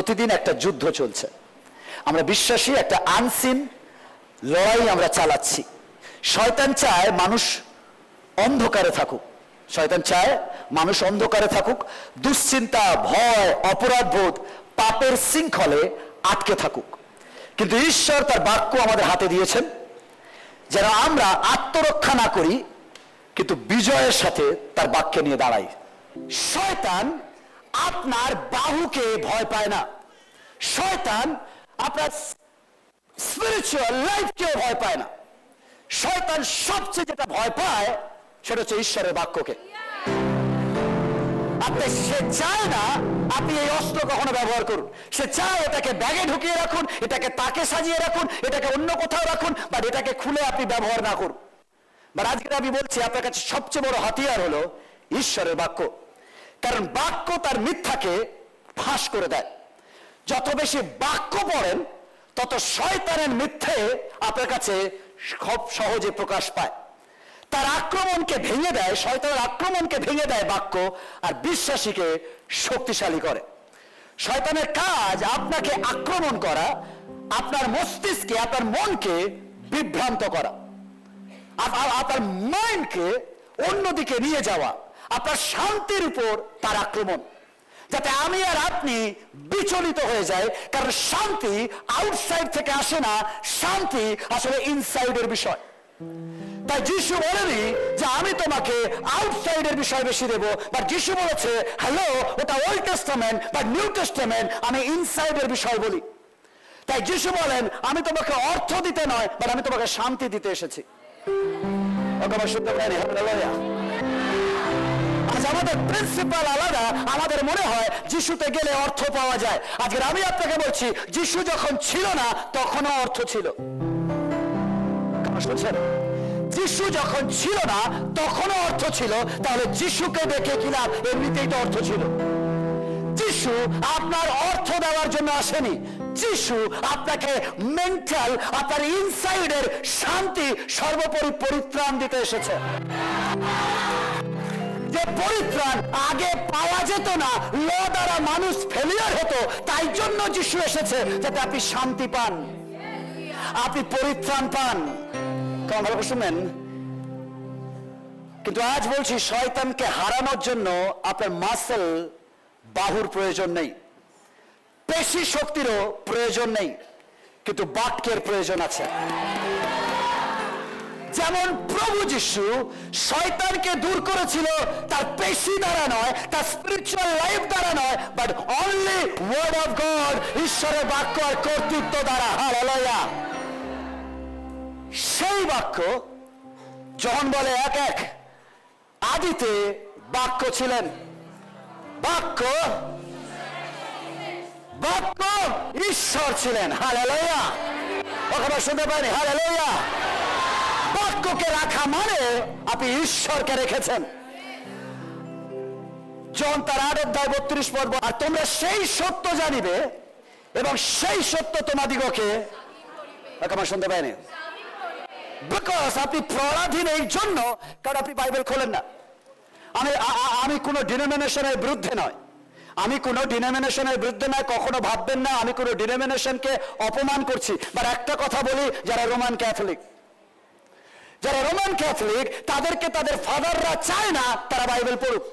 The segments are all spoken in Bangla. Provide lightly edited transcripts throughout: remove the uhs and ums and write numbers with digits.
প্রতিদিন একটা যুদ্ধ চলছে। আমরা বিশ্বাসী একটা আনসিন লড়াই আমরা চালাচ্ছি। শয়তান চায় মানুষ অন্ধকারে থাকুক, শয়তান চায় মানুষ অন্ধকারে থাকুক, দুশ্চিন্তা, ভয়, অপরাধবোধ, পাপের শৃঙ্খলে আটকে থাকুক। কিন্তু ঈশ্বর তার বাক্য আমাদের হাতে দিয়েছেন যেন আমরা আত্মরক্ষা না করি, কিন্তু বিজয়ের সাথে তার বাক্যে নিয়ে দাঁড়াই। শয়তান আপনার বাহুকে ভয় পায় না, শয়তান আপনার স্পিরিচুয়াল লাইফকেও ভয় পায় না। শয়তান সবচেয়ে যেটা ভয় পায় সেটা হচ্ছে ঈশ্বরের বাক্যকে। সে চায় না আপনি এই অস্ত্র কখনো ব্যবহার করুন। সে চায় এটাকে ব্যাগে ঢুকিয়ে রাখুন, এটাকে তাকে সাজিয়ে রাখুন, এটাকে অন্য কোথাও রাখুন, বা এটাকে খুলে আপনি ব্যবহার না করুন। বা আজকে আমি বলছি আপনার কাছে সবচেয়ে বড় হাতিয়ার হলো ঈশ্বরের বাক্য। কারণ বাক্য তার মিথ্যাকে ফাঁস করে দেয়। যত বেশি বাক্য পড়েন তত শয়তানের মিথ্যে আপনার কাছে খুব সহজে প্রকাশ পায়। তার আক্রমণকে ভেঙে দেয়, শয়তানের আক্রমণকে ভেঙে দেয় বাক্য, আর বিশ্বাসীকে শক্তিশালী করে। শয়তানের কাজ আপনাকে আক্রমণ করা, আপনার মস্তিষ্কে, আপনার মনকে বিভ্রান্ত করা, আপনার মাইন্ডকে অন্যদিকে নিয়ে যাওয়া, আপনার শান্তির উপর তার আক্রমণ, যাতে আমি আর আপনি বিচলিত হয়ে যায়। কারণ শান্তি আউটসাইড থেকে আসে না, শান্তি আসলে ইনসাইডের বিষয়। তাই যিশু বলেনি যে আমি তোমাকে আউটসাইডের বিষয় বেশি দেবো, বা যিশু বলেছে হ্যালো ওটা ওল্ড টেস্টামেন্ট বা নিউ টেস্টামেন্ট, আমি ইনসাইডের বিষয় বলি। তাই যিশু বলেন আমি তোমাকে অর্থ দিতে নয়, বাট আমি তোমাকে শান্তি দিতে এসেছি। আজ আমাদের প্রিন্সিপাল আলাদা। আমাদের মনে হয় যিশুতে গেলে অর্থ পাওয়া যায়। আজকে আমি আপনাকে বলছি যিশু যখন ছিল না তখনও অর্থ ছিল। যিশু যখন ছিল না তখনও অর্থ ছিল। তাহলে যিশুকে দেখে কি লাভ? এমনিতেই তো অর্থ ছিল। যিশু আপনার অর্থ দেওয়ার জন্য আসেনি, যিশু আপনাকে মেন্টাল, আপনার ইনসাইডের শান্তি, সর্বোপরি পরিত্রাণ দিতে এসেছে। যে পরিত্রাণ আগে পাওয়া যেত না, ল দ্বারা মানুষ ফেলিয়ার হতো, তাই জন্য যিশু এসেছে যাতে আপনি শান্তি পান, আপনি পরিত্রাণ পান। কেমন ভালো শুনবেন। কিন্তু আজ বলছি শয়তানকে হারানোর জন্য আপনার মাসেল, বাহুর প্রয়োজন নেই, পেশি শক্তিরও প্রয়োজন নেই, কিন্তু বাক্যের প্রয়োজন আছে। যেমন প্রভু যিশু শয়তানকে দূর করেছিল তার পেশি দ্বারা নয়, তার স্পিরিচুয়াল লাইফ দ্বারা নয়, but only word of God, ঈশ্বরের বাক্য আর কর্তৃত্ব দ্বারা। হালেলুয়া। সেই বাক্য যখন বলে এক এক, আদিতে বাক্য ছিলেন, বাক্য বাক্য ঈশ্বর ছিলেন। হালেলুয়া। ওখানে শুনতে পাইনি? হালেলুয়া। বাক্যকে রাখা মানে আপনি ঈশ্বরকে রেখেছেন। জন তার 8:32 পর্ব, আর তোমরা সেই সত্য জানিবে এবং সেই সত্য তোমাদিগকে, আমার শুনতে পাইনি? বিকজ আপনি পরাধীন এই জন্য, কারণ আপনি বাইবেল খোলেন না। আমি কোন ডিনোমিনেশনের বিরুদ্ধে নয়, আমি কোন ডিনোমিনেশনের বিরুদ্ধে নয়, কখনো ভাববেন না আমি কোন ডিনোমিনেশনকে অপমান করছি। বাট একটা কথা বলি, যারা রোমান ক্যাথলিক, তাদেরকে তাদের ফাদাররা চায় না তারা বাইবেল পড়ুক।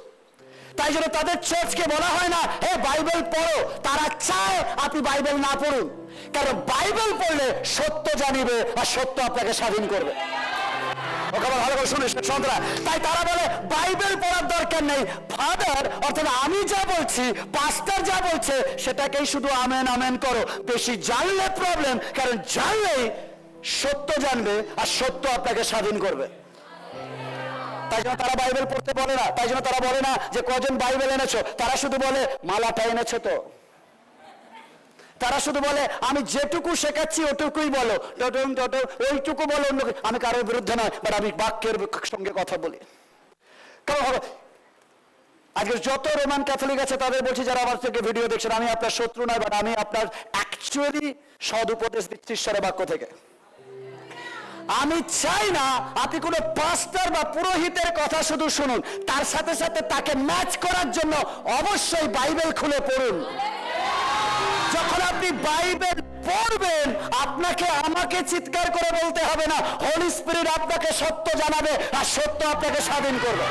তাই জন্য তাদের চার্চকে বলা হয় না হে বাইবেল পড়ো, তারা চায় আপনি বাইবেল না পড়ুন। কারণ বাইবেল পড়লে সত্য জানিবে আর সত্য আপনাকে স্বাধীন করবে। ভালো করে শুনে সন্তানরা, তাই তারা বলে বাইবেল পড়ার দরকার নেই, ফাদার অর্থাৎ আমি যা বলছি, পাস্টার যা বলছে সেটাকেই শুধু আমেন আমেন করো। বেশি জানলে প্রবলেম, কারণ জানলেই সত্য জানবে আর সত্য আপনাকে স্বাধীন করবে। তাই জন্য তারা বাইবেল পড়তে বলে না। তাই জন্য তারা বলে না যে কজন বাইবেল এনেছো, তারা শুধু বলে মালাটা এনেছো তো। তারা শুধু বলে আমি যেটুকু শেখাচ্ছি ওটুকুই বলো, ওইটুকু বলো, অন্য। আমি কারোর বিরুদ্ধে নয়, বাট আমি বাক্যের সঙ্গে কথা বলি। কারণ আজকে যত রোমান ক্যাথলিক আছে তাদের বলছি, যারা আমার থেকে ভিডিও দেখছেন, আমি আপনার শত্রু নয়, বাট আমি আপনার অ্যাকচুয়ালি সদ উপদেশ দিচ্ছি ঈশ্বরের বাক্য থেকে। আমি চাই না আপনি কোনো পাস্টার বা পুরোহিতের কথা শুধু শুনুন, তার সাথে সাথে তাকে ম্যাচ করার জন্য অবশ্যই বাইবেল খুলে পড়ুন। আপনি বাইবেল পড়বেন, আপনাকে আমাকে চিৎকার করে বলতে হবে না, হোলি স্পিরিট আপনাকে সত্য জানাবে আর সত্য আপনাকে স্বাধীন করবে।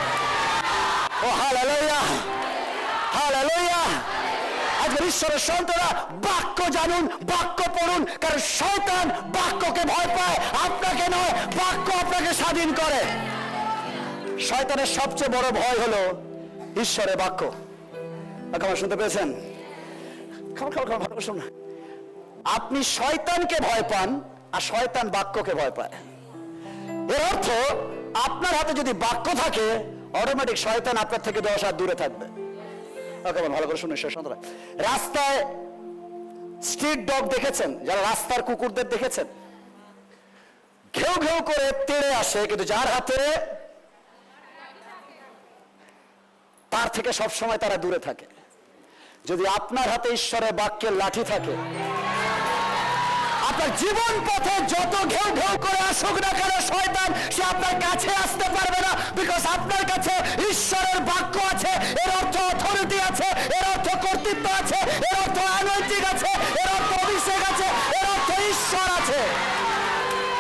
ও হালেলুয়া, হালেলুয়া। আজকে ঈশ্বরের সন্তানরা বাক্য জানুন, বাক্য পড়ুন, কারণ শয়তান বাক্যকে ভয় পায়, আপনাকে নয়। বাক্য আপনাকে স্বাধীন করে। শয়তানের সবচেয়ে বড় ভয় হলো ঈশ্বরের বাক্য। আপনারা শুনতে পেয়েছেন? আপনি শয়তানকে ভয় পান আর শয়তান বাক্যকে ভয় পায়। এর অর্থ আপনার হাতে যদি বাক্য থাকে, অটোমেটিক শয়তান আপনার থেকে 10 হাত দূরে থাকবে। ভালো করে শুনুন, রাস্তায় স্ট্রিট ডগ দেখেছেন? যারা রাস্তার কুকুরদের দেখেছেন? ঘেউ ঘেউ করে তেড়ে আসে, কিন্তু যার হাতে তার থেকে সবসময় তারা দূরে থাকে। যদি আপনার হাতে ঈশ্বরের বাক্যের লাঠি থাকে, আপনার জীবন পথে যত ঘেউ ঘেউ করে আসুক না কেন শয়তান, সে আপনার কাছে আসতে পারবে না। বিকজ আপনার কাছে ঈশ্বরের বাক্য আছে। এর অর্থ অথরিটি আছে, এর অর্থ কর্তৃত্ব আছে, এর অর্থ অ্যানয়েন্টিং আছে, এর অর্থ অভিষেক আছে, এর অর্থ ঈশ্বর আছে।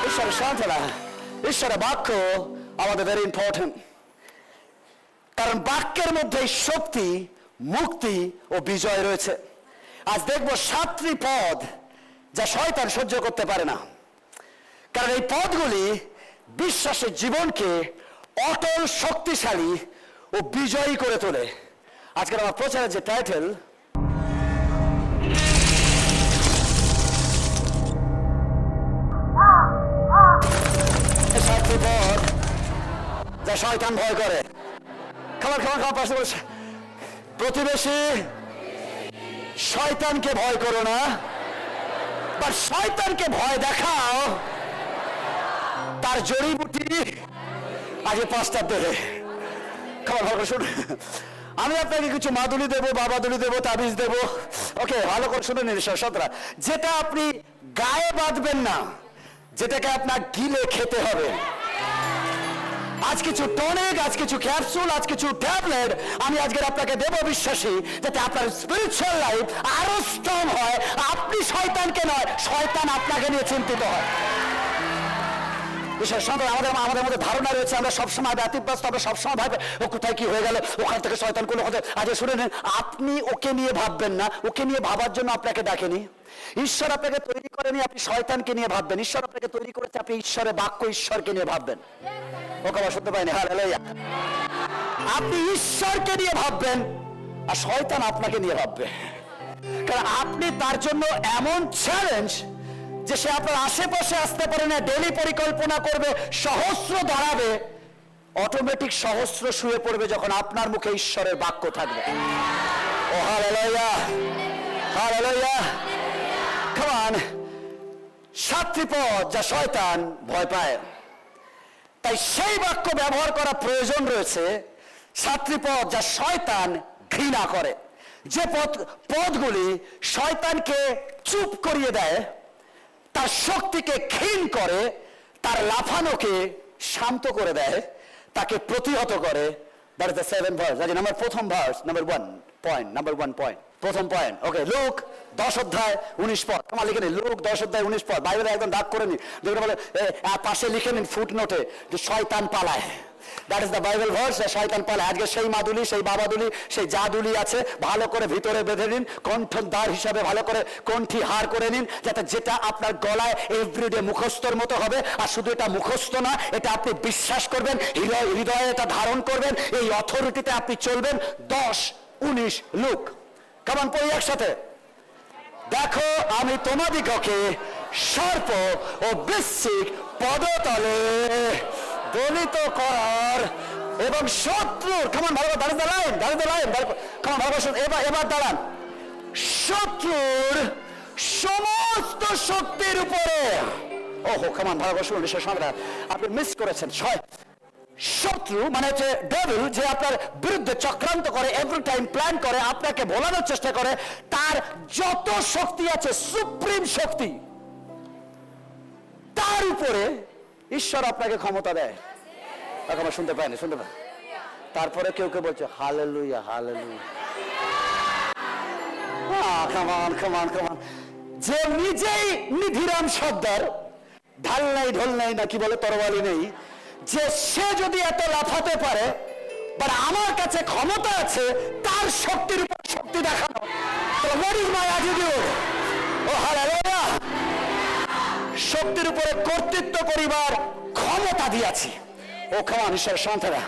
ঈশ্বরের সান্ত্বনা, ঈশ্বরের বাক্য আমাদের ভেরি ইম্পর্টেন্ট, কারণ বাক্যের মধ্যে শক্তি, মুক্তি ও বিজয় রয়েছে। আজ দেখবো 7টি পদ যা শয়তান সহ্য করতে পারে না, কারণ এই পদগুলি বিশ্বাসের জীবনকে অটল, শক্তিশালী ও বিজয়ী করে তোলে। আজকের আমার প্রচারের যে টাইটেল, 7টি পদ যা শয়তান ভয় করে। খাবার খাবার খাবার পাশে বলছে, প্রতিবেশী শয়তানকে ভয় করো না, বা শয়তানকে ভয় দেখাও তার জড়িবুটি আজ 5টা দেবে। খাবার ভালো করে শুনুন, আমি আপনাকে কিছু মাদুলি দেবো, বাবাদুলি দেবো, তাবিজ দেবো। ওকে, ভালো করে শুনুন সতরা, যেটা আপনি গায়ে বাঁধবেন না, যেটাকে আপনার গিলে খেতে হবে। আজ কিছু টনিক, আজ কিছু ক্যাপসুল, আজ কিছু ট্যাবলেট আমি আজকে আপনাকে দেব বিশ্বাসী, যাতে আপনার স্পিরিচুয়াল লাইফ আরো স্ট্রং হয়। আপনি শয়তানকে নয়, শয়তান আপনাকে নিয়ে চিন্তিত হয়। বিশেষ সন্তান আমাদের মধ্যে ধারণা রয়েছে, আমরা সবসময় ব্যতিব্যস্ত, আমরা সবসময় ভাবে ও কোথায় কি হয়ে গেল, ওখান থেকে শয়তান কোন হতে। আজ শুনে নেন, আপনি ওকে নিয়ে ভাববেন না, ওকে নিয়ে ভাবার জন্য আপনাকে ডাকেনি। ঈশ্বর আপনাকে তৈরি করেনি আপনি শয়তানকে নিয়ে ভাববেন। ঈশ্বর আপনাকে তৈরি করেছে আপনি ঈশ্বরের বাক্য, ঈশ্বরকে নিয়ে ভাববেন। ওকে আবার শুনতে পাইনি? হালেলুয়া। আপনি ঈশ্বরকে নিয়ে ভাববেন আর শয়তান আপনাকে নিয়ে ভাববে, কারণ আপনি তার জন্য এমন চ্যালেঞ্জ যে সে আপনার আশেপাশে আসতে পারে না, ডেলি পরিকল্পনা করবে, সহস্র দাঁড়াবে, অটোমেটিক সহস্র শুয়ে পড়বে যখন আপনার মুখে ঈশ্বরের বাক্য থাকবে। Oh hallelujah, hallelujah. Come on. 7টি পদ যা শয়তান ভয় পায়, তাই সেই বাক্য ব্যবহার করা প্রয়োজন রয়েছে। 7টি পদ যা শয়তান ঘৃণা করে, যে পদগুলি শয়তানকে চুপ করিয়ে দেয়, তার শক্তিকে ক্ষীণ করে, তার লাফানোকে শান্ত করে দেয়, তাকে প্রতিহত করে। That is the 7th verse. আজ নাম্বার প্রথম verse, number 1 point, number 1 point, প্রথম পয়েন্ট। ওকে, লুক 10 অধ্যায় 19 পদ। আমার লিখে নিন, লুক 10 অধ্যায় 19 পদ। বাইবেলে একদম দাগ করে নিন, যেগুলো বলে পাশে লিখে নিন ফুট নোটে, যে শয়তান পালায়। That is the Bible verse, শয়তান পালায়। আজকে সেই মাদুলি, সেই বাবাদুলি, সেই জাদুলি আছে, ভালো করে ভিতরে বেঁধে নিন, কণ্ঠদ্বার হিসাবে ভালো করে কণ্ঠী হার করে নিন, যাতে যেটা আপনার গলায় এভরিডে মুখস্থর মতো হবে। আর শুধু এটা মুখস্থ না, এটা আপনি বিশ্বাস করবেন, হৃদয়ে এটা ধারণ করবেন, এই অথরিটিতে আপনি চলবেন। 10, 19 লুক। কেমন পড়ি একসাথে? দেখো আমি তোমাদিগকে সর্প ও বৃশ্চিক পদতলে দলিত করার এবং শত্রুর, কেমন ভালো দাঁড়িয়ে দাঁড়ান, দাঁড়িয়ে দাঁড়ান, কেমন ভালো এবার দাঁড়ান, শত্রুর সমস্ত শক্তির উপরে। ওহো, কেমন ভালো শুনুন, আপনি মিস করেছেন। শত্রু মানে হচ্ছে ডেভিল, যে আপনার বিরুদ্ধে চক্রান্ত করে, এভরি টাইম প্ল্যান করে, আপনাকে ভোলানোর চেষ্টা করে, তার যত শক্তি আছে, সুপ্রিম শক্তি, তার উপরে ঈশ্বর আপনাকে ক্ষমতা দেয়। এখন শুনতে পাইনি, শুনতে পাই। তারপরে কেউ কেউ বলছে hallelujah, hallelujah. Come on, come on, come on. যে নিজেই নিধিরাম সর্দার, ঢাল নাই ঢোল নাই নাকি বলে তরবারি নেই, যে সে যদি এত লাফাতে পারে, বাট আমার কাছে ক্ষমতা আছে তার শক্তির উপর শক্তি দেখানো। শক্তির উপরে কর্তৃত্ব করিবার ক্ষমতা দিয়েছি। ও খাওয়ান ঈশ্বর সন্তানেরা,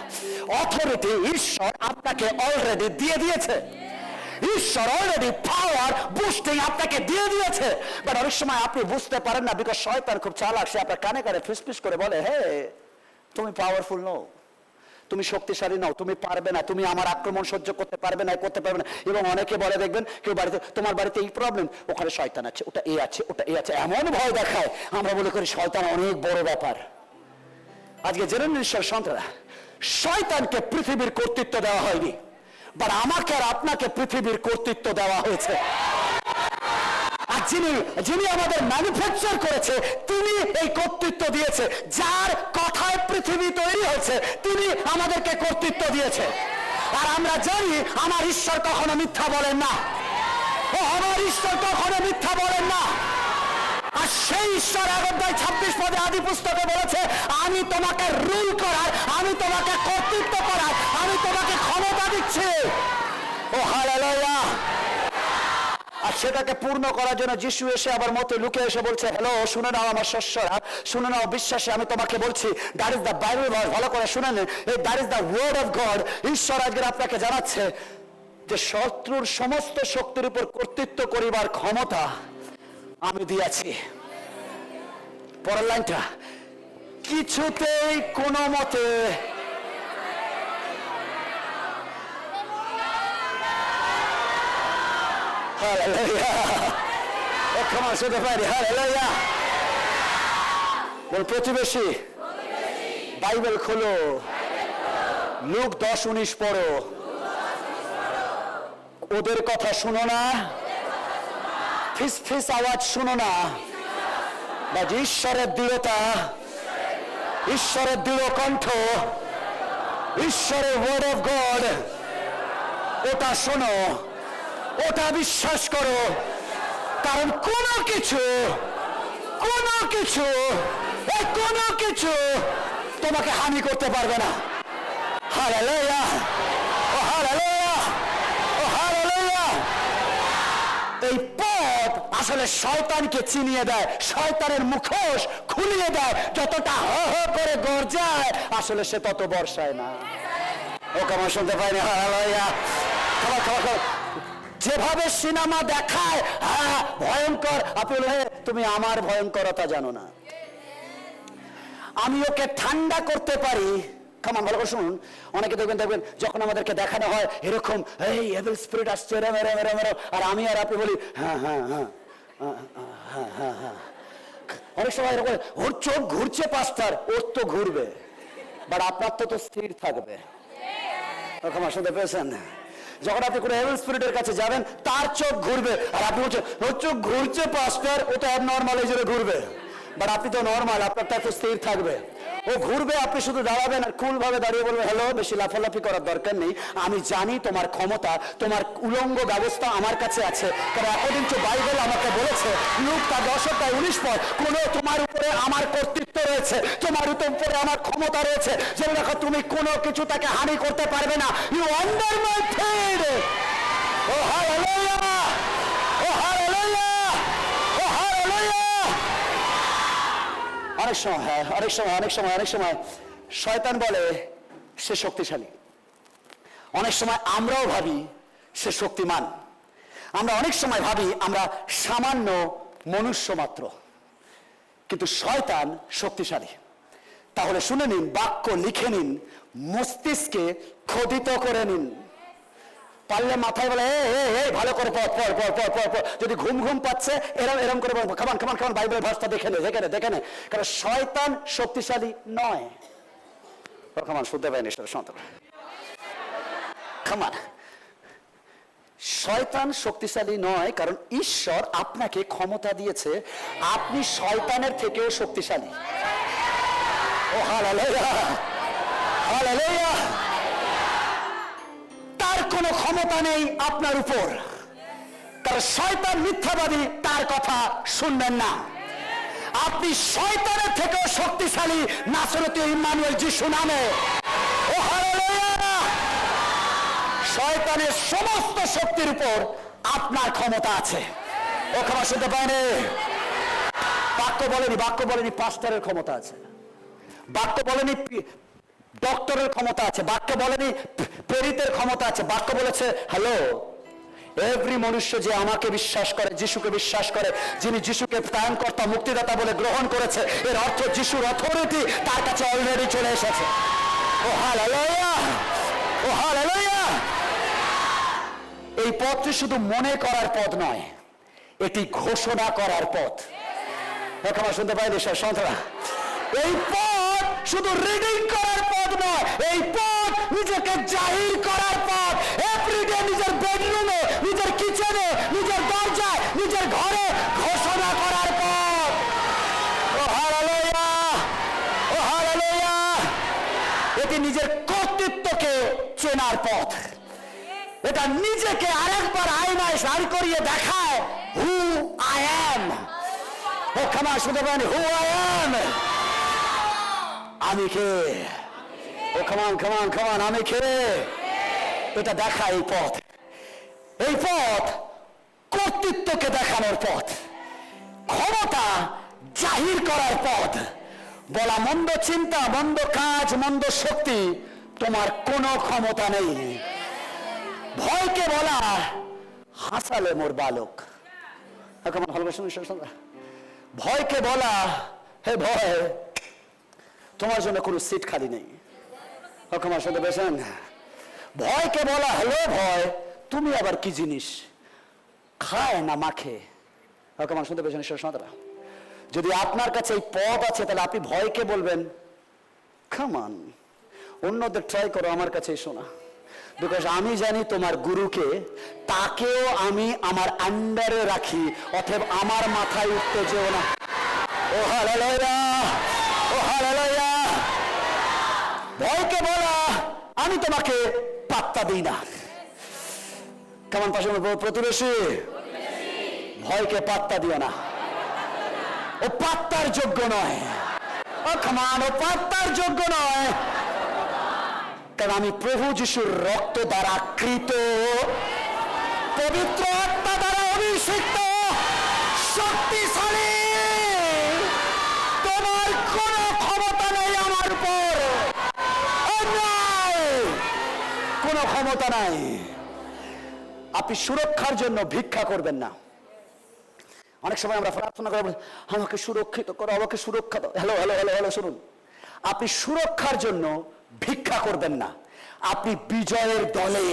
অথরিটি ঈশ্বর আপনাকে অলরেডি দিয়ে দিয়েছে। ঈশ্বর অলরেডি পাওয়ার বুস্টিং আপনাকে দিয়ে দিয়েছে। বাট অনেক সময় আপনি বুঝতে পারেন না, বিকজ শয়তান খুব চালাক। সে আপনার কানে কানে ফিসফিস করে বলে, হে তুমি পাওয়ারফুল নও, তুমি শক্তিশালী নও, তুমি পারবে না, তুমি আমার আক্রমণ সহ্য করতে পারবে না, করতে পারবে না। এবং অনেকে বলে, দেখবেন কেউ বাড়িতে, তোমার বাড়িতে এই প্রবলেম, ওখানে শয়তান আছে, ওটা এ আছে, ওটা এ আছে, এমন ভয় দেখায়। আমরা বলে করি শয়তান অনেক বড় ব্যাপার। আজকে জেনে নিন ঈশ্বর সন্তানেরা, শয়তানকে পৃথিবীর কর্তৃত্ব দেওয়া হয়নি, বাট আমাকে আর আপনাকে পৃথিবীর কর্তৃত্ব দেওয়া হয়েছে। আর যিনি আমাদের ম্যানুফ্যাকচার করেছে, তিনি এই কর্তৃত্ব দিয়েছে। যার কথায় পৃথিবী তৈরি হয়েছে, তিনি আমাদেরকে কর্তৃত্ব দিয়েছে। আর আমরা জানি আমার ঈশ্বর কখনো মিথ্যা বলেন না। ও আমার ঈশ্বর কখনো মিথ্যা বলেন না। আর সেই ঈশ্বর 11:26 আদি পুস্তকে বলেছে, আমি তোমাকে রুল করার, আমি তোমাকে কর্তৃত্ব করার, আমি তোমাকে ক্ষমতা দিচ্ছি। ও হালেলুয়া। আর সেটাকে পূর্ণ করার জন্য যিশু এসে আবার মতে লুকে এসে বলছে, হ্যালো শুনে নাও আমার শস্যরা, শুনে নাও বিশ্বাসে আমি তোমাকে বলছি, that is the Bible verse. ভালো করে শুনে নেন, that is the word of God. ঈশ্বর আজকে আপনাকে জানাচ্ছে যে শত্রুর সমস্ত শক্তির উপর কর্তৃত্ব করিবার ক্ষমতা আমি দিয়েছি। পরের লাইনটা, কিছুতেই কোনো মতে প্রতিবেশী বাইবেল খোলো, লুক 10:19 পড়ো। ওদের কথা শুনো না, ফিস ফিস আওয়াজ শুনো না, বাট ঈশ্বরের দৃঢ়তা, ঈশ্বরের দৃঢ় কণ্ঠ, ঈশ্বরের ওয়ার্ড অফ গড, ওটা শোনো, ওটা বিশ্বাস করো। কারণ কোনো কিছু তোমাকে হানি করতে পারবে না। হালেলুয়া, ও হালেলুয়া, ও হালেলুয়া। এই পথ আসলে শয়তানকে চিনিয়ে দেয়, শয়তানের মুখোশ খুলিয়ে দেয়। যতটা হো হো করে গর্জায়, আসলে সে তত বর্ষায় না। ও কেমন শুনতে পাইনি? হালেলুয়া। খাবার খাবার খাবার। যেভাবে সিনেমা দেখায়, হ্যাঁ ভয়ঙ্কর, আপনি তুমি আমার ভয়ঙ্করতা জানো না। আমি ওকে ঠান্ডা করতে পারি। কামান ভালো করে শুনুন, অনেকে দেখবেন যখন আমাদেরকে দেখানো হয় এরকম, এই এভিল স্পিরিট আসছে, আর আমি আর আপনি বলি হ্যাঁ হ্যাঁ হ্যাঁ হ্যাঁ হ্যাঁ হ্যাঁ। অনেক সময় এরকম, ওর চোখ ঘুরছে পাস্টার, ওর তো ঘুরবে, বাট আপনার তো স্থির থাকবে। কামান শুনতে পেয়েছেন? যখন আপনি কোনো এভিল স্পিরিটের কাছে যাবেন, তার চোখ ঘুরবে, আর আপনি বলছেন ওর চোখ ঘুরছে পাস্টার, ও তো অ্যাবনর্মাল হিসেবে ঘুরবে, বাট আপনি তো নর্মাল, আপনারটা তো স্থির থাকবে। ও ঘুরবে, আপনি শুধু দাঁড়াবেন আর কুল ভাবে দাঁড়িয়ে বলবেন, হ্যালো, বেশি লাফালাফি করার দরকার নেই, আমি জানি তোমার ক্ষমতা, তোমার উলঙ্গ ব্যবস্থা আমার কাছে আছে। কারণ অ্যাকর্ডিং টু বাইবেল আমাকে বলেছে, লুক 10:19 কোনো তোমার উপরে আমার কর্তৃত্ব রয়েছে, তোমার উপরে আমার ক্ষমতা রয়েছে, যেন দেখো তুমি কোনো কিছু তাকে হানি করতে পারবে না। You under my feet. ও হালেলুয়া, ও হালেলুয়া, ও হালেলুয়া। অনেক সময় শয়তান বলে সে শক্তিশালী। অনেক সময় আমরাও ভাবি সে শক্তিমান। আমরা অনেক সময় ভাবি আমরা সামান্য মনুষ্য মাত্র, কিন্তু শয়তান শক্তিশালী। তাহলে শুনে নিন, বাক্য লিখে নিন, মস্তিষ্কে খোদিত করে নিন। পারলে মাথায় বলে ভালো করে পড়। যদি ঘুম পাচ্ছে, এরম করে খামান বাইবেল ভাষটা দেখে নে। কারণ শয়তান শক্তিশালী নয়। খামান শুনতে পাইনি খামান। শয়তান শক্তিশালী নয়, কারণ ঈশ্বর আপনাকে ক্ষমতা দিয়েছে, আপনি শয়তানের থেকেও শক্তিশালী। ও হালেলুয়া, হালেলুয়া। তার কোনো ক্ষমতা নেই আপনার উপর, কারণ শয়তান মিথ্যাবাদী, তার কথা শুনবেন না। আপনি শয়তানের থেকেও শক্তিশালী নাসরতি ইম্মানুয়েল যিশু নামে। ও হালেলুয়া! শয়তানের সমস্ত শক্তির উপর আপনার ক্ষমতা আছে। ও ক্ষমা শুনতে পায়নি। বাক্য বলেনি পাস্টারের ক্ষমতা আছে, বাক্য বলেনি ডক্টরের ক্ষমতা আছে, বাক্য বলেনি প্রেরিতের ক্ষমতা আছে। বাক্য বলেছে, হ্যালো, এভরি মনুষ্য যে আমাকে বিশ্বাস করে, যিশুকে বিশ্বাস করে, যিনি যিশুকে ত্রাণকর্তা মুক্তিদাতা বলে গ্রহণ করেছে, এর অর্থ যিশুর অথরিটি তার কাছে অলরেডি চলে এসেছে। ও হালেলুয়া! ও হালেলুয়া! এই পথটি শুধু মনে করার পথ নয়, এটি ঘোষণা করার পথ। এখন শুনতে পাই সন্তানরা, এই পথ শুধু রিডিং করার পথ নয়, এই পথ নিজেকে জাহির করার পথ। এভরিডে নিজের বেডরুমে, নিজের কিচেনে, নিজের দরজায়, নিজের ঘরে ঘোষণা করার পথ। ও হালেলুয়া! ও হালেলুয়া! এটি নিজের কর্তৃত্বকে চেনার পথ। এটা নিজেকে আরেকবার আয়নায় সারি করিয়ে দেখায়, হু আই অ্যাম। ও ক্ষমা শুনতে পারেন, হু আই অ্যাম, আমি কে। ও খামান আমি কে, এটা দেখা। এই পথ কর্তৃত্বকে দেখানোর পথ, ক্ষমতা জাহির করার পথ। বলা মন্দ চিন্তা, মন্দ কাজ, মন্দ শক্তি তোমার কোনো ক্ষমতা নেই। ভয়কে বলা, হাসালে মোর বালক। ভয়কে বলা, হে ভয়, তোমার জন্য কোনো সিট খালি নেই। আমার সাথে বেছেন। ভয়কে বলা, হ্যালো ভয়, তুমি আবার কি জিনিস, খায় না মাখে। আমার শুনতে পেয়েছেন সন্তানরা, যদি আপনার কাছে এই পদ আছে, তাহলে আপনি ভয়কে বলবেন, কামান, অন্যদের ট্রাই করো, আমার কাছে এসো না। বিকজ আমি জানি তোমার গুরুকে, তাকেও আমি আমার আন্ডারে রাখি, অতএব আমার মাথায় উঠতে যেও না। ও হালেলুয়া! ও হালেলুয়া! ভয়কে বলা, আমি তোমাকে পাত্তা দিই না। কেমন পাশে প্রতিবেশী, ভয়কে পাত্তা দিও না, ও পাত্তার যোগ্য নয়। ও ক্ষমান, ও পাত্তার যোগ্য নয়। কারণ আমি প্রভু যিশুর রক্ত দ্বারা কৃত, পবিত্র আত্মা দ্বারা অভিষিক্ত, শক্তিশালী। তোমার কোনো ক্ষমতা নেই আমার উপর, কোনো ক্ষমতা নাই। আপনি সুরক্ষার জন্য ভিক্ষা করবেন না। অনেক সময় আমরা প্রার্থনা করব, আমাকে সুরক্ষিত করো, আমাকে সুরক্ষা দাও। হ্যালো হ্যালো হ্যালো হ্যালো শুনুন, আপনি সুরক্ষার জন্য ভিক্ষা করবেন না, আপনি বিজয়ের দলে,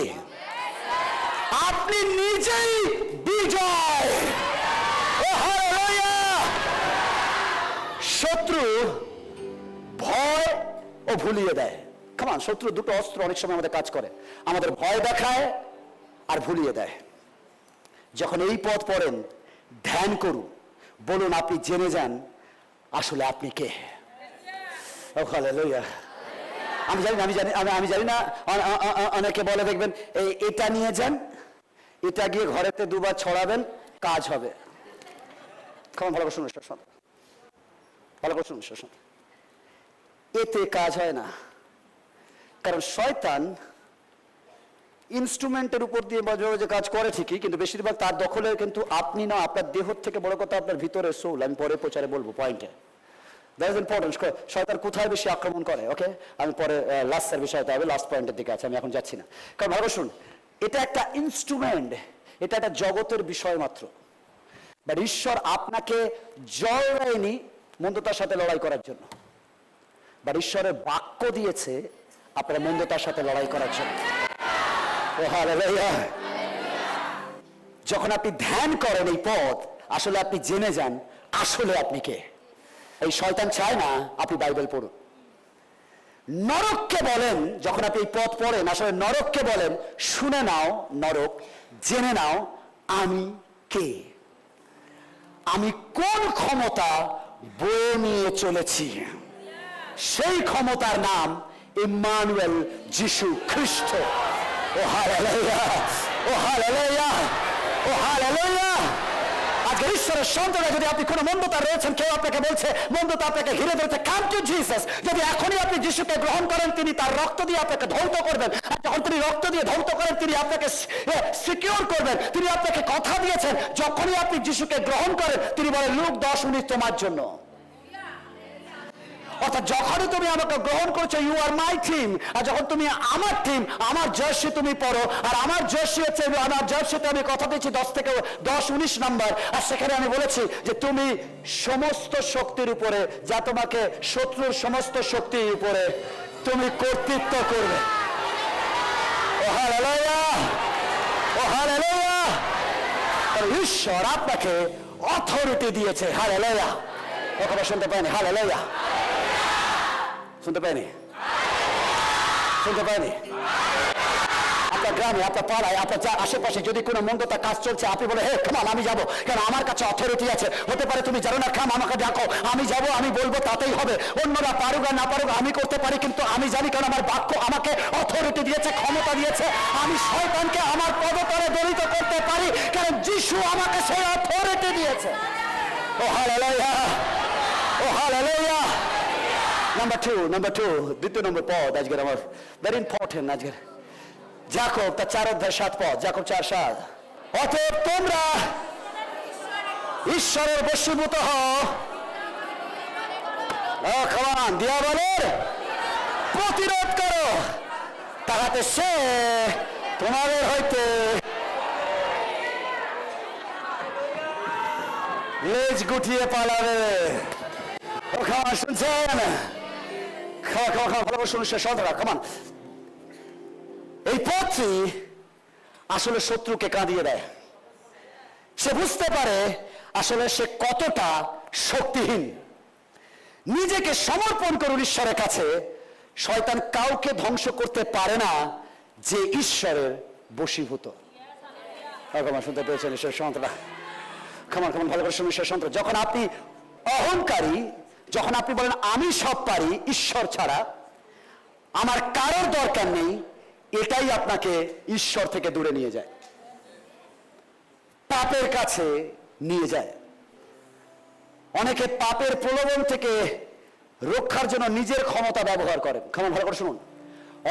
আপনি নিজেই বিজয়। ও হালেলুয়া! শত্রু ভয় ও ভুলিয়ে দেয়। কারণ শত্রু দুটো অস্ত্র অনেক সময় আমাদের কাজ করে, আমাদের ভয় দেখায় আর ভুলিয়ে দেয়। যখন এই পথ পড়েন, ধ্যান করুন, বলুন, আপনি জেনে যান আসলে আপনি কে। ও হালেলুয়া! আমি জানি না, অনেকে বলে দেখবেন, এটা নিয়ে যান, এটা গিয়ে ঘরেতে দুবার ছড়াবেন, কাজ হবে। কেমন ভালো করে শুনুন, ভালো করে শুনুন, এতে কাজ হয় না। কারণ শয়তান ইনস্ট্রুমেন্টের উপর দিয়ে যে কাজ করে ঠিকই, কিন্তু বেশিরভাগ তার দখলে কিন্তু আপনি না, আপনার দেহ থেকে বড় কথা আপনার ভিতরে সোল। আমি পরে প্রচারে বলবো পয়েন্টে, দ্যাট ইজ ইম্পর্টেন্ট। শয়তান কোথায় বেশি আক্রমণ করে, ওকে, আমি পরে লাস্টের বিষয়তে হবে, লাস্ট পয়েন্টের দিকে আছে, আমি এখন যাচ্ছি না। কারণ ভালো শুনুন, এটা একটা ইনস্ট্রুমেন্ট, এটা একটা জগতের বিষয় মাত্র। বাট ঈশ্বর আপনাকে জল দেয়নি মন্দতার সাথে লড়াই করার জন্য, বাট ঈশ্বরের বাক্য দিয়েছে আপনার মন্দতার সাথে লড়াই করার জন্য। ও হালেলুয়া! যখন আপনি ধ্যান করেন এই পথ, আসলে আপনি জেনে যান আসলে আপনি কে। এই শয়তান চায় না আপনি বাইবেল পড়ুন। নরককে বলেন, যখন আপনি এই পথ পড়েন, আসলে নরককে বলেন, শুনে নাও নরক, জেনে নাও আমি কে, আমি কোন ক্ষমতা বয়ে নিয়ে চলেছি। সেই ক্ষমতার নাম ইম্মানুয়েল, যিশু খ্রিস্ট। ও হালেলুয়া! ও হালেলুয়া! ও হালেলুয়া। আজকে ঈশ্বরের সন্তানরা, যদি আপনি কোনো মন্দতা রয়েছেন, কেউ আপনাকে বলছে মন্দতা আপনাকে ঘিরে ধরেছে, কাম টু জিসাস। যদি এখনই আপনি যিশুকে গ্রহণ করেন, তিনি তার রক্ত দিয়ে আপনাকে ধৌত করবেন। আর যখন তিনি রক্ত দিয়ে ধৌত করেন, তিনি আপনাকে সিকিউর করবেন। তিনি আপনাকে কথা দিয়েছেন, যখনই আপনি যিশুকে গ্রহণ করেন, তিনি বলেন লুক 10:19 তোমার জন্য। অর্থাৎ যখনই তুমি আমাকে গ্রহণ করছো, ইউ আর মাই টিম। আর যখন তুমি আমার টিম, আমার জার্সি তুমি পড়ো। আর আমার জার্সি হচ্ছে, আমার জার্সিতে আমি কথা দিচ্ছি 10-19 নাম্বার। আর সেখানে আমি বলেছি যে তুমি সমস্ত শক্তির উপরে, যা তোমাকে শত্রুর সমস্ত শক্তির উপরে তুমি কর্তৃত্ব করবে। ও হালেলুয়া, ও হালেলুয়া। ঈশ্বর আপনাকে অথরিটি দিয়েছে। হালেলুয়া। কথা শুনতে পাইনি? হালেলুয়া। শুনতে পাইনি? শুনতে পাইনি? আপনার গ্রামে, আপনার পাড়ায়, আপনার আশেপাশে যদি কোনো মন্দতা কাজ চলছে, আপনি বলে হে কামান আমি যাবো, কেন আমার কাছে অথরিটি আছে। হতে পারে তুমি জানো না, কাম আমাকে ডাকো, আমি যাবো, আমি বলবো, তাতেই হবে। অন্যরা পারুক আর না পারুক, আমি করতে পারি, কিন্তু আমি জানি, কারণ আমার বাক্য আমাকে অথরিটি দিয়েছে, ক্ষমতা দিয়েছে। আমি শয়তানকে আমার পদতলে দলিত করতে পারি, কারণ যিশু আমাকে সেই অথরিটি দিয়েছে। ও হালেলুয়া, ও হালেলুয়া। নাম্বার টু, দ্বিতীয় নম্বর পদ আজকের আমার ভেরি ইম্পর্টেন্ট আজকের, যাকব তার 4:7 যাকব 4:7। অতএব তোমরা ঈশ্বরের বশীভূত হও, দিয়াবলের প্রতিরোধ করো, তাহাতে সে তোমাদের হইতে লেজ গুটিয়ে পালাবে। ও খাওয়া শুনছেন? এই পথটি আসলে শত্রুকে কাঁদিয়ে দেয়। সে বুঝতে পারে আসলে সে কতটা শক্তিহীন। নিজেকে সমর্পণ করুন ঈশ্বরের কাছে। শয়তান কাউকে ধ্বংস করতে পারে না যে ঈশ্বরের বশীভূত। শুনতে পেয়েছেন ঈশ্বরের সন্তানরা? ভালো করে শুনুন ঈশ্বরের সন্তান। যখন আপনি অহংকারী, যখন আপনি বলেন আমি সব পারি ঈশ্বর ছাড়া, আমার কারোর দরকার নেই, এটাই আপনাকে ঈশ্বর থেকে দূরে নিয়ে যায়, পাপের কাছে নিয়ে যায়। অনেকে পাপের প্রলোভন থেকে রক্ষার জন্য নিজের ক্ষমতা ব্যবহার করেন। ভালো করে শুনুন।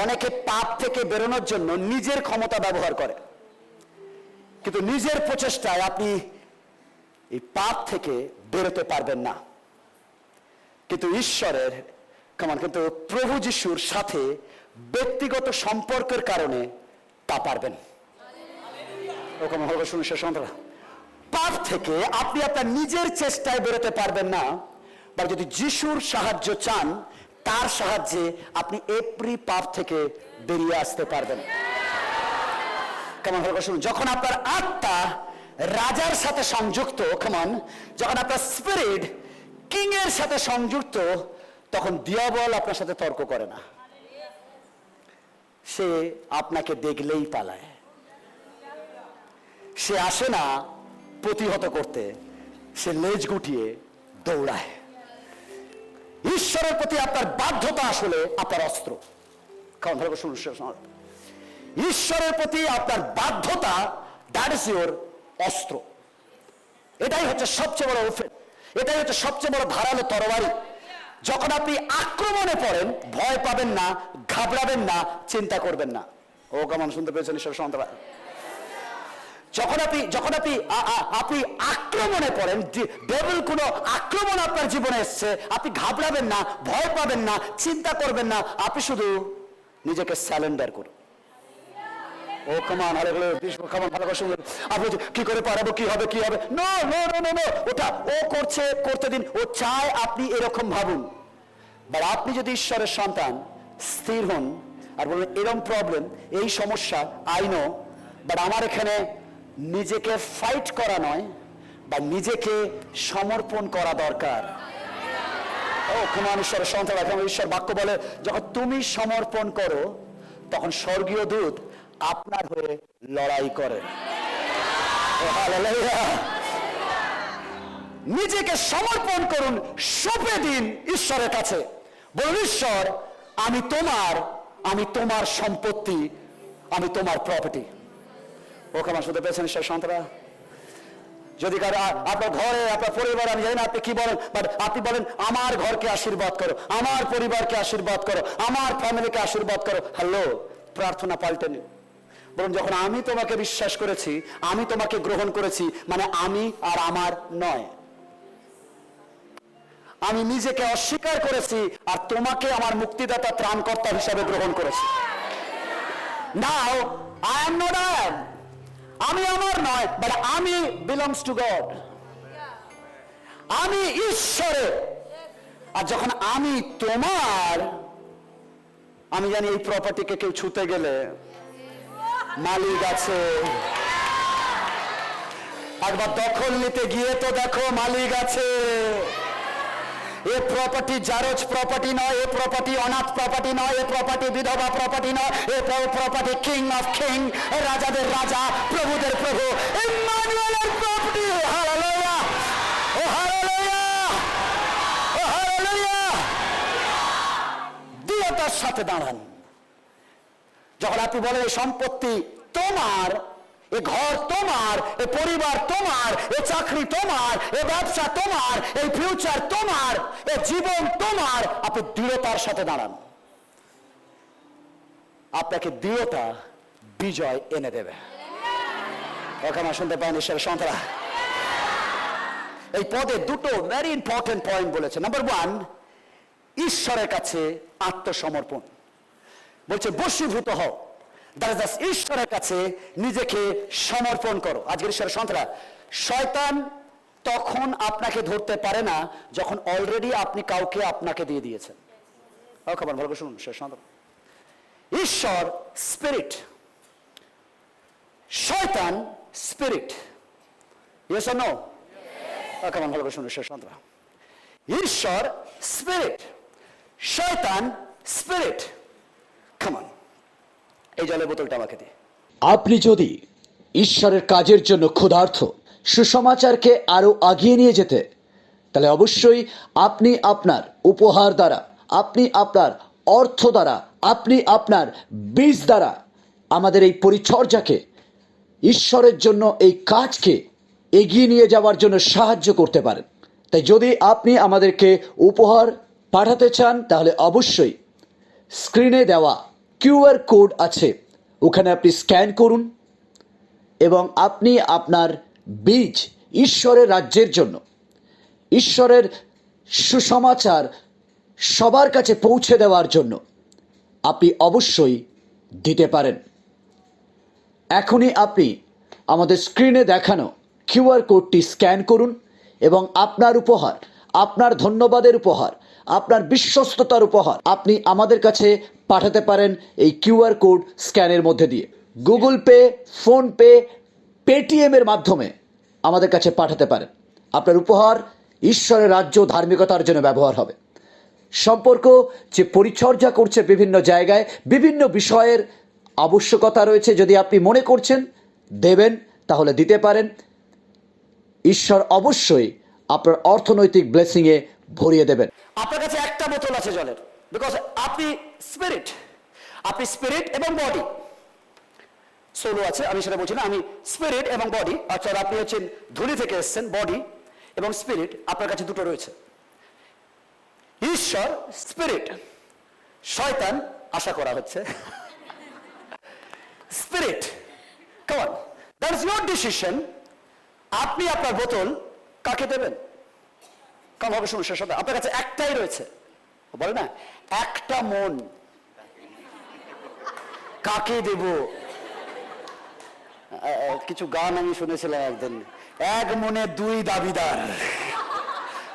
অনেকে পাপ থেকে বেরোনোর জন্য নিজের ক্ষমতা ব্যবহার করে, কিন্তু নিজের প্রচেষ্টায় আপনি এই পাপ থেকে বেরোতে পারবেন না। কিন্তু ঈশ্বরের কিন্তু প্রভু যিশুর সাথে ব্যক্তিগত সম্পর্কের কারণে তা পারবেন। পাপ থেকে আপনি আপনার নিজের চেষ্টায় বেরোতে পারবেন না, বা যদি যিশুর সাহায্য চান, তার সাহায্যে আপনি এভরি পাপ থেকে বেরিয়ে আসতে পারবেন। যখন আপনার আত্মা রাজার সাথে সংযুক্ত, যখন আপনার স্পিরিট কিং এর সাথে সংযুক্ত, তখন দিয়াবল আপনার সাথে তর্ক করে না। সে আপনাকে দেখলেই পালায়। সে আসে না প্রতিহত করতে, সে লেজ গুটিয়ে দৌড়ায়। ঈশ্বরের প্রতি আপনার বাধ্যতা আসলে আপনার অস্ত্র। ঈশ্বরের প্রতি আপনার বাধ্যতা, দ্যাট ইজ ইউর অস্ত্র। এটাই হচ্ছে সবচেয়ে বড় ওফেন, এটাই হচ্ছে সবচেয়ে বড় ধারালো তরবারি। যখন আপনি আক্রমণে পড়েন, ভয় পাবেন না, ঘাবড়াবেন না, চিন্তা করবেন না। ও কেমন শুনতে পেয়েছেন ঈশ্বর সন্তান? যখন আপনি আক্রমণে পড়েন, ডেভিল কোনো আক্রমণ আপনার জীবনে এসছে, আপনি ঘাবড়াবেন না, ভয় পাবেন না, চিন্তা করবেন না। আপনি শুধু নিজেকে স্যালেন্ডার করুন। ও কমান আপনি কি করে পারবো, কি হবে, কি হবে? No no no no no, ওটা ও করতে দিন। ও চায় আপনি এরকম ভাবুন। বাট আপনি যদি ঈশ্বরের সন্তান, স্থির হন আর বলুন এরকম প্রবলেম, এই সমস্যা, আই নো, বাট আমার এখানে নিজেকে ফাইট করা নয়, বা নিজেকে সমর্পণ করা দরকার। ও কমান ঈশ্বরের সন্তান। এখন ঈশ্বর বাক্য বলে, যখন তুমি সমর্পণ করো, তখন স্বর্গীয় দূত আপনার হয়ে লড়াই করে। নিজেকে সমর্পণ করুন, সঁপে দিন ঈশ্বরের কাছে। বলুন ঈশ্বর, আমি তোমার সম্পত্তি, আমি তোমার প্রপার্টি। ও কেমন শুনতে পেয়েছেন ঈশ্বর সন্তানরা? যদি কারো আপনার ঘরে, আপনার পরিবার, আমি জানি না আপনি কি বলেন, বাট আপনি বলেন আমার ঘরকে আশীর্বাদ করো, আমার পরিবারকে আশীর্বাদ করো, আমার ফ্যামিলিকে আশীর্বাদ করো। হ্যালো, প্রার্থনা পাল্টেনি। বলুন, যখন আমি তোমাকে বিশ্বাস করেছি, আমি তোমাকে গ্রহণ করেছি, মানে আমি আর আমার নয়, আমি নিজেকে অস্বীকার করেছি আর তোমাকে আমার মুক্তিদাতা ত্রাণকর্তা হিসাবে গ্রহণ করেছি। Now I am not I am, আমি আমার নয়, বাট আমি বিলংস টু গড, আমি ঈশ্বরের। আর যখন আমি তোমার, আমি জানি এই প্রপার্টিকে কেউ ছুতে গেলে মালিক আছে। একবার দখল নিতে গিয়ে তো দেখো মালিক আছে। এ প্রপার্টি জারজ প্রপার্টি নয়, এ প্রপার্টি অনাথ প্রপার্টি নয়, এ প্রপার্টি বিধবা প্রপার্টি নয়, এ প্রপার্টি কিং অফ কিং, রাজাদের রাজা, প্রভুদের প্রভু, ইম্মানুয়েলের প্রপার্টি। হালেলুয়া, ও হালেলুয়া, ও হালেলুয়া। দৃঢ়তার সাথে দাঁড়ান। যখন আপনি বলেন এই সম্পত্তি তোমার, এ ঘর তোমার, এ পরিবার তোমার, এ চাকরি তোমার, এ ব্যবসা তোমার, এই ফিউচার তোমার, এ জীবন তোমার, আপনি দৃঢ়তার সাথে দাঁড়ান। আপনাকে দৃঢ়তা বিজয় এনে দেবে। ওখানে শুনতে পান ঈশ্বরের সন্তানরা, এই পদে দুটো ভেরি ইম্পর্টেন্ট পয়েন্ট বলেছে। নাম্বার 1, ঈশ্বরের কাছে আত্মসমর্পণ। বলছে বশীভূত হও, ঈশ্বরের কাছে নিজেকে সমর্পণ করো। আজকের ঈশ্বরের সন্তানরা, শয়তান তখন আপনাকে ধরতে পারে না যখন অলরেডি আপনি কাউকে আপনাকে দিয়ে দিয়েছেন। খবর ভালো করে শুনুন, ঈশ্বর স্পিরিট, শয়তান স্পিরিট। Yes or no? কেমন ভালো করে শুনুন সন্তানরা, ঈশ্বর স্পিরিট, শয়তান স্পিরিট। কামন, এই জলের বোতলটা আমাকে দিয়ে। আপনি যদি ঈশ্বরের কাজের জন্য ক্ষুধার্ত, সুসমাচারকে আরো আগিয়ে নিয়ে যেতে, তাহলে অবশ্যই আপনি আপনার উপহার দ্বারা, আপনি আপনার অর্থ দ্বারা, আপনি আপনার বীজ দ্বারা আমাদের এই পরিচর্যাকে, ঈশ্বরের জন্য এই কাজকে এগিয়ে নিয়ে যাওয়ার জন্য সাহায্য করতে পারেন। তাই যদি আপনি আমাদেরকে উপহার পাঠাতে চান, তাহলে অবশ্যই স্ক্রিনে দেওয়া QR কোড আছে, ওখানে আপনি স্ক্যান করুন এবং আপনি আপনার বীজ ঈশ্বরের রাজ্যের জন্য, ঈশ্বরের সুসমাচার সবার কাছে পৌঁছে দেওয়ার জন্য আপনি অবশ্যই দিতে পারেন। এখনই আপনি আমাদের স্ক্রিনে দেখানো QR কোডটি স্ক্যান করুন এবং আপনার উপহার, আপনার ধন্যবাদের উপহার, আপনার বিশ্বস্ততার উপহার আপনি আমাদের কাছে পাঠাতে পারেন এই QR কোড স্ক্যানের মধ্যে দিয়ে। গুগল পে, ফোনপে, পেটিএমের মাধ্যমে আমাদের কাছে পাঠাতে পারেন। আপনার উপহার ঈশ্বরের রাজ্য ধার্মিকতার জন্য ব্যবহার হবে। সম্পর্ক যে পরিচর্যা করছে বিভিন্ন জায়গায়, বিভিন্ন বিষয়ের আবশ্যকতা রয়েছে, যদি আপনি মনে করছেন দেবেন, তাহলে দিতে পারেন। ঈশ্বর অবশ্যই আপনার অর্থনৈতিক ব্লেসিংয়ে ভরিয়ে দেবেন। আপনার কাছে একটা বোতল আছে জলের, বিকজ আপনি স্পিরিট, আপনি স্পিরিট এবং বডি, সোলো আছে, আমি সেটা বলছি না, আমি স্পিরিট এবং বডি। অর্থাৎ আপনি হচ্ছেন ধুলি থেকে এসছেন, বডি এবং স্পিরিট আপনার কাছে দুটো রয়েছে। ঈশ্বর স্পিরিট, শয়তান আশা করা হচ্ছে spirit. Come on, that is your decision. আপনি আপনার বোতল কাকে দেবেন? কাম হবে শুনুন, শেষ হবে। আপনার কাছে একটাই রয়েছে, বলে না, একটা মন, কাকে দেব? কিছু গান আমি শুনেছিলাম একদিন, এক মনে দুই দাবিদার,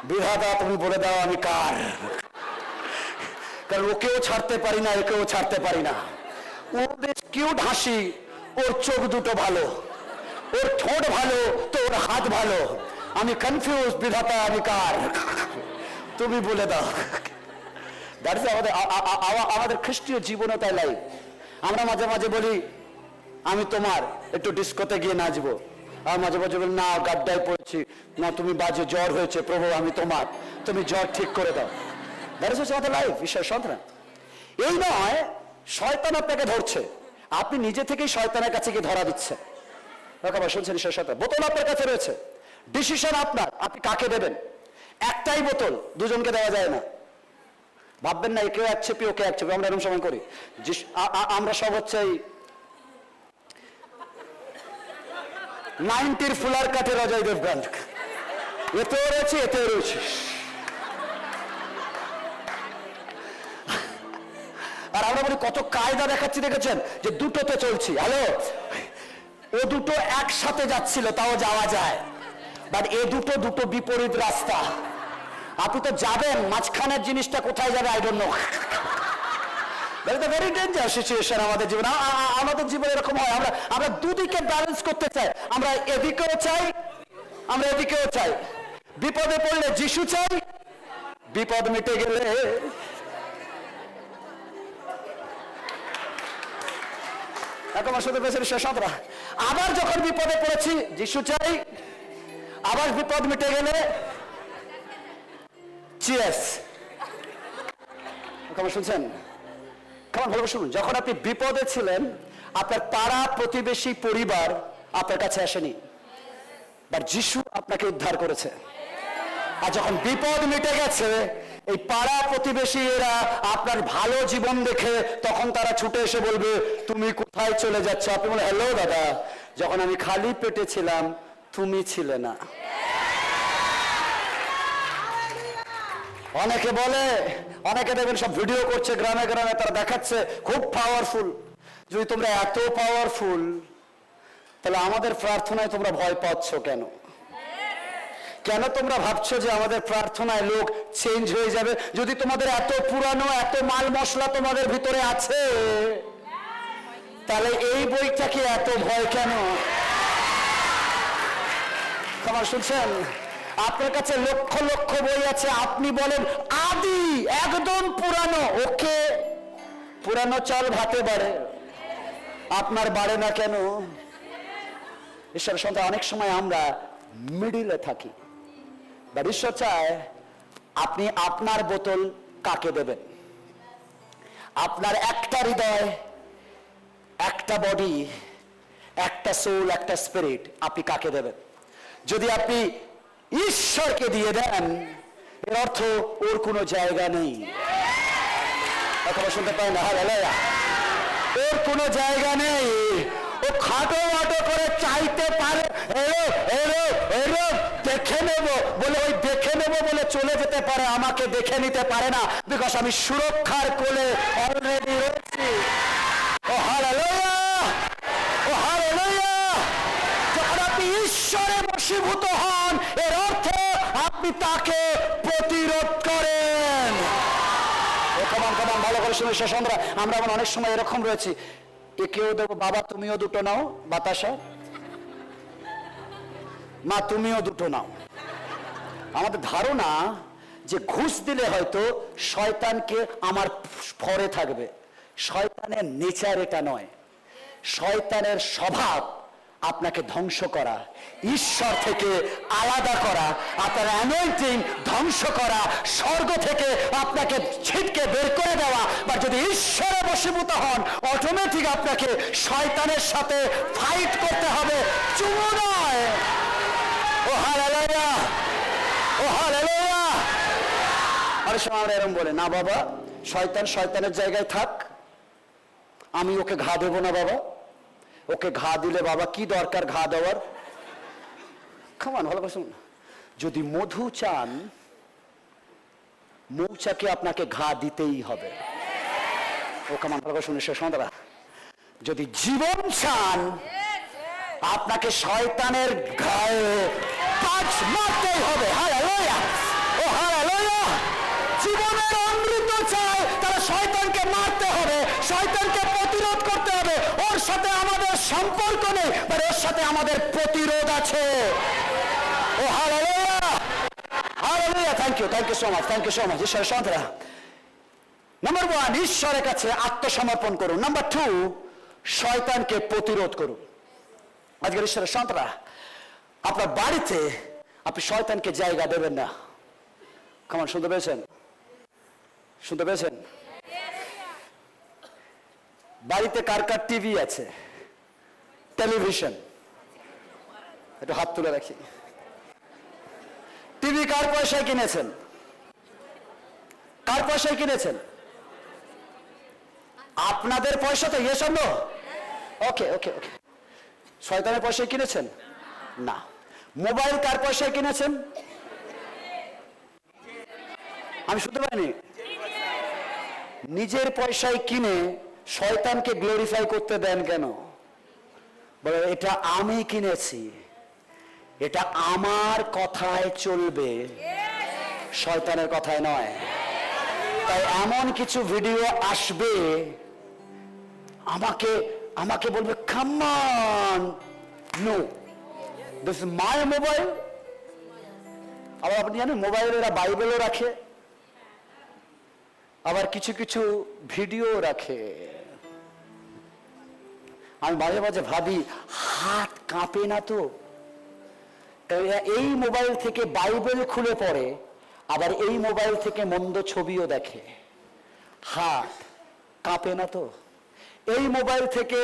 বিধাতা তুমি বলে দাও আমি কার। কারণ ওকেও ছাড়তে পারি না, একেও ছাড়তে পারি না। ও বেশ কিউট হাসি, ওর চোখ দুটো ভালো, ওর ঠোঁট ভালো, তো ওর হাত ভালো। আমি কনফিউজ, বিধাতা আমি কার, তুমি বলে দাও। দ্যাটস আমাদের খ্রিস্টীয় জীবনও তাই লাইফ। আমরা মাঝে মাঝে বলি আমি তোমার, একটু ডিস্কোতে গিয়ে নাচবো, আর মাঝে মাঝে বলি না গাড্ডায় পড়েছি, না তুমি বাজে, জ্বর হয়েছে, প্রভু আমি তোমার, তুমি জ্বর ঠিক করে দাও। দ্যাটস আমাদের লাইফ। ঈশ্বর সন্তান, এই নয় শয়তান আপনাকে ধরছে, আপনি নিজে থেকেই শয়তানের কাছে গিয়ে ধরা দিচ্ছে। শুনছেন? ঈশ্বর সন্তান, বোতল আপনার কাছে রয়েছে, ডিসিশন আপনার, আপনি কাকে দেবেন। একটাই বোতল, দুজনকে দেওয়া যায় না। ভাববেন না কেউ এক চেপি ওকে এক চেপি, আমরা এরকম সময় করি। আমরা সব হচ্ছে 90-র ফুলার কাঠের অজয় দেবগন, এতেও রয়েছে এতেও রয়েছে। আর আমরা বলি কত কায়দা দেখাচ্ছি, দেখেছেন যে দুটোতে চলছি। হ্যালো, ও দুটো একসাথে যাচ্ছিল তাও যাওয়া যায়, বাট এ দুটো দুটো বিপরীত রাস্তা। আপনি তো যাবেন, মাঝখানের জিনিসটা কোথায় যাবে I don't know. Very danger situation আমাদের জীবনে। আমাদের জীবনে এরকম হয়, আমরা দুদিকে ব্যালেন্স করতে চাই। আমরা এদিকেও চাই, আমরা এদিকেও চাই। বিপদে পড়লে যিশু চাই, বিপদ মিটে গেলে আবার যখন বিপদে পড়েছি যিশু চাই, আবার বিপদ মিটে গেলে চিয়ার্স। শুনছেন? কেমন ভালো শুনুন। যখন আপনি বিপদে ছিলেন, আপনার পাড়া প্রতিবেশী পরিবার আপনার কাছে আসেনি, বাট যিশু আপনাকে উদ্ধার করেছে। আর যখন বিপদ মিটে গেছে, এই পাড়া প্রতিবেশী এরা আপনার ভালো জীবন দেখে তখন তারা ছুটে এসে বলবে তুমি কোথায় চলে যাচ্ছ। আপনি বলে হ্যালো দাদা, যখন আমি খালি পেটে ছিলাম তুমি ছিলে না। অনেকে বলে, অনেকে দেখবেন সব ভিডিও করছে গ্রামে গ্রামে, তারা দেখাচ্ছে খুব পাওয়ারফুল। যদি তোমরা এত পাওয়ারফুল, তাহলে আমাদের প্রার্থনায় তোমরা ভয় পাচ্ছ কেন? কেন তোমরা ভাবছো যে আমাদের প্রার্থনায় লোক চেঞ্জ হয়ে যাবে? যদি তোমাদের এত পুরানো, এত মাল মশলা তোমাদের ভিতরে আছে, তাহলে এই বইটা কি এত ভয় কেন? আমার শুনছেন, আপনার কাছে লক্ষ লক্ষ বই আছে, আপনি বলেন আদি একদম পুরানো। ওকে, পুরানো চাল ভাতে বাড়ে, আপনার বাড়ে না কেন? ঈশ্বরের সন্তান, অনেক সময় আমরা মিডিলে থাকি, বা ঈশ্বর চায় আপনি আপনার বোতল কাকে দেবেন। আপনার একটা হৃদয়, একটা বডি, একটা সোল, একটা স্পিরিট, আপনি কাকে দেবেন? যদি আপনি ঈশ্বরকে দিয়ে দেন, এর অর্থ ওর কোনো জায়গা নেই। কথা শুনতে পারেন না? হালেলুয়া। ওর কোনো জায়গা নেই। ও খাটো মাটো করে চাইতে পারে, এরো এরো এরো দেখে নেব বলে, ওই দেখে নেব বলে চলে যেতে পারে, আমাকে দেখে নিতে পারে না, বিকজ আমি সুরক্ষার কোলে অলরেডি রয়েছি। ও হালেলুয়া, ও হালেলুয়া। যখন আপনি ঈশ্বরে বশীভূত হন, এর অর্থ আপনি তাকে প্রতিরোধ করেন। ভালো করে শুনে শেষ। আমরা অনেক সময় এরকম রয়েছি, একেও দেবো, বাবা তুমিও দুটো নাও বাতাসা, মা তুমিও দুটো নাও। আমাদের ধারণা যে ঘুষ দিলে হয়তো শয়তানকে আমার ফরে থাকবে। শয়তানের নেচার এটা নয়। শয়তানের স্বভাব আপনাকে ধ্বংস করা, ঈশ্বর থেকে আলাদা করা, আপনার অ্যানয়েন্টিং ধ্বংস করা, স্বর্গ থেকে আপনাকে ছিটকে বের করে দেওয়া। বা যদি ঈশ্বরে বশীভূত হন, অটোমেটিক আপনাকে শয়তানের সাথে ফাইট করতে হবে, চুমু নয়। ও হালেলুয়া, ও হালেলুয়া। অনেক সময় আমরা এরকম বলে, না বাবা, শয়তান শয়তানের জায়গায় থাক, আমি ওকে ঘা দেবো না বাবা। ওকে ঘা দিলে বাবা কি দরকার ঘা দেওয়ার? খামান ভালো করে শুনুন। যদি মধু চান, মৌচাকে আপনাকে ঘা দিতেই হবে। ও কামান ভালো করে শুনে শেষ। যদি জীবন চান, আপনাকে শয়তানের গায়ে পাঁচ মারতেই হবে। হালেলুয়া, ও হালেলুয়া। জীবনের অমৃত চায়, তাহলে শয়তানকে মারতে হবে, শয়তানকে প্রতিরোধ করতে হবে। ওর সাথে আমাদের সম্পর্ক নেই, আর ওর সাথে আমাদের প্রতিরোধ আছে। Oh hallelujah, hallelujah. Thank you so much, thank you so much. ঈশ্বরের সন্তানরা, নাম্বার 1, ঈশ্বরের কাছে আত্মসমর্পণ করুন। নাম্বার 2, শয়তানকে প্রতিরোধ করুন। আজকের ঈশ্বরের সন্তানরা, আপনার বাড়িতে আপনি শয়তানকে জায়গা দেবেন না। কেমন শুনতে পেয়েছেন? শুনতে পেয়েছেন? বাড়িতে কার কার টিভি আছে, টেলিভিশন? একটু হাত তুলে রাখি। টিভি কার পয়সায় কিনেছেন? কার পয়সায় কিনেছেন? আপনাদের পয়সা তো? Yes or no? Okay okay okay. শয়তানের পয়সায় কিনেছেন? না। মোবাইল কার পয়সায় কিনেছেন? আমি শুনতে পাইনি। নিজের পয়সায় কিনে শয়তানকে গ্লোরিফাই করতে দেন কেন? বলে এটা আমি কিনেছি, এটা আমার কথায় চলবে, শয়তানের কথায় নয়। তাই এমন কিছু ভিডিও আসবে, আমাকে আমাকে বলবে come on, no, this is my mobile. আবার আপনি জানেন মোবাইলে এরা বাইবেলও রাখে, আবার কিছু কিছু ভিডিও রাখে। আমি মাঝে মাঝে ভাবি, হাত কাঁপে না তো? এই মোবাইল থেকে বাইবেল খুলে পড়ে, আবার এই মোবাইল থেকে মন্দ ছবিও দেখে, হাত কাঁপে না তো? এই মোবাইল থেকে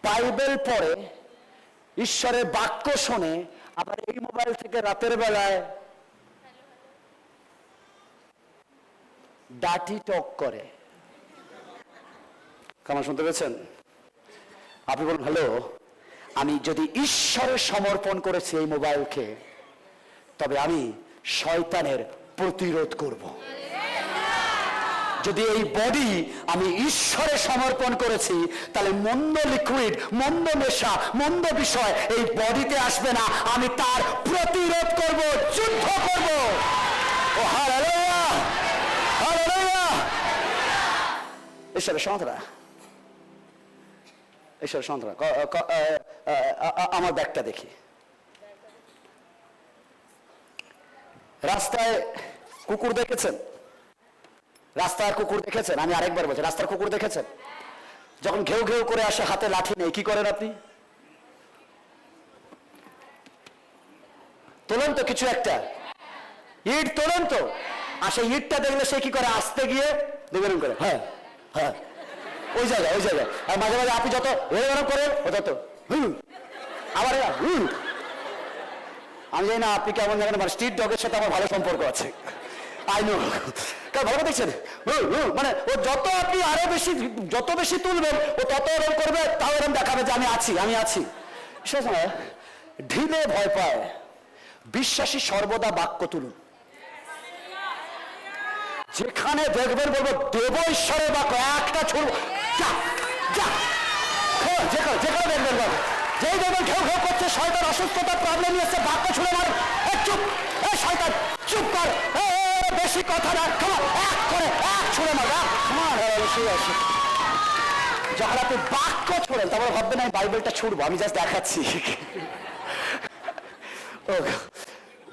বাইবেল পড়ে, ঈশ্বরের বাক্য শোনে, আবার এই মোবাইল থেকে রাতের বেলায় ডাটি টক করে। কেমন শুনতে পেয়েছেন? আপনি বলুন হ্যালো। আমি যদি ঈশ্বরে সমর্পণ করেছি এই মোবাইলকে, তবে আমি শয়তানের প্রতিরোধ করব। যদি এই বডি আমি ঈশ্বরে সমর্পণ করেছি, তাহলে মন্দ লিকুইড, মন্দ নেশা, মন্দ বিষয় এই বডিতে আসবে না। আমি তার প্রতিরোধ করব, যুদ্ধ করব। ও হালেলুয়া, হালেলুয়া। ঈশ্বরের সন্তানরা, ঈশ্বরের সন্তানরা, আমার ব্যাগটা দেখি। রাস্তায় কুকুর দেখেছেন? রাস্তার কুকুর দেখেছেন? আমি আরেকবার বলছি, রাস্তার কুকুর দেখেছেন? যখন ঘেউ ঘেউ করে আসে, হাতে লাঠি নেই, কি করেন আপনি? তোলেন তো কিছু একটা, ইট তোলেন তো। আর সেই ইটটা দেখলে সে কি করে? আসতে গিয়ে দেখবেন করে, হ্যাঁ হ্যাঁ, ওই জায়গায় ওই জায়গায়। আর মাঝে মাঝে আপনি যত এরকম করেন, ও তত আবার আমি জানি না আপনি কেমন জানেন, মানে স্ট্রিট ডগের সাথে আমার ভালো সম্পর্ক আছে, আই নো। ভালো দেখছেন, মানে ও যত আপনি আরো বেশি, যত বেশি তুলবেন, ও তত এরকম করবে, তাও এরকম দেখাবে যে আমি আছি, আমি আছি। ঢিলে ভয় পায়, বিশ্বাসী সর্বদা বাক্য তুলুন। যেখানে দেখবেন বলবো দেব ঈশ্বরের বাক্য, একটা ছুড়বো, যেখানে দেখবেন বাবু, যেই দেখবেন ঘেউ ঘেউ করছে, শয়তান অসুস্থতা প্রবলেম নিয়ে এসছে, বাক্য ছুড়ে মার, চুপ, শয়তান চুপ কর, বেশি কথা না, এক করে এক ছুড়ে মার। যখন আপনি বাক্য ছোড়েন, তারপরে ভাববেন আমি বাইবেলটা ছুড়বো, আমি জাস্ট দেখাচ্ছি।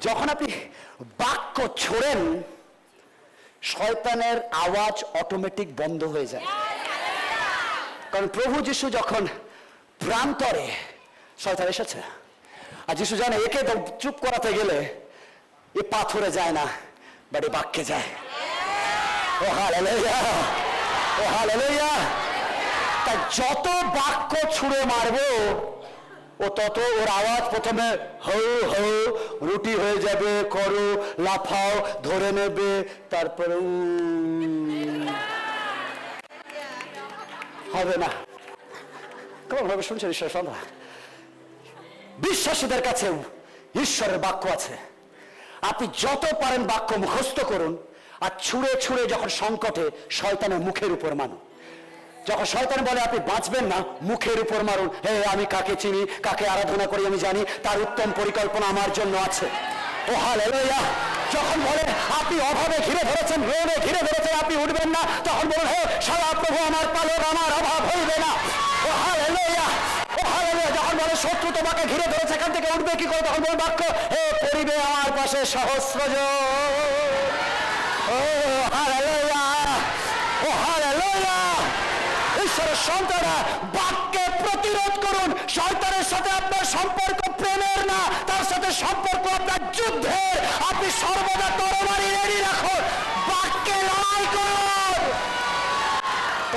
যখন আপনি বাক্য ছোড়েন, শয়তানের আওয়াজ অটোমেটিক বন্ধ হয়ে যায়। কারণ প্রভু যিশু যখন প্রান্তরে, শয়তান এসেছে, আর যিশু জানে একে চুপ করাতে গেলে এ পাথরে যায় না, বাট এ বাক্যে যায়। ও হালেলুয়া, ও হালেলুয়া। তাই যত বাক্য ছুঁড়ে মারবো, ও তত ওর আওয়াজ প্রথমে হৌ হৌ, রুটি হয়ে যাবে, করো, লাফাও, ধরে নেবে, তারপরে হবে না। কেমন ভাবে শুনছেন ঈশ্বরের সন্তান? বিশ্বাসীদের কাছে ঈশ্বরের বাক্য আছে। আপনি যত পারেন বাক্য মুখস্থ করুন, আর ছুঁড়ে ছুঁড়ে যখন সংকটে শয়তানের মুখের উপর মানুন। যখন শয়তান বলে আপনি বাঁচবেন না, মুখের উপর মারুন, হে আমি কাকে চিনি, কাকে আরাধনা করি আমি জানি, তার উত্তম পরিকল্পনা আমার জন্য আছে। Oh hallelujah. যখন বলে আপনি অভাবে ঘিরে ধরেছেন, ঋণে ঘিরে ধরেছেন, আপনি উঠবেন না, তখন বলুন হে সারা প্রভু আমার পালক, আমার অভাব হইবে না। ও হালেলুয়া, ও হালেলুয়া। যখন বলে শত্রু তোমাকে ঘিরে ধরেছে, এখান থেকে উঠবে কি করে, তখন বলুন বাক্য, হে পরিবে আমার পাশে সহস্রজন। ও হালেলুয়া, ও হালেলুয়া। ঈশ্বরের সন্তানরা, বাক্যে প্রতিরোধ করুন। শয়তানের সাথে আপনার সম্পর্ক প্রেমের না, তার সাথে সম্পর্ক আপনার যুদ্ধের। আপনি সর্বদা তরবারি রেডি রাখুন, বাক্যে লড়াই করুন।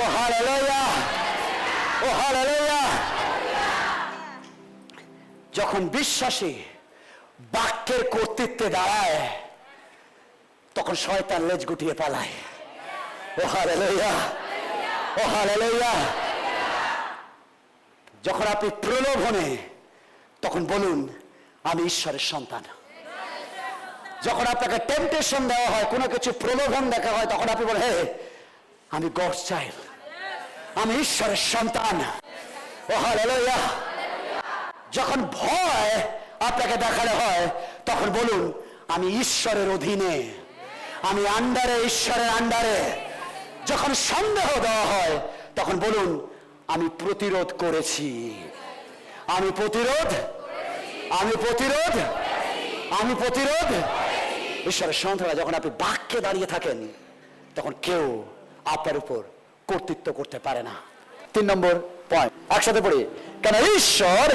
ও হালেলুয়া, ও হালেলুয়া। যখন বিশ্বাসী বাক্যের কর্তৃত্বে দাঁড়ায়, তখন শয়তান লেজ গুটিয়ে পালায়। ও হালেলুয়া, ও হালেলুয়া। যখন আপনি প্রলোভনে, তখন বলুন আমি ঈশ্বরের সন্তান। যখন আপনাকে টেম্পটেশন দেওয়া হয়, কোনো কিছু প্রলোভন দেখা হয়, তখন আপনি বলেন হে আমি গডস চাইল্ড, আমি ঈশ্বরের সন্তান। ও হালেলুয়া। যখন ভয় আপনাকে দেখানো হয়, তখন বলুন আমি ঈশ্বরের অধীনে, আমি আন্ডারে, ঈশ্বরের আন্ডারে। যখন সন্দেহ দেওয়া হয়, তখন বলুন আমি প্রতিরোধ করেছি, আমি প্রতিরোধ, আমি প্রতিরোধ, আমি প্রতিরোধ। ঈশ্বরের সন্তানরা, যখন আপনি বাক্যে দাঁড়িয়ে থাকেন, তখন কেউ আপনার উপর কর্তৃত্ব করতে পারে না। 3 নম্বর পয়েন্ট, একসাথে পড়ি। কেন ঈশ্বর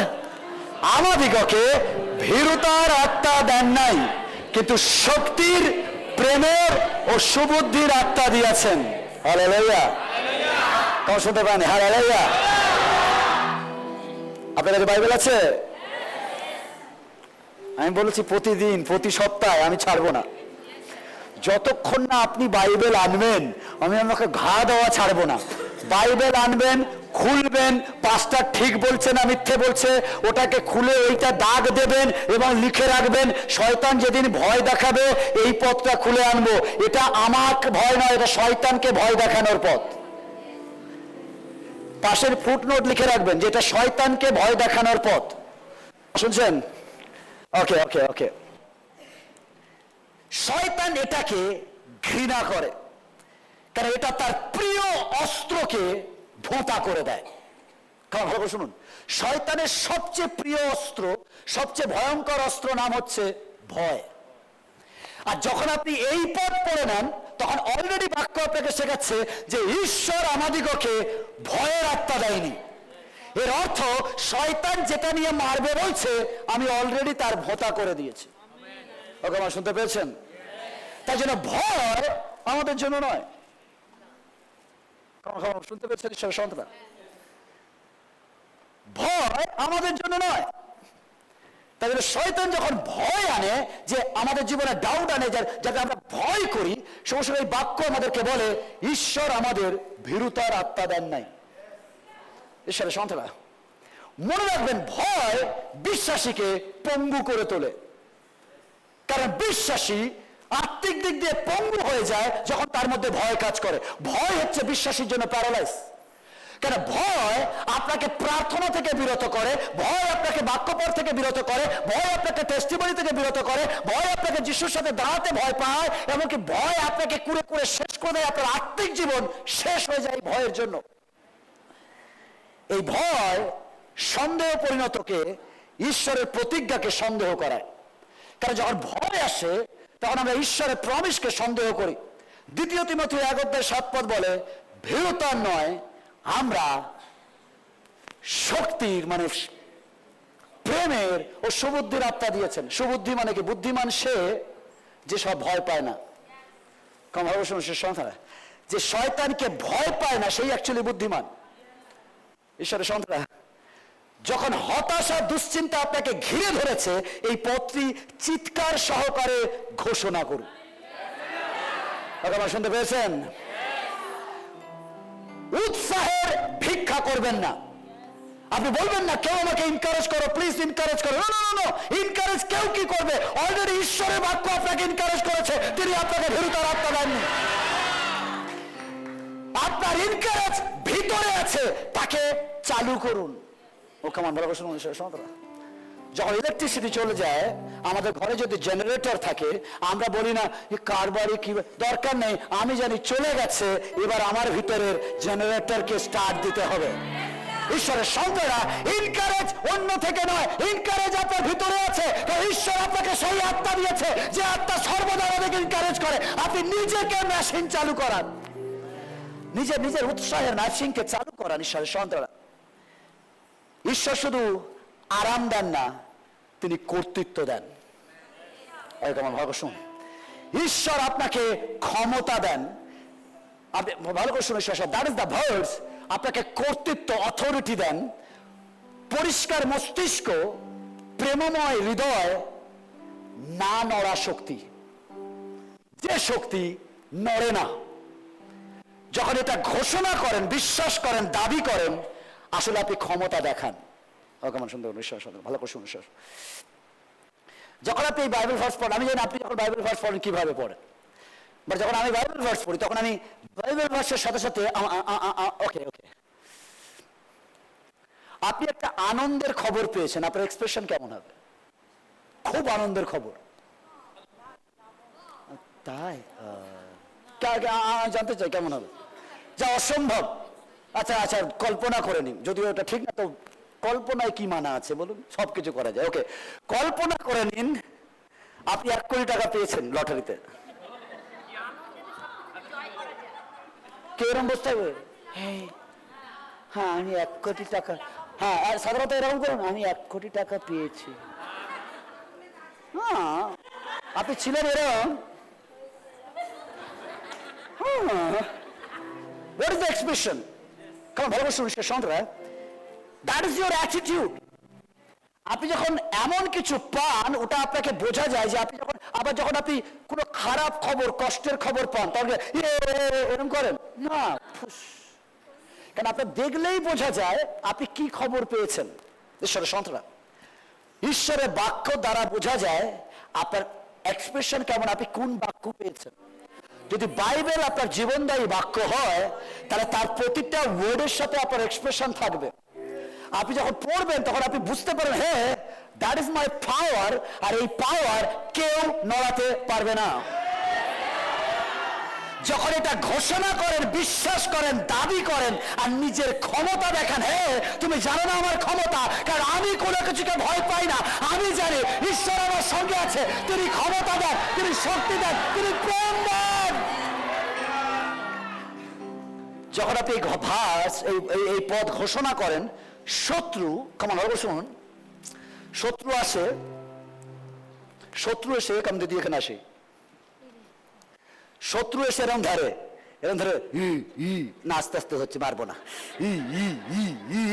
আমাদিগকে ভীরুতার আত্মা দেন নাই, কিন্তু শক্তির, প্রেমের ও সুবুদ্ধির আত্মা দিয়েছেন। হালেলুয়া। কেমন শুনতে পান? হালেলুয়া। আপনার কাছে বাইবেল আছে? আমি বলেছি প্রতিদিন, প্রতি সপ্তাহে আমি ছাড়বো না। যতক্ষণ না আপনি বাইবেল আনবেন, আমি আমাকে ঘা দেওয়া ছাড়বো না। বাইবেল আনবেন, খুলবেন, পাস্টার ঠিক বলছে না মিথ্যে বলছে, ওটাকে খুলে ওইটা দাগ দেবেন এবং লিখে রাখবেন। শয়তান যেদিন ভয় দেখাবে, এই পথটা খুলে আনবো। এটা আমাকে ভয় নয়, এটা শয়তানকে ভয় দেখানোর পথ। পাশের ফুটনোট লিখে রাখবেন যে এটা শয়তানকে ভয় দেখানোর পথ। শুনছেন? ওকে ওকে ওকে। শয়তান এটাকে ঘৃণা করে, কারণ এটা তার প্রিয় অস্ত্রকে ভোঁতা করে দেয়। কারণ ভালো করে শুনুন, শয়তানের সবচেয়ে প্রিয় অস্ত্র, সবচেয়ে ভয়ঙ্কর অস্ত্র নাম হচ্ছে ভয়। আর যখন আপনি এই পথ পড়ে নেন, তখন অলরেডি বাক্য আপনাকে শেখাচ্ছে যে ঈশ্বর আমাদিগকে ভয়ের আত্মা দেয়নি। এর অর্থ শয়তান যেটা নিয়ে মারবে বলছে, আমি অলরেডি তার ভোঁতা করে দিয়েছি। ওকে, আমার শুনতে পেয়েছেন? তাই জন্য ভয় আমাদের জন্য নয়। শুনতে পেয়েছেন ঈশ্বরের সন্তানরা? ভয় আমাদের জন্য নয়। তাই জন্য শয়তান যখন ভয় আনে, যে আমাদের জীবনে ডাউট আনে, যাতে আমরা ভয় করি, সঙ্গে সঙ্গে এই বাক্য আমাদেরকে বলে ঈশ্বর আমাদের ভীরুতার আত্মা দেন নাই। ঈশ্বরের সন্তানরা, মনে রাখবেন, ভয় বিশ্বাসীকে পঙ্গু করে তোলে। কারণ বিশ্বাসী আত্মিক দিক দিয়ে পঙ্গু হয়ে যায় যখন তার মধ্যে ভয় কাজ করে। ভয় হচ্ছে বিশ্বাসীর জন্য প্যারালাইজ। কেন? ভয় আপনাকে প্রার্থনা থেকে বিরত করে, ভয় আপনাকে বাক্যপড় থেকে বিরত করে, ভয় আপনাকে টেস্টিমনি থেকে বিরত করে, ভয় আপনাকে যিশুর সাথে দাঁড়াতে ভয় পায়, এমনকি ভয় আপনাকে কুড়ে কুড়ে শেষ করে দেয়। আপনার আত্মিক জীবন শেষ হয়ে যায় ভয়ের জন্য। এই ভয় সন্দেহ পরিণতকে, ঈশ্বরের প্রতিজ্ঞাকে সন্দেহ করায়। কারণ যখন ভয় আসে, তখন আমরা ঈশ্বরের প্রমিসকে সন্দেহ করি। 2 তিমথেয় 1:7 বলে, ভীরুতার নয়, আমরা শক্তির, মানে প্রেমের ও সুবুদ্ধির আত্মা দিয়েছেন। সুবুদ্ধি মানে কি? বুদ্ধিমান সে যে সব ভয় পায় না। যে শয়তানকে ভয় পায় না, সেই অ্যাকচুয়ালি বুদ্ধিমান। ঈশ্বরের সন্তানরা, যখন হতাশা, দুশ্চিন্তা আপনাকে ঘিরে ধরেছে, এই পথটি চিৎকার সহকারে ঘোষণা করুন। আপনারা শুনতে পেয়েছেন? উৎসাহের ভিক্ষা করবেন না। আপনি বলবেন না কেউ আমাকে ইনকারেজ করো, প্লিজ ইনকারেজ করো। না, ইনকারেজ কেউ কি করবে? অলরেডি ঈশ্বরের বাক্য আপনাকে ইনকারেজ করেছে, তিনি আপনাকে ভীরুতার আত্মা দেননি। আপনার ইনকারেজ ভিতরে আছে, তাকে চালু করুন। ও কেমন বড় কথা শুনুন। যখন ইলেকট্রিসিটি চলে যায়, আমাদের ঘরে যদি জেনারেটর থাকে, আমরা বলি না কার বাড়ি কি দরকার নেই, আমি জানি চলে গেছে, এবার আমার ভিতরের জেনারেটরকে স্টার্ট দিতে হবে। ঈশ্বরের সন্তানরা, ইনকারেজ অন্য থেকে নয়, ইনকারেজ আপনার ভিতরে আছে। ঈশ্বর আপনাকে সেই আত্মা দিয়েছে, যে আত্মা সর্বদা আমাদেরকে ইনকারেজ করে। আপনি নিজেকে মেশিন চালু করান, নিজের উৎসাহের মেশিনকে চালু করান। ঈশ্বরের সন্তানরা, ঈশ্বর শুধু আরাম দেন না, তিনি কর্তৃত্ব দেন। আমার ভালো শুন, ঈশ্বর আপনাকে ক্ষমতা দেন। আপনি ভালো করে শুনে, দ্যাট ইজ দ্য ভার্স। আপনাকে কর্তৃত্ব, অথরিটি দেন, পরিষ্কার মস্তিষ্ক, প্রেমময় হৃদয় না নড়া শক্তি, যে শক্তি নড়ে না। যখন এটা ঘোষণা করেন, বিশ্বাস করেন, দাবি করেন, আসলে আপনি ক্ষমতা দেখান। কেমন সুন্দর নিঃশ্বাস, ভালো করে শুনুন। যখন আপনি এই বাইবেল ভার্স পড়েন, আমি জানি আপনি যখন বাইবেল ভার্স পড়েন কিভাবে পড়েন, বাট যখন আমি বাইবেল ভার্স পড়ি তখন আমি বাইবেল ভার্সের সাথে সাথে ওকে ওকে আপনি একটা আনন্দের খবর পেয়েছেন, আপনার এক্সপ্রেশন কেমন হবে? খুব আনন্দের খবর, তাই জানতে চাই কেমন হবে? যা অসম্ভব। আচ্ছা আচ্ছা, কল্পনা করে নিন, যদিও ওটা ঠিক না, তো কল্পনায় কি মানা আছে বলুন? সবকিছু করা যায়। ওকে, কল্পনা করে নিন আপনি 1 কোটি টাকা পেয়েছেন লটারিতে। কিরকম বুঝতে হবে? হ্যাঁ, আমি 1 কোটি টাকা, হ্যাঁ, আর সাধারণত এরকম করুন, আমি 1 কোটি টাকা পেয়েছি। হ্যাঁ, আপনি ছিলেন এরকম। What is the expression? কারণ ভালো শুনুন সন্ত্রা, that is your attitude. আপনি যখন এমন কিছু পান, ওটা আপনাকে বোঝা যায় যে আপনি যখন আবার যখন আপনি কোনো খারাপ খবর, কষ্টের খবর পান, তখন এরকম করেন না, কারণ আপনার দেখলেই বোঝা যায় আপনি কি খবর পেয়েছেন। ঈশ্বরের সন্তানরা, ঈশ্বরের বাক্য দ্বারা বোঝা যায় আপনার এক্সপ্রেশন কেমন, আপনি কোন বাক্য পেয়েছেন। যদি বাইবেল আপনার জীবনদায়ী বাক্য হয়, তাহলে তার প্রতিটা ওয়ার্ডের সাথে আপনার এক্সপ্রেশন থাকবে। আপনি যখন পড়বেন তখন আপনি বুঝতে পারেন, হ্যাঁ, দ্যাট ইজ মাই পাওয়ার, আর এই পাওয়ার কেউ নড়াতে পারবে না। যখন এটা ঘোষণা করেন, বিশ্বাস করেন, দাবি করেন, আর নিজের ক্ষমতা দেখান, হ্যাঁ, তুমি জানো না আমার ক্ষমতা, কারণ আমি কোনো কিছুকে ভয় পাই না, আমি জানি ঈশ্বর আমার সঙ্গে আছে, তিনি ক্ষমতা দেন, তিনি শক্তি দেন, তিনি প্রেম দেন। যখন আপনি এই পদ ঘোষণা করেন, শত্রু, কেমন হবে শুনুন, শত্রু এসে কেমন দিদি এখানে আসে, শত্রু এসে এরম ধরে না, আস্তে আস্তে হচ্ছে, মারবো না,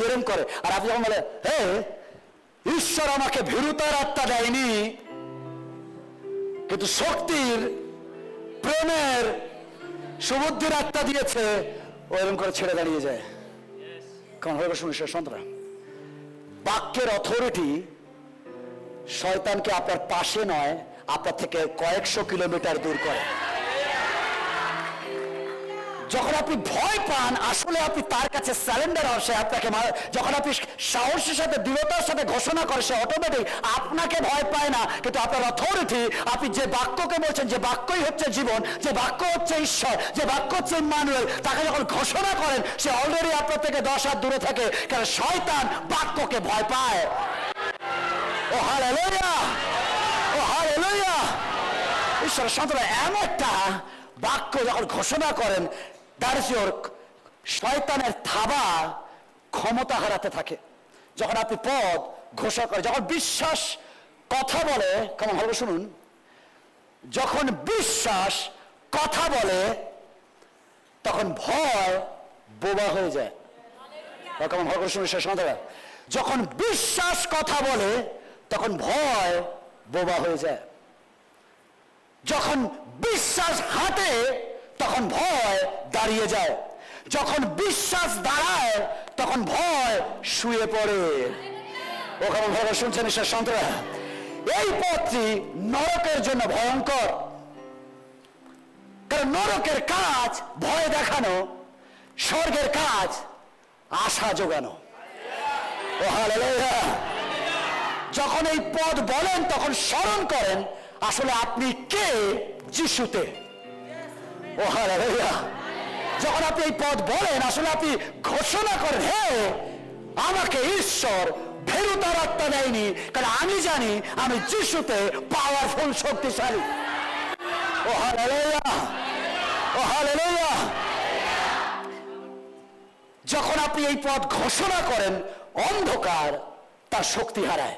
এরম করে। আর আপনি যখন বলে, হে, ঈশ্বর আমাকে ভীরুতার আত্মা দেয়নি, কিন্তু শক্তির, প্রেমের, সুবুদ্ধির আত্মা দিয়েছে, ও এরম করে ছেড়ে দাঁড়িয়ে যায়। কেমন হবে শুনুন সন্তানরা, বাক্যের অথরিটি শয়তানকে আপনার পাশে নয়, আপনার থেকে কয়েকশো কিলোমিটার দূর করে। যখন আপনি ভয় পান, আসলে আপনি তার কাছে স্যালেন্ডার হন, সে আপনাকে যখন আপনি সাহসের সাথে, দৃঢ়তার সাথে ঘোষণা করে, সে অটোমেটিক আপনাকে ভয় পায় না, কিন্তু আপনার অথরিটি, আপনি যে বাক্যকে বলছেন, যে বাক্যই হচ্ছে জীবন, যে বাক্য হচ্ছে ঈশ্বর, যে বাক্য হচ্ছে ইম্মানুয়েল, তাকে যখন ঘোষণা করেন, সে অলরেডি আপনার থেকে 10 হাত দূরে থাকে, কারণ শয়তান বাক্যকে ভয় পায়। ও হালেলুয়া, ও হালেলুয়া। ঈশ্বরের সন্তানরা, এমন একটা বাক্য যখন ঘোষণা করেন, শয়তানের থাবা ক্ষমতা হারাতে থাকে। যখন আপনি পদ ঘোষণা করেন, যখন বিশ্বাস কথা বলে, কেমন হবে শুনুন, যখন বিশ্বাস কথা বলে, তখন ভয় বোবা হয়ে যায়। কেমন হবে শুনুন সন্তানরা, যখন বিশ্বাস কথা বলে, তখন ভয় বোবা হয়ে যায়। যখন বিশ্বাস হাঁটে, তখন ভয় দাঁড়িয়ে যায়। যখন বিশ্বাস দাঁড়ায়, তখন ভয় শুয়ে পড়ে। ও কেমন ভাবে শুনছেন ঈশ্বর সন্তানরা, এই পথটি নরকের জন্য ভয়ঙ্কর, কারণ নরকের কাজ ভয় দেখানো, স্বর্গের কাজ আশা জোগানো। ও হালেলুয়া। যখন এই পদ বলেন, তখন স্মরণ করেন আসলে আপনি কে যিশুতে। ও হালেলুয়া। যখন আপনি এই পদ বলেন, আসলে আপনি ঘোষণা করেন, হে, আমাকে ঈশ্বর ভীরুতার আত্মা দেয়নি, কারণ আমি জানি আমি যিশুতে পাওয়ারফুল, শক্তিশালী। ও হালেলুয়া, ও হালেলুয়া। যখন আপনি এই পদ ঘোষণা করেন, অন্ধকার তার শক্তি হারায়।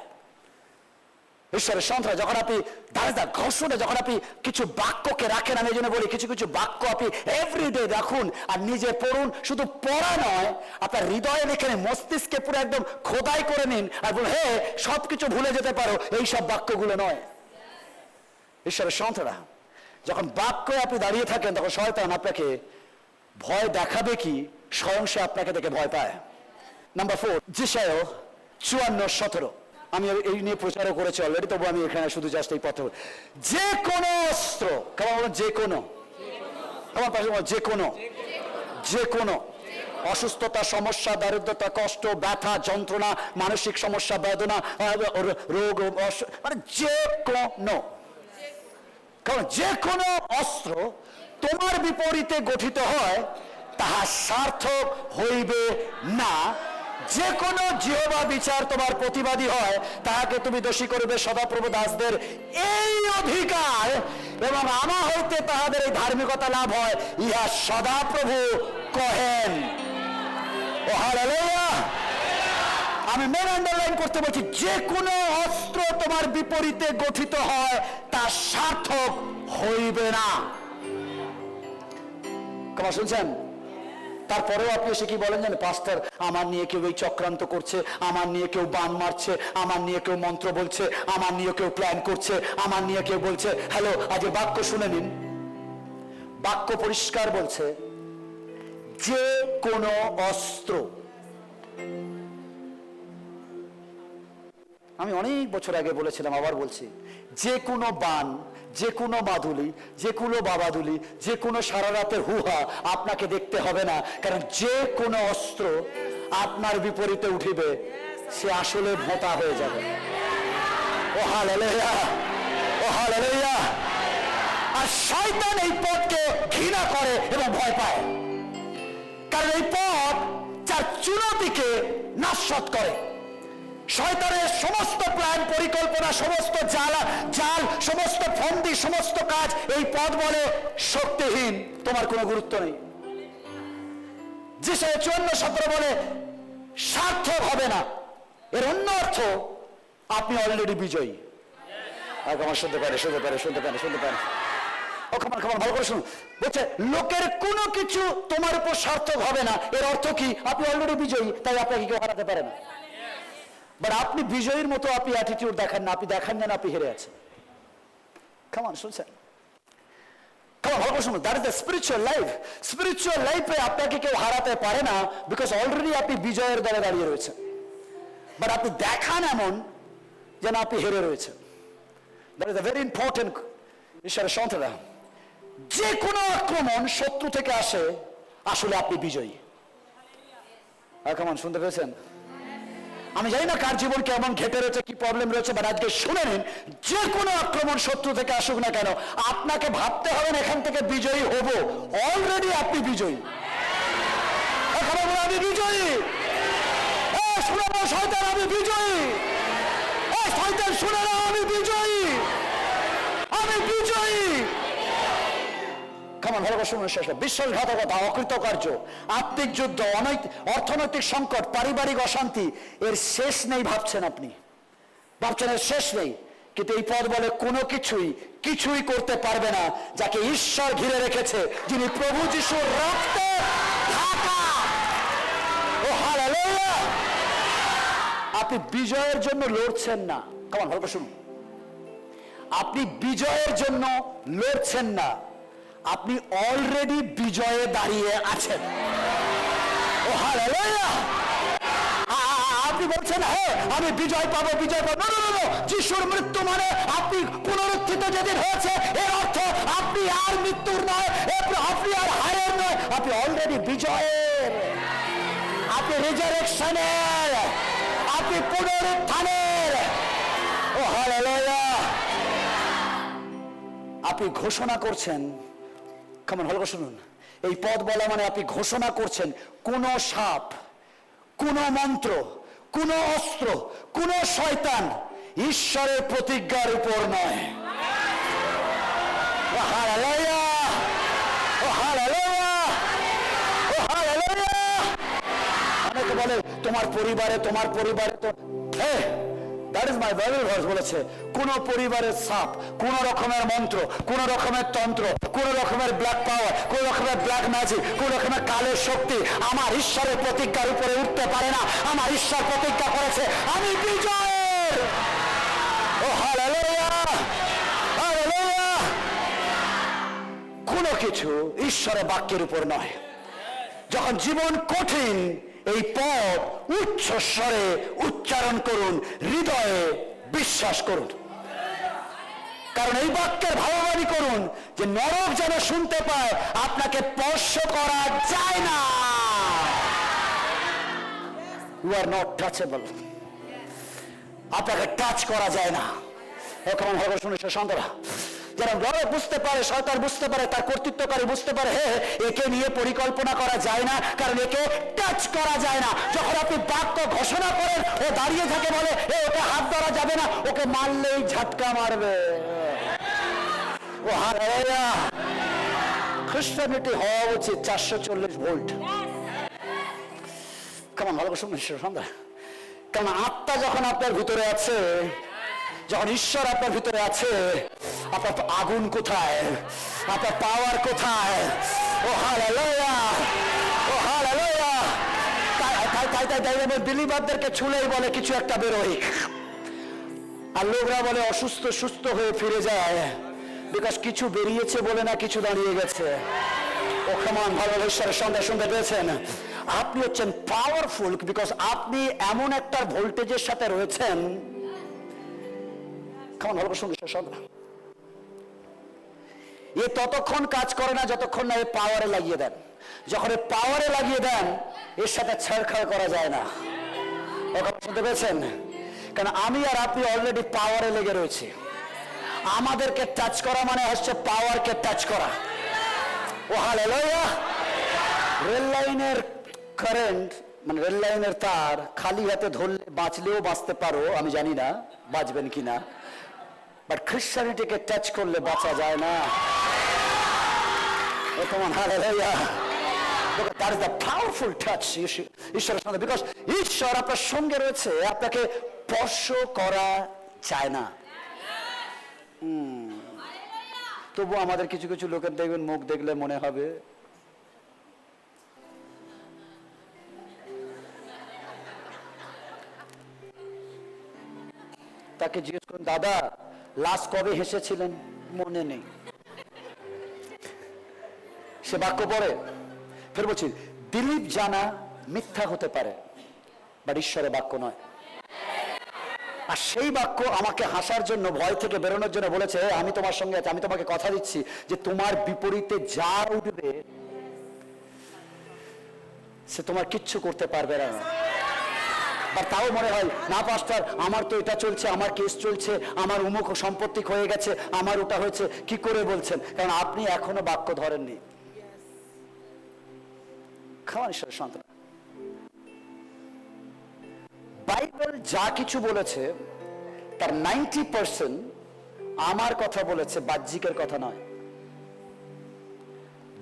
ঈশ্বরের সন্তান, যখন আপনি ঘোষণা, যখন আপনি কিছু বাক্যকে রাখেন, আমি এই জন্য বলি, কিছু কিছু বাক্য আপনি এভরিডে রাখুন, আর নিজে পড়ুন। শুধু পড়া নয়, আপনার হৃদয়ে রেখে, মস্তিষ্কে পুরো একদম খোদাই করে নিন, আর বলুন, হে, সবকিছু ভুলে যেতে পারো, এই সব বাক্যগুলো নয়। ঈশ্বরের সন্তানরা, যখন বাক্য আপনি দাঁড়িয়ে থাকেন তখন শয়তান আপনাকে ভয় দেখাবে কি স্বয়ং সে আপনাকে দেখে ভয় পায়। নাম্বার 4, যেশায়া 54:17। আমি এই নিয়ে প্রচারও করেছি অলরেডি, তবু আমি এখানে শুধু জাস্ট এই পথে যে কোনো অস্ত্র, কেমন বলুন, যে কোনো, আমার পাশে যে কোনো, যে কোনো অসুস্থতা, সমস্যা, দারিদ্রতা, কষ্ট, ব্যথা, যন্ত্রণা, মানসিক সমস্যা, বেদনা, রোগ, মানে যে কোনো, কারণ যে কোনো অস্ত্র তোমার বিপরীতে গঠিত হয় তাহা সার্থক হইবে না। যে কোনো জিহ্বা বিচার তোমার প্রতিবাদী হয় তাহাকে তুমি দোষী করিবে। সদাপ্রভু দাসদের এই অধিকার এবং আমা হইতে তাহাদের এই ধার্মিকতা লাভ হয়, ইহা সদাপ্রভু কহেন। ও হালেলুয়া। আমি মেন আন্ডারলাইন করতে বলছি, যে কোনো অস্ত্র তোমার বিপরীতে গঠিত হয় তা সার্থক হইবে না। কেমন শুনছেন? তারপরেও আপনি এসে কি বলেন জানেন, পাস্টার আমার নিয়ে কেউ এই চক্রান্ত করছে, আমার নিয়ে কেউ বান মারছে, আমার নিয়ে কেউ মন্ত্র বলছে, আমার নিয়ে কেউ প্ল্যান করছে, আমার নিয়ে কেউ বলছে। হ্যালো, আজকে বাক্য শুনে নিন। বাক্য পরিষ্কার বলছে, যে কোনো অস্ত্র, আমি অনেক বছর আগে বলেছিলাম, আবার বলছি, যে কোনো বান, যে কোনো মাদুলি, যে কোনো বাবাদুলি, যে কোনো সারা রাতের হুহা আপনাকে দেখতে হবে না, কারণ যে কোনো অস্ত্র আপনার বিপরীতে উঠিবে সে আসলে ভোঁতা হয়ে যাবে। ও হালেলুয়া, ও হালেলুয়া। আর শয়তান এই পথকে ঘৃণা করে এবং ভয় পায়, কারণ এই পথ যার চুনতিকে নাশবত করে। শয়তানের সমস্ত প্ল্যান, পরিকল্পনা, সমস্ত জাল, সমস্ত ফন্দি, সমস্ত কাজ, এই পথ বলে শক্তিহীন, তোমার কোনো গুরুত্ব নেই। যেশায়া 54:17 বলে সার্থক হবে না। এর অন্য অর্থ আপনি অলরেডি বিজয়ী। আমার শুনতে পারে, শুনতে পারে, শুনতে পারে, শুনতে পারে। ও খাবার খাবার ভালো করে শুনুন। বলছে লোকের কোনো কিছু তোমার উপর সার্থক হবে না। এর অর্থ কি? আপনি অলরেডি বিজয়ী, তাই আপনাকে কেউ হারাতে পারে না। বাট আপনি বিজয়ীর মতো আপনি অ্যাটিটিউড দেখান না, আপনি দেখান যেন আপনি হেরে আছেন। কেমন শুনছেন? কেমন ভালো শুনুন। That is the spiritual life. Spiritual লাইফে আপনাকে কেউ হারাতে পারে না, বিকজ অলরেডি আপনি বিজয়ের দলে দাঁড়িয়ে রয়েছেন। বাট আপনি দেখান এমন যেন আপনি হেরে রয়েছেন। That is a very important. ঈশ্বরের সন্তানরা, যে কোনো আক্রমণ শত্রু থেকে আসে, আসলে আপনি বিজয়ী। কেমন শুনতে পেয়েছেন? আমি জানি না কার জীবন কেমন ঘেটে রয়েছে, কি প্রবলেম রয়েছে, বাট আজকে শুনে নিন, যে কোনো আক্রমণ শত্রু থেকে আসুক না কেন, আপনাকে ভাবতে হবে না এখান থেকে বিজয়ী হব। অলরেডি আপনি বিজয়ী। আমি বিজয়ী। শুনে নাও শয়তান, আমি বিজয়ী। শয়তান শুনে নাও, আমি বিজয়ী। আমি বিজয়ী। কেমন ভালো শুনুন। শেষ, বিশ্বাসঘাতকতা, অকৃতকার্য, আত্মিক যুদ্ধ, অর্থনৈতিক সংকট, পারিবারিক অশান্তি, এর শেষ নেই ভাবছেন আপনি, ভাবছেন এর শেষ নেই। কিন্তু এই পদ বলে কোনো কিছুই করতে পারবে না যাকে ঈশ্বর ঘিরে রেখেছে, যিনি প্রভু যিশুর রক্তে ঢাকা। ও হালেলুয়া। আপনি বিজয়ের জন্য লড়ছেন না। কেমন ভালো শুনুন। আপনি বিজয়ের জন্য লড়ছেন না, আপনি অলরেডি বিজয়ে দাঁড়িয়ে আছেন। ও হালেলুয়া। আপনি বলছেন হ্যাঁ আমি বিজয় পাবো, বিজয় পাবো। না, যিশুর মৃত্যু মানে আপনি পুনরুত্থিত যেদিন হয়েছে, এর অর্থ আপনি আর মৃত্যুর নয়, আপনি আর হারের নয়, আপনি অলরেডি বিজয়ের, আপনি রিজারেকশনের, আপনি পুনরুত্থানের। ও হালেলুয়া। আপনি ঘোষণা করছেন। কেমন ভালো করে শুনুন। এই পদ বলা মানে আপনি ঘোষণা করছেন, কোন সাপ, কোন মন্ত্র, কোন অস্ত্র, কোন শয়তান ঈশ্বরের প্রতিজ্ঞার উপর নয়। ও হালেলুয়া, ও হালেলুয়া, ও হালেলুয়া। অনেকে বলে তোমার পরিবারে তো that is my Bible verse বলেছে, কোন পরিবারের সাপ, কোন রকমের মন্ত্র, কোন রকমের তন্ত্র, কোন রকমের ব্ল্যাক পাওয়ার, কোন রকমের ব্ল্যাক ম্যাজিক, কোন রকমের কালো শক্তি আমার ঈশ্বরের প্রতিজ্ঞার উপরে উঠতে পারে না। আমার ঈশ্বর প্রতিজ্ঞা করেছে আমি বিজয়ের। ও হালেলুয়া, হালেলুয়া। কোনো কিছু ঈশ্বরের বাক্যের উপর নয়। যখন জীবন কঠিন, এই পদ উচ্চ স্বরে উচ্চারণ করুন, হৃদয়ে বিশ্বাস করুন, কারণ এই বাক্যের ভাবাবানি করুন যে নরক যেন শুনতে পায় আপনাকে স্পর্শ করা যায় না। ইউ আর নট টাচেবল, আপনাকে টাচ করা যায় না। এখন ভালো শুনেছে সন্তানরা, যারা নরক বুঝতে পারে, শয়তান বুঝতে পারে, তার কর্তৃত্বকারী বুঝতে পারে, একে নিয়ে পরিকল্পনা করা যায় না, কারণ একে টাচ করা যায় না। যখন আপনি বাক্য ঘোষণা করেন, ও দাঁড়িয়ে থাকে, বলে ওকে হাত ধরা যাবে না, ওকে মারলেই ঝাটকা মারবে। ও হালেলুয়া। খ্রিস্টানিটি হওয়া উচিত 440 ভোল্ট। কেমন ভালো শুনবেন সন্ধ্যা, কারণ আত্মা যখন আপনার ভিতরে আছে, যখন ঈশ্বর আপনার ভিতরে আছে, আপনার আগুন কোথায়, আপনার পাওয়ার কোথায়? ও হালেলুয়া, ও হালেলুয়া। তাই বিলিভারদেরকে ছুলেই বলে কিছু একটা বেরোই, আর লোকরা বলে অসুস্থ সুস্থ হয়ে ফিরে যায়, বিকজ কিছু বেরিয়েছে বলে না, কিছু দাঁড়িয়ে গেছে। ও কেমন ভালো ঈশ্বরের সন্ধ্যা শুনতে পেয়েছেন? আপনি হচ্ছেন পাওয়ারফুল, বিকজ আপনি এমন একটা ভোল্টেজের সাথে রয়েছেন। কেমন ভালো শুনতে সন্ধ্যা, এ ততক্ষণ কাজ করে না যতক্ষণ না এ পাওয়ারে লাগিয়ে দেন। যখন এ পাওয়ারে লাগিয়ে দেন, এর সাথে ছেড়খাড় করা যায় না। ও কথা শুনতে পেয়েছেন? কারণ আমি আর আপনি অলরেডি পাওয়ারে লেগে রয়েছি। আমাদেরকে টাচ করা মানে হচ্ছে পাওয়ারকে টাচ করা। ও হালেলুয়া। রেল লাইনের কারেন্ট, মানে রেল লাইনের তার খালি হাতে ধরলে বাঁচলেও বাঁচতে পারো, আমি জানি না বাঁচবেন কিনা, বাট খ্রিস্টানিটিকে টাচ করলে বাঁচা যায় না। ও কেমন hallelujah. That is the powerful touch ঈশ্বরের সঙ্গে, বিকজ ঈশ্বর আপনার সঙ্গে রয়েছে, আপনাকে স্পর্শ করা যায় না। তবু আমাদের কিছু কিছু লোকের দেখবেন, মুখ দেখলে মনে হবে তাকে জিজ্ঞেস করুন, দাদা লাস্ট কবে হেসেছিলেন? মনে নেই। সে বাক্য পড়ে। ফের বলছি, দিলীপ জানা মিথ্যা হতে পারে, বাট ঈশ্বরের বাক্য নয়। আর সেই বাক্য আমাকে হাসার জন্য, ভয় থেকে বেরোনোর জন্য বলেছে, আমি তোমার সঙ্গে আছি, আমি তোমাকে কথা দিচ্ছি যে তোমার বিপরীতে যা উঠবে সে তোমার কিচ্ছু করতে পারবে না। বা তাও মনে হয় না পাস্টার, আমার তো এটা চলছে, আমার কেস চলছে, আমার উমুক সম্পত্তি হয়ে গেছে, আমার ওটা হয়েছে। কি করে বলছেন? কারণ আপনি এখনো বাক্য ধরেননি। খাওয়ান ঈশ্বরের সন্তান, বাইবেল যা কিছু বলেছে তার 90% আমার কথা বলেছে, বাহ্যিকের কথা নয়।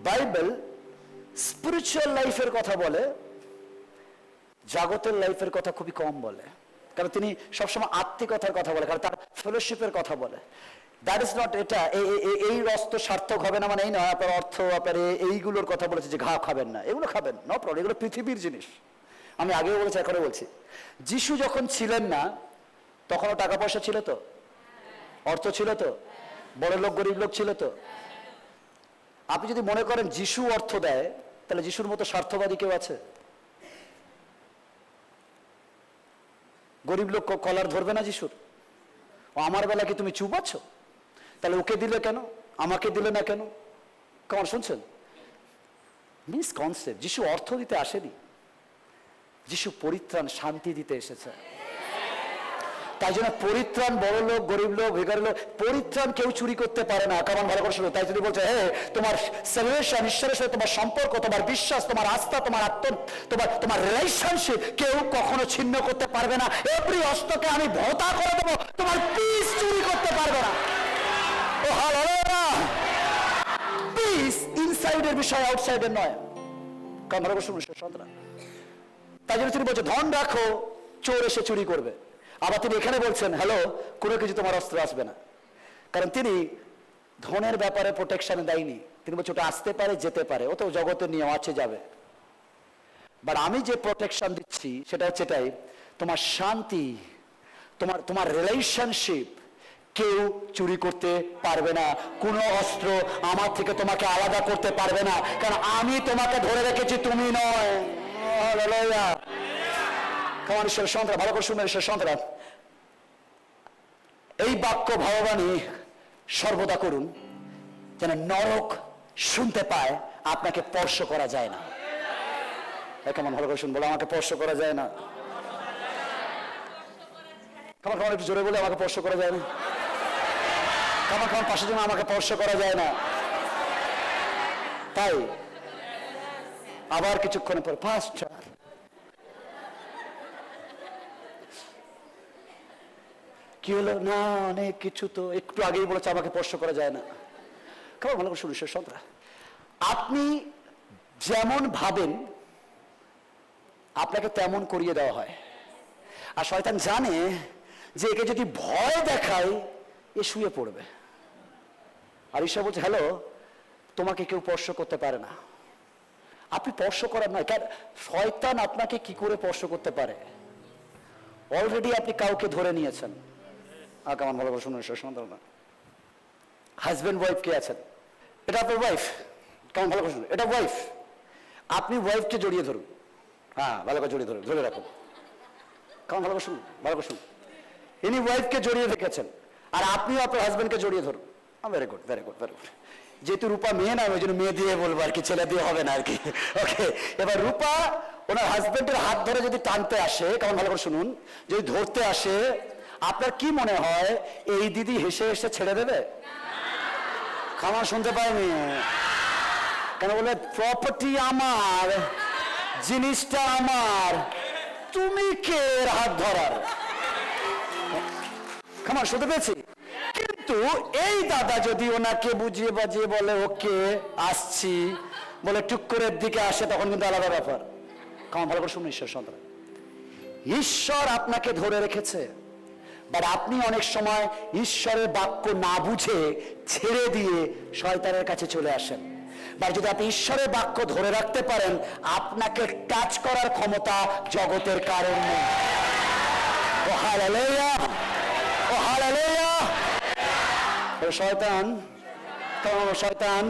বাইবেল স্পিরিচুয়াল লাইফের কথা বলে, জগতের লাইফের কথা খুবই কম বলে। কারণ তিনি সবসময় আত্মিকতার কথা বলে, কারণ তার ফেলোশিপের কথা বলে। দ্যাট ইজ নট এটা এই রস্ত সার্থক হবে না মানে এই নয়। আপনার অর্থ, আপনার এইগুলোর কথা বলেছে যে ঘা খাবেন না, এগুলো খাবেন, নো প্রবলেম, এগুলো পৃথিবীর জিনিস। আমি আগেও বলেছি, এখনো বলছি, যিশু যখন ছিলেন না তখনও টাকা পয়সা ছিল তো, অর্থ ছিল তো, বড় লোক গরিব লোক ছিল তো। আপনি যদি মনে করেন যিশু অর্থ দেয়, তাহলে যিশুর মতো স্বার্থবাদী কেউ আছে? গরিব লোক কলার ধরবে না যিশুর? ও আমার বেলা কি তুমি চুপ আছো? তাহলে ওকে দিলে কেন, আমাকে দিলে না কেন? কেমন শুনছেন? Miss concept. যিশু অর্থ দিতে আসেনি, যিশু পরিত্রাণ, শান্তি দিতে এসেছে। তাই জন্য পরিত্রাণ বড় লোক, গরিব লোক, ভিখারি লোক, পরিত্রাণ কেউ চুরি করতে পারে না। কারণ ভালো করে শুনো। তাই যদি বলছে, তোমার সেলিব্রেশন, ঈশ্বরের সাথে তোমার সম্পর্ক, তোমার বিশ্বাস, তোমার আস্থা, তোমার রিলেশনশিপ কেউ কখনো ছিন্ন করতে পারবে না। এভরি অস্ত্রকে আমি ভোঁতা করে দেবো, তোমার পিস চুরি করতে পারবে না। ও হালেলুয়া। পিস ইনসাইডের বিষয়, আউটসাইডের নয়। কারণ ভালো করে শুনো সন্তান, তাই জন্য তিনি বলছে ধন রাখো, চোর এসে চুরি করবে। আবার তিনি এখানে বলছেন, হ্যালো, কোনো কিছু তোমার অস্ত্র আসবে না। কারণ তিনি ধনের ব্যাপারে প্রোটেকশন দেয়নি। তিনি বলছে ওটা আসতে পারে, যেতে পারে, ও তো জগতের নিয়ম আছে, যাবে। বাট আমি যে প্রোটেকশন দিচ্ছি সেটা হচ্ছে এটাই, তোমার শান্তি, তোমার রিলেশনশিপ কেউ চুরি করতে পারবে না, কোনো অস্ত্র আমার থেকে তোমাকে আলাদা করতে পারবে না, কারণ আমি তোমাকে ধরে রেখেছি, তুমি নয়। হালেলুয়া। কেমন ঈশ্বরের সন্তান, ভালো করে শুনবেন ঈশ্বরের সন্তান, এই বাক্য ভাববাণী সর্বদা করুন যেন নরক শুনতে পায় আপনাকে স্পর্শ করা যায় না। কেমন ভালো করে শুন, বলে আমাকে স্পর্শ করা যায় না। কেমন কেমন একটু জোরে বলে আমাকে স্পর্শ করা যায় না। কেমন কেমন পাশের জন্য আমাকে স্পর্শ করা যায় না। তাই আবার কিছুক্ষণ পর পাঁচটা কি হলো না, অনেক কিছু তো একটু আগেই বলেছে আমাকে স্পর্শ করা যায় না। কেমন ভালো করে শুনুন সন্তান, আপনি যেমন ভাবেন আপনাকে তেমন করিয়ে দেওয়া হয়। আর শয়তান জানে যে একে যদি ভয় দেখায় এ শুয়ে পড়বে। আর ঈশ্বর বলছে, হ্যালো, তোমাকে কেউ স্পর্শ করতে পারে না। আপনি স্পর্শ করার নয়, কারণ শয়তান আপনাকে কি করে স্পর্শ করতে পারে? অলরেডি আপনি কাউকে ধরে নিয়েছেন। আর কেমন ভালো করে শুনুন সন্তান, হাজব্যান্ড ওয়াইফ কে আছেন, এটা আপনার ওয়াইফ। কেমন ভালো করে শুনুন, এটা ওয়াইফ। আপনি ওয়াইফকে জড়িয়ে ধরুন, হ্যাঁ ভালো করে জড়িয়ে ধরুন, ধরে রাখুন। কেমন ভালো করে শুনুন, ভালো করে শুনুন, ইনি ওয়াইফকে জড়িয়ে রেখেছেন আর আপনিও আপনার হাজব্যান্ডকে জড়িয়ে ধরুন। Very good, very good, very good. যেহেতু রূপা মেয়ে না, ওই জন্য মেয়ে দিয়ে বলবো আর কি, ছেলে দিয়ে হবে না আর কি। ওকে, এবার রূপা ওনার হাজব্যান্ডের হাত ধরে যদি টানতে আসে, কেমন ভালো করে শুনুন, যদি ধরতে আসে, আপনার কি মনে হয় এই দিদি হেসে হেসে ছেড়ে দেবে? খামার শুনতে পাইনি কেন? বলে প্রপার্টি আমার, জিনিসটা আমার, তুমি কে হাত ধরার? খামার শুনতে পেয়েছি। কিন্তু এই দাদা যদি ওনাকে বুঝিয়ে বাজিয়ে বলে ওকে আসছি, বলে টুক করে দিকে আসে, তখন কিন্তু আলাদা ব্যাপার। কেমন ভালো করে শুনুন ঈশ্বর সন্তান, ঈশ্বর আপনাকে ধরে রেখেছে, বাট আপনি অনেক সময় ঈশ্বরের বাক্য না বুঝে ছেড়ে দিয়ে শয়তানের কাছে চলে আসেন। বা যদি আপনি ঈশ্বরের বাক্য ধরে রাখতে পারেন, আপনাকে টাচ করার ক্ষমতা জগতের কারণ নেই। ও হালেলুয়া, ও হালেলুয়া। শয়তান, শয়তান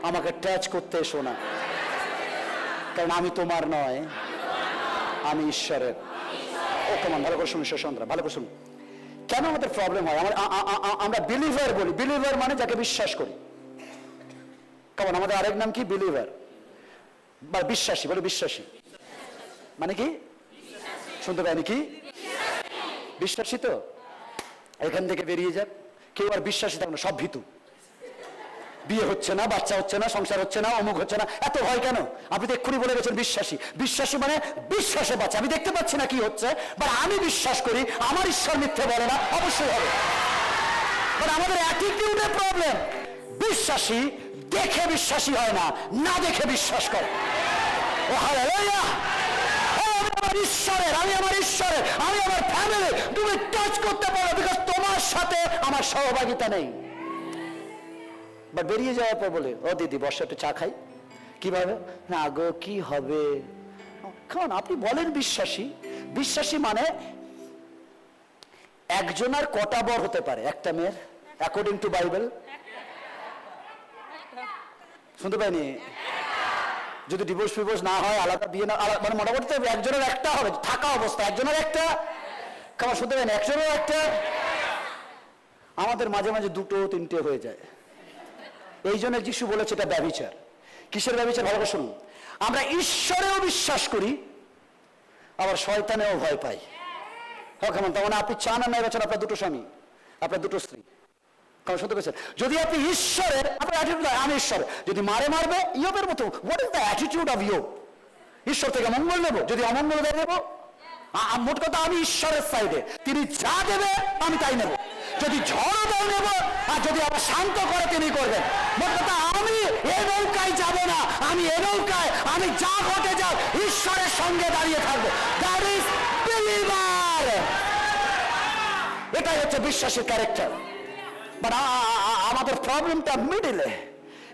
আমাকে টাচ করতে এসো না, কারণ আমি তোমার নয়, আমি ঈশ্বরের। ও কেমন ভালো করে শুনুন সন্তান, ভালো করে শুনুন। কেন আমাদের প্রবলেম হয়? আমরা বিলিভার বলি, বিলিভার মানে যাকে বিশ্বাস করি। কেমন আমাদের আরেক নাম কি? বিলিভার বা বিশ্বাসী। বলে বিশ্বাসী মানে কি? শুনতে পাইনি কি? বিশ্বাসী। তো এখান থেকে বেরিয়ে যাক, কেউ আর বিশ্বাসী থাকবে না, সব ভীতু। বিয়ে হচ্ছে না, বাচ্চা হচ্ছে না, সংসার হচ্ছে না, অমুক হচ্ছে না, এত ভয় কেন? আপনি তো এক্ষুনি বলে গেছেন বিশ্বাসী। বিশ্বাসী মানে বিশ্বাসে বাঁচা। আমি দেখতে পাচ্ছি না কি হচ্ছে, বা আমি বিশ্বাস করি, আমার ঈশ্বর মিথ্যে বলে না, অবশ্যই হবে। বাট আমাদের অ্যাটিটিউডের প্রবলেম। বিশ্বাসী দেখে বিশ্বাসী হয় না, না দেখে বিশ্বাস করে। ও হালেলুয়া। আমি আমার ঈশ্বরের, আমি আমার ঈশ্বরের, আমি আমার ফ্যামিলি। তুমি টাচ করতে পারো, বিকজ তোমার সাথে আমার সহভাগিতা নেই। বাট বেরিয়ে যাওয়ার পর বলে, ও দিদি বর্ষা একটু চা খাই। কিভাবে? না গো, কি হবে? কারণ আপনি বলেন বিশ্বাসী। বিশ্বাসী মানে একজনের কটা বর হতে পারে একটা মেয়ের, অ্যাকর্ডিং টু বাইবেল? শুনতে পাইনি। যদি ডিভোর্স ফিভোর্স না হয়, আলাদা বিয়ে না, মানে মোটামুটি একজনের একটা হবে, থাকা অবস্থা একজনের একটা। কেমন শুনতে পাইনি? একজনের একটা। আমাদের মাঝে মাঝে দুটো তিনটে হয়ে যায়। এই জন্য যিশু বলেছে এটা ব্যভিচার। কিসের ব্যভিচার? ভালো করে শুনুন। আমরা ঈশ্বরেও বিশ্বাস করি, আবার শয়তানেও ভয় পাই। হ্যাঁ কেমন? তার মানে আপনি চান না বলছেন আপনার দুটো স্বামী, আপনার দুটো স্ত্রী। কারণ শুনতে পেয়েছেন? যদি আপনি ঈশ্বরের, আপনার অ্যাটিটিউড আমি ঈশ্বর, যদি মারবে ইয়োবের মতো, what is the attitude of ইয়োব? ঈশ্বর থেকে মঙ্গল নেব, যদি অমঙ্গল দেব? মোট কথা আমি ঈশ্বরের সাইডে, তিনি যা দেবে আমি তাই নেব। যদি ঝড়ও দেয় নেব, আর যদি আবার শান্ত করে তিনি করবেন। মোট কথা আমি এ নৌকায় যাব না, আমি এ নৌকায়, আমি যা ঘটে যাও ঈশ্বরের সঙ্গে দাঁড়িয়ে থাকবো। That is believer. এটাই হচ্ছে বিশ্বাসের ক্যারেক্টার। বাট আমাদের প্রবলেমটা মিডিলে,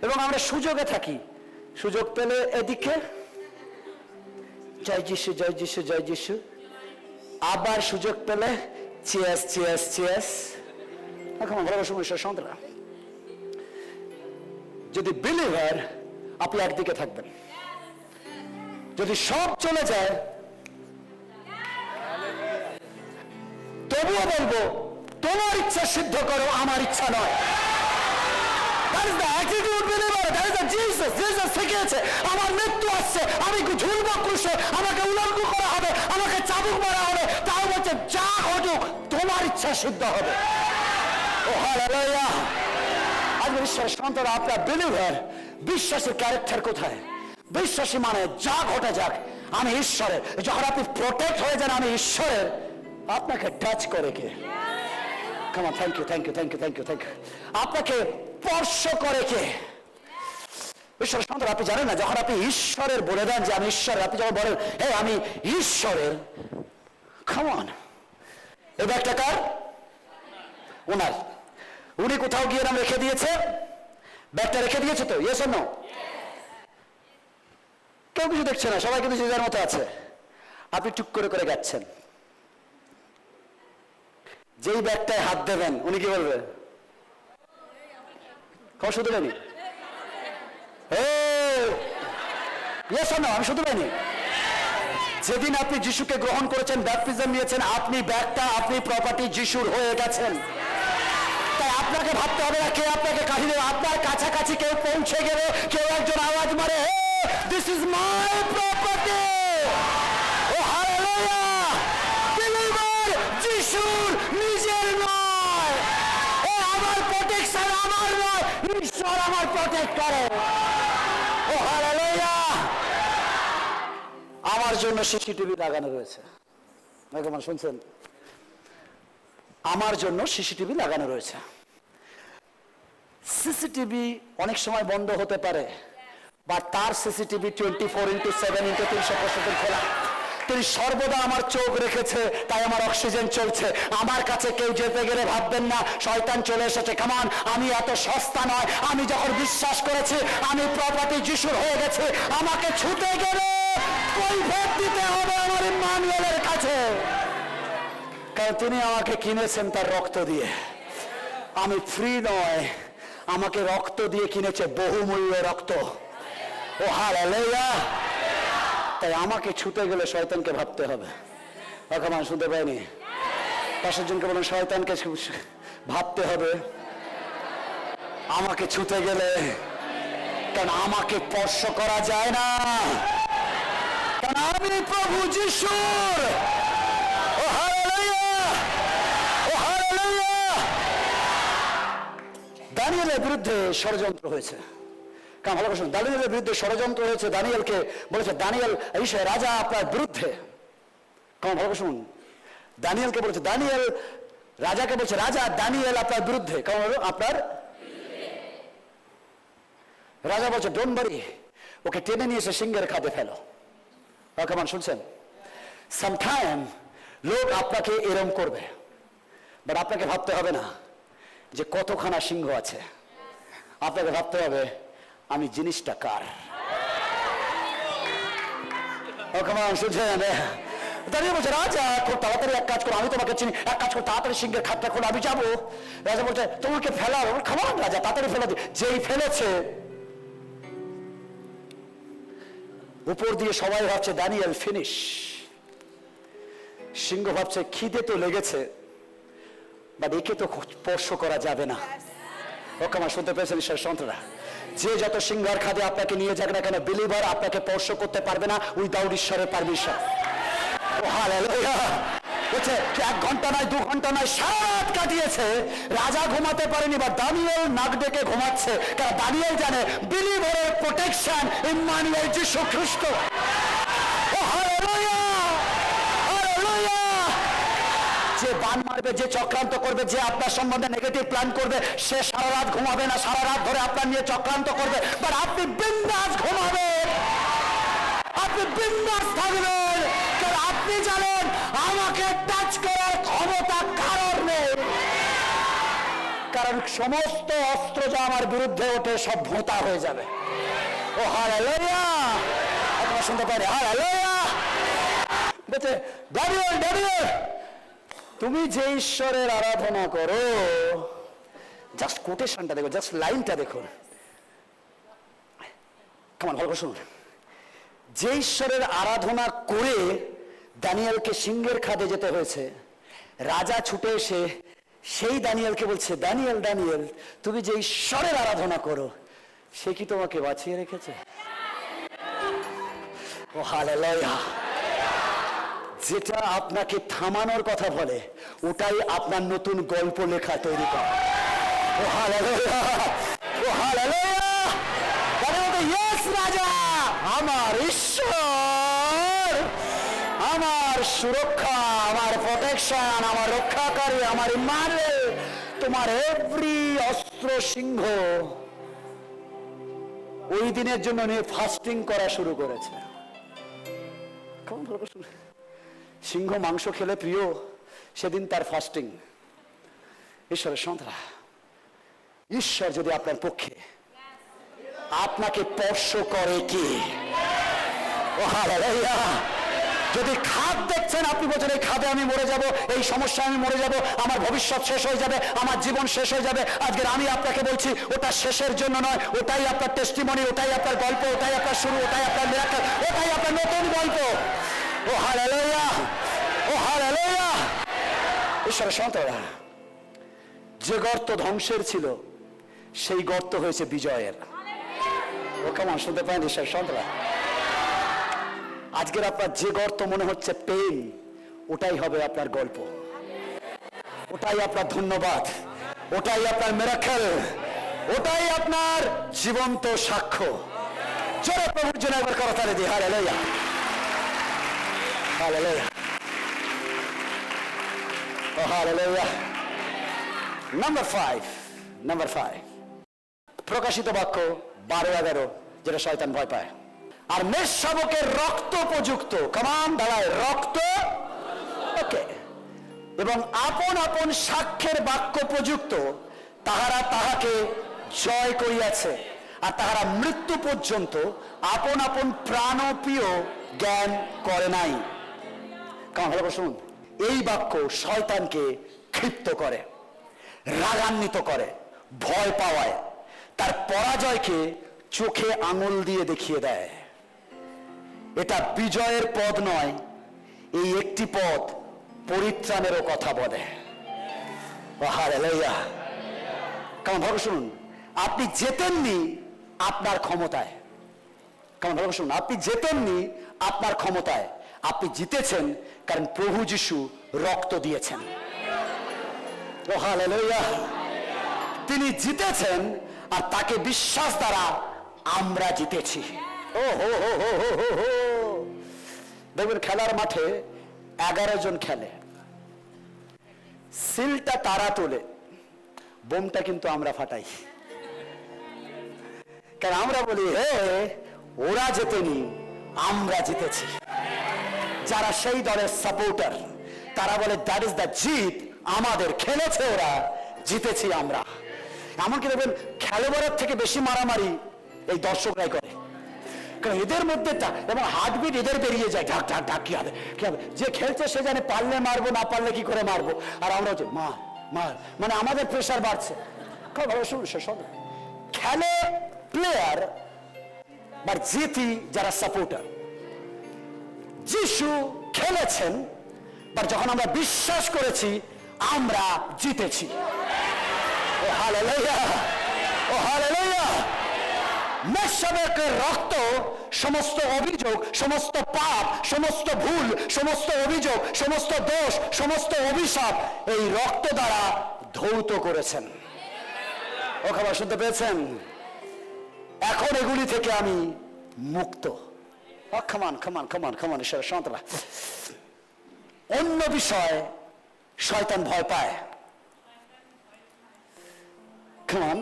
এবং আমরা সুযোগে থাকি। সুযোগ পেলে এদিকে জয় যিশু, জয় যিশু, জয় যিশু। আবার সুযোগ পেলে চিয়াস চিয়াস চিয়াস। এখন ভালোবাসা ঈশ্বরের সন্তানরা, যদি বিলিভার আপনি একদিকে থাকবেন, যদি সব চলে যায় তবুও বলবো তোমার ইচ্ছা সিদ্ধ করো, আমার ইচ্ছা নয়। That is the attitude believer. That is the Jesus. Jesus শিখিয়েছে আমার মৃত্যু আসছে, আমি ঝুলবো ক্রুশে, আমাকে উলঙ্গ করা হবে, আমাকে চাবুক মারা হবে, তাও বলছে যা ঘটুক তোমার ইচ্ছা সিদ্ধ হবে। ও হালেলুয়া। আজকে ঈশ্বরের সন্তানরা, আপনার বিলিভার বিশ্বাসের ক্যারেক্টার কোথায়? বিশ্বাসী মানে যা ঘটে যাক আমি ঈশ্বরের। যখন আপনি প্রোটেক্ট হয়ে যান আমি ঈশ্বরের, আপনাকে টাচ করে কে? Come on, thank you, thank you, thank you, thank you, thank you. আপনাকে স্পর্শ করে কে? ঈশ্বরের সন্তান, আপনি জানেন না, যখন আপনি ঈশ্বরের বলে দেন যে আমি ঈশ্বরের, আপনি যখন বলেন হে আমি ঈশ্বরের, come on, এই ব্যাগটা কার? ওনার। উনি কোথাও গিয়ে নাম রেখে দিয়েছে, ব্যাগটা রেখে দিয়েছে তো, ইয়েস অর নো? কেউ কিছু দেখছে না, সবাই কিন্তু যে যার মতো আছে। আপনি টুক করে করে যাচ্ছেন, যেই ব্যাগটায় হাত দেবেন উনি কি বলবে? খবর শুধু পাইনি, আমি শুধু পাইনি। যেদিন আপনি যিশুকে গ্রহণ করেছেন, ব্যাপটিজম নিয়েছেন, আপনি ব্যাগটা, আপনি প্রপার্টি যিশুর হয়ে গেছেন। তাই আপনাকে ভাবতে হবে না কে আপনাকে কাঠি দেবে। আপনার কাছাকাছি কেউ পৌঁছে গেলে কেউ একজন আওয়াজ মারে, দিস ইজ মাই প্রপার্টি। ও হালেলুয়া। বিলিভার যিশুর নিজের নয়, ও আমার প্রোটেকশন আমার নয়, ঈশ্বর আমার প্রোটেক্ট করে। ও হালেলুয়া। আমার জন্য সিসিটিভি লাগানো রয়েছে, শুনছেন? আমার জন্য সিসিটিভি লাগানো রয়েছে। সিসিটিভি অনেক সময় বন্ধ হতে পারে, বা তার সিসিটিভি 24/7 খোলা। তিনি সর্বদা আমার চোখ রেখেছে, তাই আমার অক্সিজেন চলছে। আমার কাছে কেউ যেতে গেলে ভাববেন না শয়তান চলে এসেছে। কামান, আমি এত সস্তা নয়। আমি যখন বিশ্বাস করেছি আমি প্রপার্টি যিশুর হয়ে গেছে, আমাকে ছুতে গেলে কৈফিয়ত দিতে হবে আমার ইম্মানুয়েলের কাছে, কারণ তিনি আমাকে কিনেছেন তার রক্ত দিয়ে। আমি ফ্রি নয়, আমাকে রক্ত দিয়ে কিনেছে, বহুমূল্য রক্ত। ও হালেলুয়া। তাই আমাকে ছুতে গেলে শয়তানকে ভাবতে হবে। এখন শুনতে পাইনি, পাশের জনকে বলেন শয়তানকে ভাবতে হবে আমাকে ছুতে গেলে, কারণ আমাকে স্পর্শ করা যায় না, কারণ আমি প্রভু যিশুর। ও হালেলুয়া, ও হালেলুয়া। দানিয়েলের বিরুদ্ধে ষড়যন্ত্র হয়েছে। কারণ ভালো কথা, দানিয়েলের বিরুদ্ধে ষড়যন্ত্র হয়েছে। দানিয়েলকে বলেছে, দানিয়েল ঈশ্বর রাজা আপনার বিরুদ্ধে। কারণ ভালো শুনুন, দানিয়েলকে বলেছে, দানিয়েল রাজাকে বলছে, রাজা দানিয়েল আপনার বিরুদ্ধে। কারণ আপনার রাজা বলছে ডোন্ট ওয়ারি, ওকে টেনে নিয়ে এসে সিংহের খাদে ফেলো। কেমন শুনছেন? সামটাইম লোক আপনাকে এরম করবে, বাট আপনাকে ভাবতে হবে না যে কতখানা সিংহ আছে। আপনাকে ভাবতে হবে আমি জিনিসটা কার। কেমন শুনছেন? দাঁড়িয়ে বলছে, রাজা খুব তাড়াতাড়ি এক কাজ করো, আমি তোমাকে চিনি, এক কাজ করো, তাড়াতাড়ি সিংহের খাতটা খোলো, আমি যাবো। রাজা বলছে তোমাকে ফেলাও। খামান রাজা, তাড়াতাড়ি ফেলে দি। যেই ফেলেছে, উপর দিয়ে সবাই ভাবছে দানিয়েল ফিনিশ। সিংহ ভাবছে খিদে তো লেগেছে, বাট একে তো স্পর্শ করা যাবে না। ওকে আমার শুনতে পেয়েছেন ঈশ্বরের সন্তানরা? যে যত সিংহের খাদে আপনাকে নিয়ে যাক না কেন, বিলিভার আপনাকে স্পর্শ করতে পারবে না উইদাউট ঈশ্বরের পারমিশন। ও হালেলুয়া। বলছে 1 ঘন্টা নয়, 2 ঘন্টা নয়, 7 রাত কাটিয়েছে। রাজা ঘুমাতে পারেনি, বা দানিয়েল নাক ডেকে ঘুমাচ্ছে, কারণ দানিয়েল জানে বিলিভারের প্রোটেকশন ইম্মানুয়েল যিশু খ্রিস্ট। ও হালেলুয়া, হালেলুয়া। যে বান মারবে, যে চক্রান্ত করবে, যে আপনার সম্বন্ধে নেগেটিভ প্ল্যান করবে, সে সারা রাত ঘুমাবে না, সারা রাত ধরে আপনার নিয়ে চক্রান্ত করবে, বাট আপনি বিন্দাস ঘুমাবেন, আপনি বিন্দাস থাকবেন, কারণ আপনি জানেন আমাকে টাচ করার ক্ষমতা কারোর নেই। কারণ সমস্ত অস্ত্র যা আমার বিরুদ্ধে ওঠে সব ভোঁতা হয়ে যাবে। ও হালেলুয়া। আপনারা শুনতে পারে হালেলুয়া। বলছে দানিয়েল, দানিয়েল তুমি যে ঈশ্বরের আরাধনা করো জাস্ট কোটেশনটা দেখো, জাস্ট লাইনটা দেখুন। কেমন ভালো করে শুনুন। যে ঈশ্বরের আরাধনা করে দানিয়েলকে সিংহের খাদে যেতে হয়েছে, রাজা ছুটে এসে সেই দানিয়েলকে বলছে, দানিয়েল দানিয়েল, তুমি যে ঈশ্বরের আরাধনা করো সে কি তোমাকে বাঁচিয়ে রেখেছে? ও হালেলুয়া। যেটা আপনাকে থামানোর কথা বলে ওটাই আপনার নতুন গল্প লেখা তৈরি করে। ও হালেলুয়া, ও হালেলুয়া। ইয়েস রাজা, আমার ঈশ্বর, আমার সুরক্ষা, আমার প্রোটেকশন, আমার রক্ষাকারী, আমার ইম্মানুয়েল, তোমার এভরি অস্ত্র সিংহ ওই দিনের জন্য নিয়ে ফাস্টিং করা শুরু করেছে। কেমন ভালো করে, সিংহ মাংস খেলে প্রিয়, সেদিন তার ফাস্টিং। ঈশ্বরের সন্তান, ঈশ্বর যদি আপনার পক্ষে, আপনাকে স্পর্শ করে কি? ও হালেলুয়া। যদি খাদ দেখছেন, আপনি বলছেন এই খাদে আমি মরে যাব, এই সমস্যা আমি মরে যাব, আমার ভবিষ্যৎ শেষ হয়ে যাবে, আমার জীবন শেষ হয়ে যাবে, আজকের আমি আপনাকে বলছি ওটা শেষের জন্য নয়, ওটাই আপনার টেস্টিমনি, ওটাই আপনার গল্প, ওটাই আপনার শুরু, ওটাই আপনার মিরাকেল, ওটাই আপনার নতুন গল্প। ও হালেলুয়া, ও হালেলুয়া। ঈশ্বরের সন্তানরা, যে গর্ত ধ্বংসের ছিল সেই গর্ত হয়েছে বিজয়ের। ও কেমন শুনতে পারেন ঈশ্বরের সন্তানরা? আজকের আপনার যে গর্ত মনে হচ্ছে পেইন, ওটাই হবে আপনার গল্প, ওটাই আপনার ধন্যবাদ, ওটাই আপনার মিরাকেল, ওটাই আপনার জীবন্ত সাক্ষ্য। জোরে প্রভুর জন্য একবার করতালি দিই, হালেলুয়া, হালেলুয়া, ও হালেলুয়া। নাম্বার 5, প্রকাশিত বাক্য 12-11, যেটা শয়তান ভয় পায়। আর মেষ শাবকের রক্ত উপযুক্ত, কামান দাঁড়ায়, রক্ত, ওকে, এবং আপন আপন সাক্ষ্যের বাক্য প্রযুক্ত তাহারা তাহাকে জয় করিয়াছে, আর তাহারা মৃত্যু পর্যন্ত আপন আপন প্রাণপ্রিয় জ্ঞান করে নাই। কারণ ভালো করে শুনুন, এই বাক্য শয়তানকে ক্ষিপ্ত করে, রাগান্বিত করে, ভয় পাওয়ায়, তার পরাজয়কে চোখে আঙুল দিয়ে দেখিয়ে দেয়। এটা বিজয়ের পথ নয়, এই একটি পথ পরিত্রাণেরও কথা বলে। হালেলুয়া। কেমন ভাবে শুনুন, আপনি জেতেননি আপনার ক্ষমতায়। কেমন ভাবে শুনুন, আপনি জেতেননি আপনার ক্ষমতায়, আপনি জিতেছেন কারণ প্রভু যিশু রক্ত দিয়েছেন। ও হালেলুয়া। তিনি জিতেছেন আর তাকে বিশ্বাস দ্বারা আমরা জিতেছি। ও হো হো হো হো হো হো। দেখবেন খেলার মাঠে 11 জন খেলে, সিলটা তারা তোলে, বোমটা কিন্তু আমরা ফাটাই। কারণ আমরা বলি, হে ওরা জেতেনি, আমরা জিতেছি। যারা সেই দলের সাপোর্টার তারা বলে দ্যাট ইজ দ্য জিত, আমাদের, খেলেছে ওরা, জিতেছি আমরা। এমনকি দেখবেন খেলোয়াড়ের থেকে বেশি মারামারি এই দর্শকরাই করে, কারণ এদের মধ্যে এবং হার্টবিট এদের বেরিয়ে যায়, ঢাক ঢাক ঢাক, কি হবে কি হবে। যে খেলছে সে জানে পারলে মারবো, না পারলে কি করে মারবো, আর আমরা হচ্ছে মার মার, মানে আমাদের প্রেশার বাড়ছে। শুনুন, সে সব খেলে প্লেয়ার বা জিতি যারা সাপোর্টার। যিশু খেলেছেন, বাট যখন আমরা বিশ্বাস করেছি আমরা জিতেছি। ও হালেলুয়া, ও হালেলুয়া। মেষ শাবকের রক্ত সমস্ত অভিযোগ, সমস্ত পাপ, সমস্ত ভুল, সমস্ত অভিযোগ, সমস্ত দোষ, সমস্ত অভিশাপ এই রক্ত দ্বারা ধৌত করেছেন। ও খবর শুনতে পেয়েছেন? এখন এগুলি থেকে আমি মুক্ত। খামান খামান খামান খামান, ঈশ্বরের সন্তানরা। অন্য বিষয় শয়তান ভয় পায়। খামান,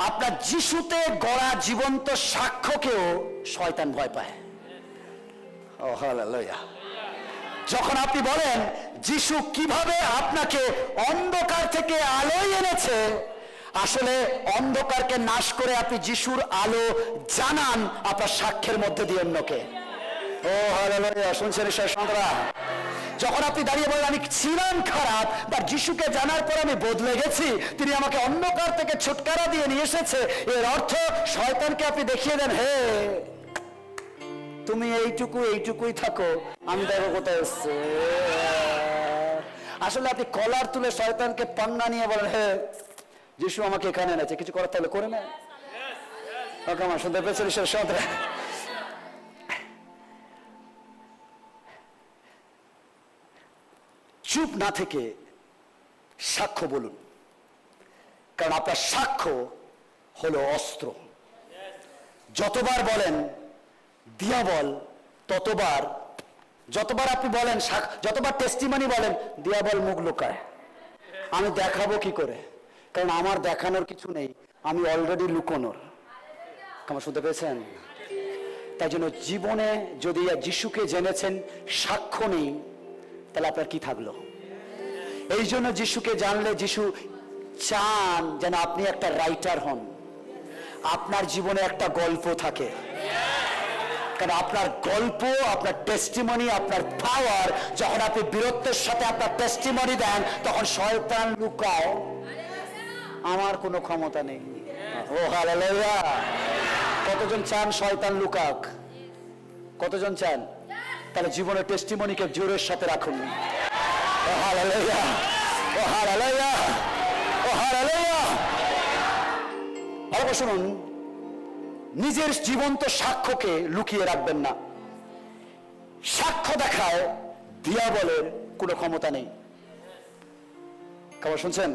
আপনার যিশুতে গড়া জীবন্ত সাক্ষ্যকেও শয়তান ভয় পায়। ও হালেলুয়া। যখন আপনি বলেন যিশু কিভাবে আপনাকে অন্ধকার থেকে আলোয় এনেছে, আসলে অন্ধকারকে নাশ করে আপনি যিশুর আলো জানান আপনার সাক্ষ্যের মধ্যে দিয়ে অন্যকে। ও হালেলুয়া। শুনছেন ঈশ্বরের সন্তানরা? যখন আপনি দাঁড়িয়ে বলেন আমি ছিলাম খারাপ, বা যিশুকে জানার পর আমি বদলে গেছি, তিনি আমাকে অন্ধকার থেকে ছুটকারা দিয়ে নিয়ে এসেছে, এর অর্থ শয়তানকে আপনি দেখিয়ে দেন, হে তুমি এইটুকুই থাকো, আমি দেখো কোথায় এসছে। আসলে আপনি কলার তুলে শয়তানকে পান্না নিয়ে বলেন, হে যিশু আমাকে এখানে এনেছে, কিছু করার তাহলে করে না। ওকে, আমার শুনতে পেয়েছেন ঈশ্বর সন্ত্রা। চুপ না থেকে সাক্ষ্য বলুন, কারণ আপনার সাক্ষ্য হলো অস্ত্র। যতবার বলেন দিয়াবল, যতবার আপনি বলেন, যতবার টেস্টিমনি বলেন, দিয়াবল মুখ লুকায়। আমি দেখাবো কি করে, কারণ আমার দেখানোর কিছু নেই, আমি অলরেডি লুকোনোর। আমার শুনতে পেয়েছেন? তাই জন্য জীবনে যদি যিশুকে জেনেছেন, সাক্ষ্য নেই, তাহলে আপনার কি থাকলো? এই জন্য যিশুকে জানলে যিশু চান যেন আপনি একটা রাইটার হন, আপনার জীবনে একটা গল্প থাকে। কারণ আপনার গল্প, আপনার টেস্টিমনি, আপনার পাওয়ার, যখন আপনি বীরত্বের সাথে আপনার টেস্টিমনি দেন, তখন শয়তান লুকায়, আমার কোনো ক্ষমতা নেই। ও হালেলুয়া! কতজন চান শয়তান লুকাক? কতজন চান? তাহলে জীবনের টেস্টিমনিকে জোরের সাথে রাখুন। ও হালেলুয়া! ও হালেলুয়া! ও হালেলুয়া! ভালো করে শুনুন, নিজের জীবন্ত সাক্ষ্যকে লুকিয়ে রাখবেন না। সাক্ষ্য দেখায় দিয়াবলের কোনো ক্ষমতা নেই। খবর শুনছেন?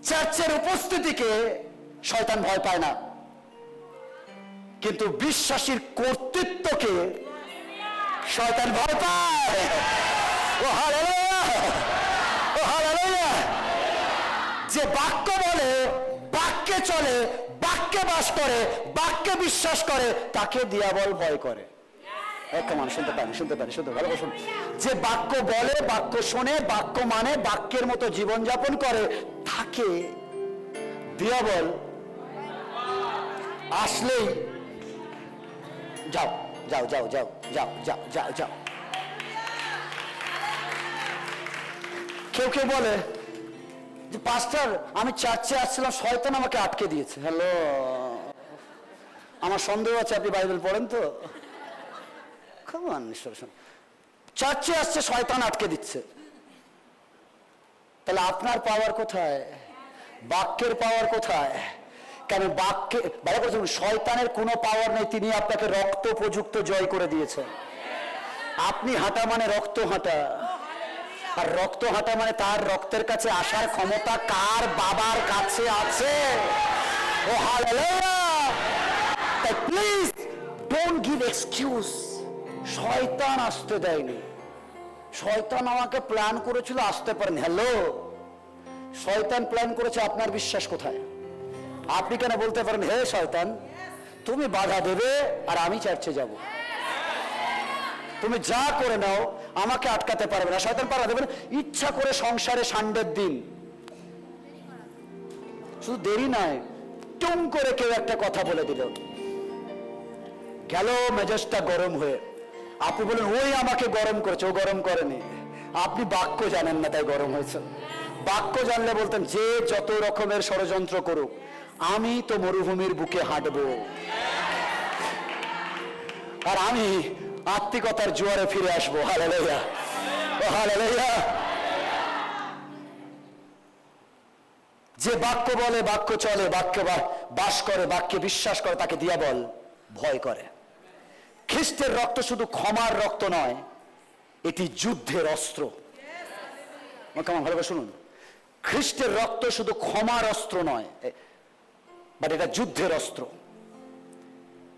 চার্চের উপস্থিতিকে শয়তান ভয় পায় না, কিন্তু বিশ্বাসীর কর্তৃত্বকে শয়তান ভয় পায়। ও হালেলুয়া! ও হালেলুয়া! যে বাক্য বলে, বাক্যে চলে, বাক্যে বাস করে, বাক্যে বিশ্বাস করে, তাকে দিয়াবল ভয় করে। শুনতে পারি ভালো শুনুন। যে বাক্য বলে, বাক্য শোনে, বাক্য মানে, বাক্যের মতো জীবনযাপন করে, তাকে দিয়াবল আসলেই যাও যাও যাও যাও যাও যাও যাও যাও। কেউ কেউ বলে যে পাস্টার, আমি চার্চে আসছিলাম, শয়তান আমাকে আটকে দিয়েছে। হ্যালো, আমার সন্দেহ আছে আপনি বাইবেল পড়েন তো। চার্চে আসছে, শয়তান আটকে দিচ্ছে, তাহলে আপনার পাওয়ার কোথায়? বাক্যের পাওয়ার কোথায়? কেন বাক্যে ভালো করে শুনুন, শয়তানের কোনো পাওয়ার নেই, তিনি আপনাকে রক্ত উপযুক্ত জয় করে দিয়েছেন। আপনি হাঁটা মানে রক্ত হাঁটা, আর রক্ত হাঁটা মানে তার রক্তের কাছে আসার ক্ষমতা কার? বাবার কাছে আছে। Oh hallelujah! তাই প্লিজ ডোন্ট গিভ এক্সকিউজ। শয়তান আসতে দেয়নি, শয়তান আমাকে প্ল্যান করেছিল, আসতে পারেন। হ্যালো, শয়তান প্ল্যান করেছে, আপনার বিশ্বাস কোথায়? আপনি কেন বলতে পারেন, হে শয়তান, তুমি বাধা দেবে আর আমি চার্চে যাব, তুমি যা করে নাও, আমাকে আটকাতে পারবে না। শয়তান পারা দেবে না। ইচ্ছা করে সংসারে সানডের দিন, শুধু দেরি নয়, টুম করে কেউ একটা কথা বলে দিল, গেল মেজাজটা গরম হয়ে। আপনি বলেন ওই আমাকে গরম করেছে, ও গরম করেনি, আপনি বাক্য জানেন না তাই গরম হয়েছে। বাক্য জানলে বলতেন, যে যত রকমের ষড়যন্ত্র করুক, আমি তো মরুভূমির বুকে হাঁটবো, আর আমি আত্মিকতার জোয়ারে ফিরে আসবো। হালেলুয়া! ও হালেলুয়া! যে বাক্য বলে, বাক্য চলে, বাক্যে বাস করে, বাক্যে বিশ্বাস করে, তাকে দিয়াবল ভয় করে। খ্রিস্টের রক্ত শুধু ক্ষমার রক্ত নয়, এটি যুদ্ধের অস্ত্র। কেমন ভালো করে শুনুন, খ্রিস্টের রক্ত শুধু ক্ষমার অস্ত্র নয়, বাট এটা যুদ্ধের অস্ত্র।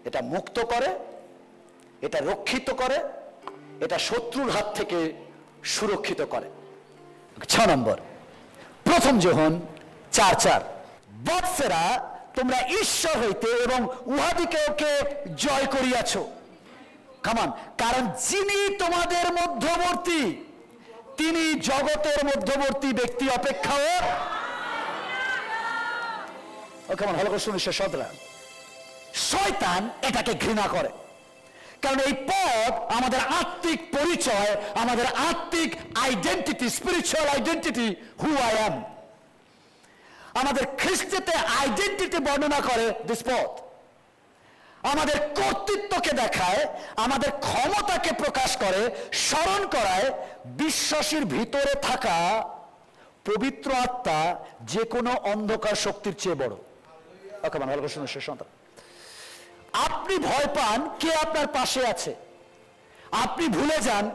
এটা মুক্ত করে, এটা রক্ষিত করে, এটা শত্রুর হাত থেকে সুরক্ষিত করে। 6 নম্বর, প্রথম যোহন 4:4, বৎসেরা, তোমরা ঈশ্বর হইতে এবং উহাদিকেওকে জয় করিয়াছ। কামান, কারণ যিনি তোমাদের মধ্যবর্তী, তিনি জগতের মধ্যবর্তী ব্যক্তি অপেক্ষাও। কেমন ভালো করে শুনুন, শয়তান এটাকে ঘৃণা করে, কারণ এই পদ আমাদের আত্মিক পরিচয়, আমাদের আত্মিক identity, spiritual identity, who I am. আমাদের খ্রিস্টতে আইডেন্টিটি বর্ণনা করে দিস পদ। আমাদের কর্তৃত্বকে দেখায়, আমাদের ক্ষমতাকে প্রকাশ করে, স্মরণ করায় বিশ্বাসীর ভিতরে থাকা পবিত্র আত্মা যে কোনো অন্ধকার শক্তির চেয়ে বড়। ওকে, ভালো করে শুনুন শেষ সন্তান। আপনি ভয় পান কে আপনার পাশে আছে, আপনি ভুলে যান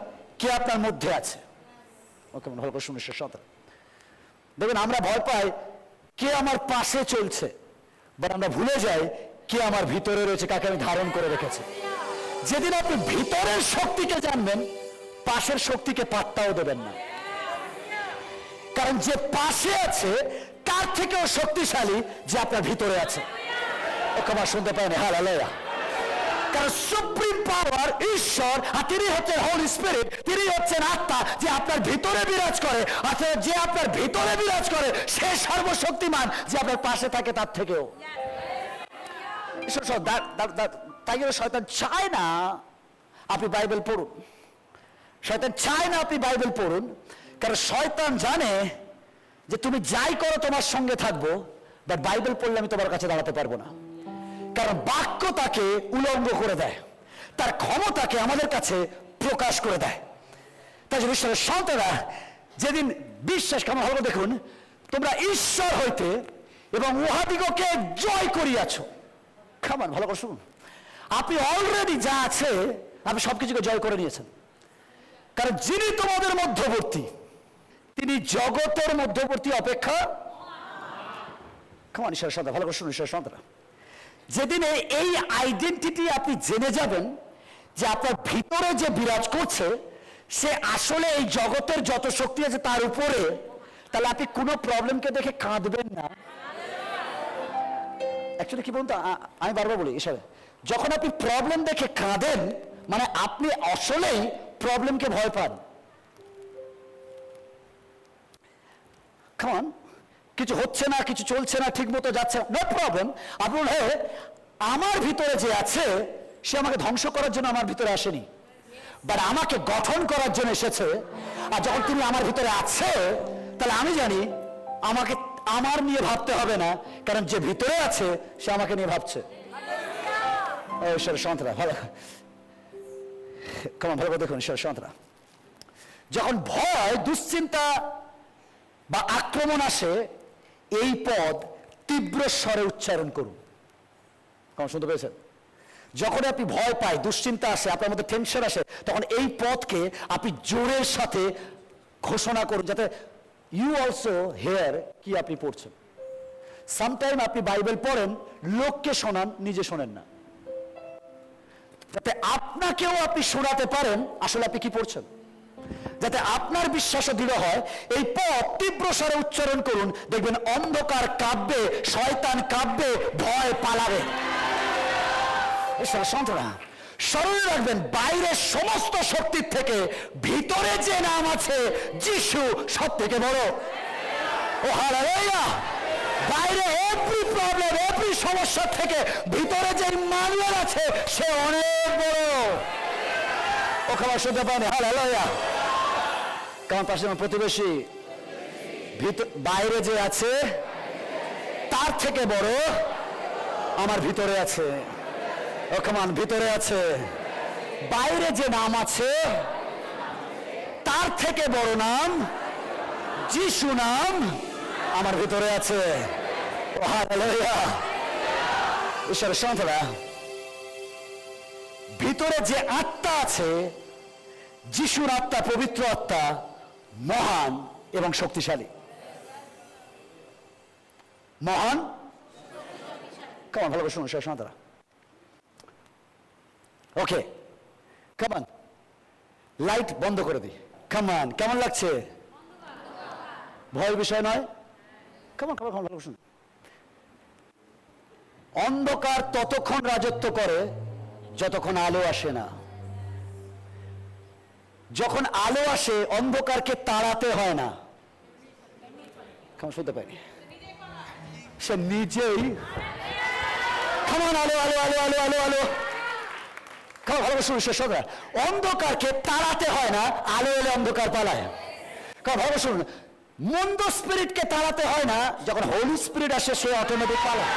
কে আপনার মধ্যে আছে। ওকে, ভালো করে শুনুন শেষ সন্তান। দেখবেন আমরা ভয় পাই কে আমার পাশে চলছে, বাট আমরা ভুলে যাই কে আমার ভিতরে রয়েছে, কাকে আমি ধারণ করে রেখেছি। যেদিন আপনি ভিতরের শক্তিকে জানবেন, পাশের শক্তিকে পাত্তাও দেবেন না। কারণ যে পাশে আছে তার থেকেও শক্তিশালী যে আপনার ভিতরে আছে। ওকে, আমার শুনতে পারেন? হালেলুয়া। কারণ সুপ্রিম পাওয়ার ঈশ্বর, আর তিনি হচ্ছেন হোলি স্পিরিট, তিনি হচ্ছেন আত্মা যে আপনার ভিতরে বিরাজ করে। অর্থাৎ যে আপনার ভিতরে বিরাজ করে সে সর্বশক্তিমান, যে আপনার পাশে থাকে তার থেকেও। তাই জন্য শয়তান চায় না আপনি বাইবেল পড়ুন, শয়তান চায় না আপনি বাইবেল পড়ুন। কারণ শয়তান জানে যে তুমি যাই করো তোমার সঙ্গে থাকবো, বাট বাইবেল পড়লে আমি তোমার কাছে দাঁড়াতে পারবো না। কারণ বাক্য তাকে উলঙ্গ করে দেয়, তার ক্ষমতাকে আমাদের কাছে প্রকাশ করে দেয়। তাই জন্য ঈশ্বরের সন্তানরা যেদিন বিশ্বাস, কেমন হলো দেখুন, তোমরা ঈশ্বর হইতে এবং উহাদিগকে জয় করিয়াছ। কেমন ভালো করে শুনুন, আপনি অলরেডি যা আছে আপনি সবকিছুকে জয় করে নিয়েছেন। কারণ যিনি তোমাদের মধ্যবর্তী, তিনি জগতের মধ্যবর্তী অপেক্ষা। কেমন ঈশ্বরের সন্তান, ভালো করে শুনুন ঈশ্বরের সন্তানরা, যেদিন এই আইডেন্টিটি আপনি জেনে যাবেন যে আপনার ভিতরে যে বিরাজ করছে সে আসলে এই জগতের যত শক্তি আছে তার উপরে, তাহলে আপনি কোনো প্রবলেমকে দেখে কাঁদবেন না। অ্যাকচুয়ালি কি বলুন তো, আমি বারবার বলি ঈশ্বরে, যখন আপনি প্রবলেম দেখে কাঁদেন মানে আপনি আসলেই প্রবলেমকে ভয় পান। কেমন কিছু হচ্ছে না, কিছু চলছে না, ঠিক মতো যাচ্ছে না, নো প্রবলেম। আপনি বলে আমার ভিতরে যে আছে সে আমাকে ধ্বংস করার জন্য আমার ভিতরে আসেনি, বাট আমাকে গঠন করার জন্য এসেছে। আর যখন তিনি আমার ভিতরে আছে তাহলে আমি জানি আমাকে আমার নিয়ে ভাবতে হবে না, কারণ যে ভিতরে আছে সে আমাকে নিয়ে ভাবছে। ঈশ্বরের সন্তানরা ভালো, কেমন ভালো করে দেখুন ঈশ্বরের সন্তানরা, যখন ভয়, দুশ্চিন্তা বা আক্রমণ আসে, এই পদ তীব্র স্বরে উচ্চারণ করুন। কেমন শুনতে পেয়েছেন? যখন আপনি ভয় পায়, দুশ্চিন্তা আসে, আপনার মধ্যে টেনশন আসে, তখন এই পদকে আপনি জোরের সাথে ঘোষণা করুন, যাতে ইউ অলসো হেয়ার কি আপনি পড়ছেন। সামটাইম আপনি বাইবেল পড়েন, লোককে শোনান, নিজে শোনেন না, যাতে আপনাকেও আপনি শোনাতে পারেন আসলে আপনি কি পড়ছেন, যাতে আপনার বিশ্বাসও দৃঢ় হয়। এই পদ তীব্র স্বরে উচ্চারণ করুন, দেখবেন অন্ধকার কাঁপবে, শয়তান কাঁপবে, ভয় পালাবে। সন্তানরা স্মরণে রাখবেন, বাইরের সমস্ত শক্তির থেকে ভিতরে যে নাম আছে যিশু সব থেকে বড়। ও হালেলুয়া! বাইরে এভরি প্রবলেম, এভরি সমস্যা থেকে ভিতরে যে মানুষ আছে সে অনেক বড়। ও খাবার শুনতে পারে? হালেলুয়া! কারণ পাশে আমার প্রতিবেশী, বাইরে যে আছে তার থেকে বড় আমার ভিতরে আছে। ও কামান, ভিতরে আছে। বাইরে যে নাম আছে তার থেকে বড় নাম যিশু নাম আমার ভিতরে আছে। Oh hallelujah! ঈশ্বরের সন্তানরা, ভিতরে যে আত্মা আছে, যিশুর আত্মা, পবিত্র আত্মা, মহান এবং শক্তিশালী। মহান, কেমন ভালো করে শুনুন ঈশ্বরের সন্তানরা। ওকে, কেমন লাইট বন্ধ করে দিই। কেমন কেমন লাগছে? ভয়ের বিষয় নয়। কেমন কেমন ভালো করে শুনুন। অন্ধকার ততক্ষণ রাজত্ব করে যতক্ষণ আলো আসে না। যখন আলো আসে অন্ধকারকে তাড়াতে হয় না। কেমন শুনতে পাই? সে নিজেই কেমন আলো আলো আলো আলো আলো আলো ভালোবাসুন ঈশ্বর, অন্ধকারকে তাড়াতে হয় না, আলো এলে অন্ধকার পালায়। ভালোবাসুন, মন্দ স্পিরিটকে তাড়াতে হয় না, যখন হোলি স্পিরিট আসে সে অটোমেটিক পালায়।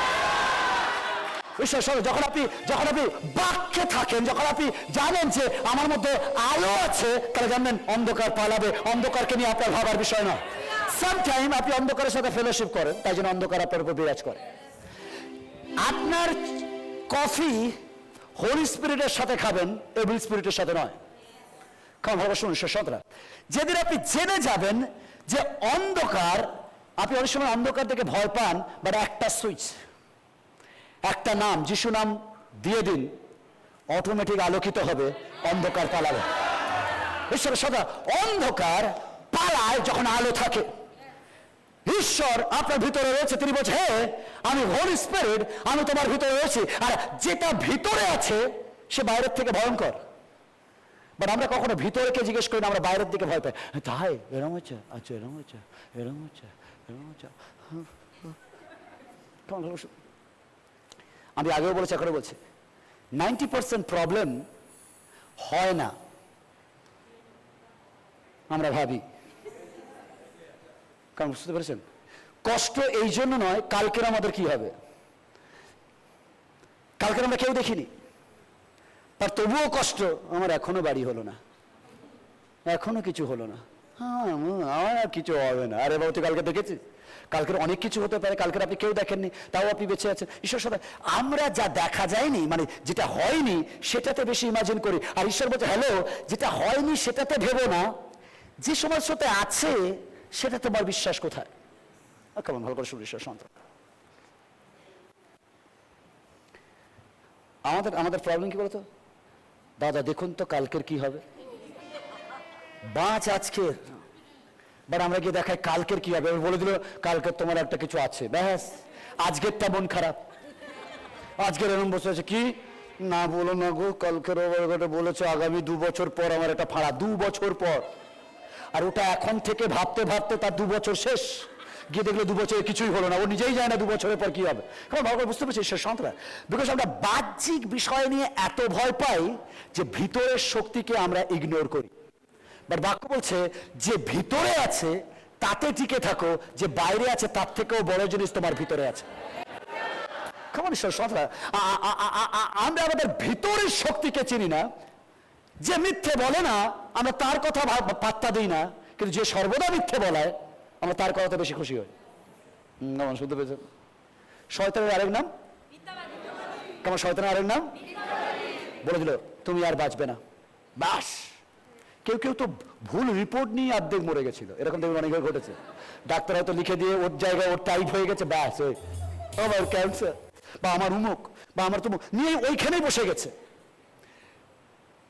ঈশ্বর, যখন আপনি বাক্যে থাকেন, যখন আপনি জানেন যে আমার মধ্যে আলো আছে, তাহলে জানবেন অন্ধকার পালাবে। অন্ধকারকে নিয়ে আপনার ভাবার বিষয় নয়। সামটাইম আপনি অন্ধকারের সাথে ফেলোশিপ করেন, তাই জন্য অন্ধকার আপনার উপর বিরাজ করে। আপনার কফি হোলি স্পিরিটের সাথে খাবেন, এভিল স্পিরিটের সাথে নয়। ভালোবাসুন ঈশ্বর, যেদিন আপনি জেনে যাবেন যে অন্ধকার, আপনি অনেক সময় অন্ধকার থেকে ভয় পান, বাট একটা সুইচ, একটা নাম, যিশু নাম দিয়ে দিন, অটোমেটিক আলোকিত হবে, অন্ধকার পালাবে। ঈশ্বরের সদা অন্ধকার পালায় যখন আলো থাকে। ঈশ্বর আপনার ভিতরে রয়েছে, তিনি বলছে, হে আমি হোলি স্পিরিট, আমি তোমার ভিতরে রয়েছি। আর যেটা ভিতরে আছে সে বাইরের থেকে ভয়ঙ্কর, বাট আমরা কখনো ভিতরেকে জিজ্ঞেস করি না, আমরা বাইরের দিকে ভয় পাই। তাই এরম হচ্ছে, আচ্ছা এরম হচ্ছে, এরম হচ্ছে, এরম হচ্ছে। আমি আগেও বলেছি, এখনো বলছি, 90% প্রবলেম হয় না, আমরা ভাবি। কারণ বুঝতে পেরেছেন, কষ্ট এই জন্য নয় কালকের আমাদের কি হবে, কালকের আমরা কেউ দেখিনি, আর তবুও কষ্ট, আমার এখনো বাড়ি হলো না, এখনো কিছু হলো না, আমার আর কিছু হবে না। আরে বাবু তুই কালকে দেখেছিস, কালকের অনেক কিছু হতে পারে, কালকের আপনি কেউ দেখেননি, তাও আপনি বেঁচে আছেন। ঈশ্বর সবাই আমরা যা দেখা যায়নি, মানে যেটা হয়নি সেটাতে বেশি ইমাজিন করি। আর ঈশ্বর বলছে, হ্যালো, যেটা হয়নি সেটাতে ভেবো না, যে সময়ের সাথে আছে সেটা তোমার বিশ্বাস কোথায়। কেমন ভালো করে শুরু ঈশ্বর সন্তান। আমাদের প্রবলেম কি বলতো, দাদা দেখুন তো কালকের কি হবে, বাঁচ আজকের, বাট আমরা গিয়ে দেখাই কালকের কি হবে। বলে দিল কালকের তোমার একটা কিছু আছে, ব্যাস আজকেরটা মন খারাপ। আজকের এরকম বসে আছে, কি না বলো না গো, কালকের বলেছে আগামী 2 বছর পর আমার একটা ফাঁড়া, 2 বছর পর। আর ওটা এখন থেকে ভাবতে ভাবতে তার 2 বছর শেষ, গিয়ে দেখলে 2 বছরে কিছুই হলো না, ও নিজেই যায় না 2 বছরের পর কি হবে। কারণ ভালো করে বুঝতে পারছি ঈশ্বর সন্তান, বিকজ আমরা বাহ্যিক বিষয় নিয়ে এত ভয় পাই যে ভিতরের শক্তিকে আমরা ইগনোর করি। বাট বাক্য বলছে যে ভিতরে আছে তাতে টিকে থাকো, যে বাইরে আছে তার থেকেও বড় জিনিস তোমার ভিতরে আছে। কেমন ঈশ্বর সন্তান, আমরা আমাদের ভিতরের শক্তিকে চিনি না। যে মিথ্যে বলে না আমরা তার কথা পাত্তা দিই না, কিন্তু যে সর্বদা মিথ্যে বলায় আমরা তার কথাতে বেশি খুশি হই। কেমন শুনতে পেয়েছেন, শয়তানের আরেক নাম, কেমন শয়তানের আরেক নাম, বলে দিল তুমি আর বাঁচবে না, বাস। কেউ কেউ তো ভুল রিপোর্ট নিয়ে অর্ধেক মরে গেছিল, এরকম দেখবেন অনেকবার ঘটেছে। ডাক্তার হয়তো লিখে দিয়ে ওর জায়গায় ওর টাইট হয়ে গেছে, ব্যাস ওই আমার ক্যান্সার বা আমার উমুক বা আমার তুমুক নিয়ে ওইখানেই বসে গেছে।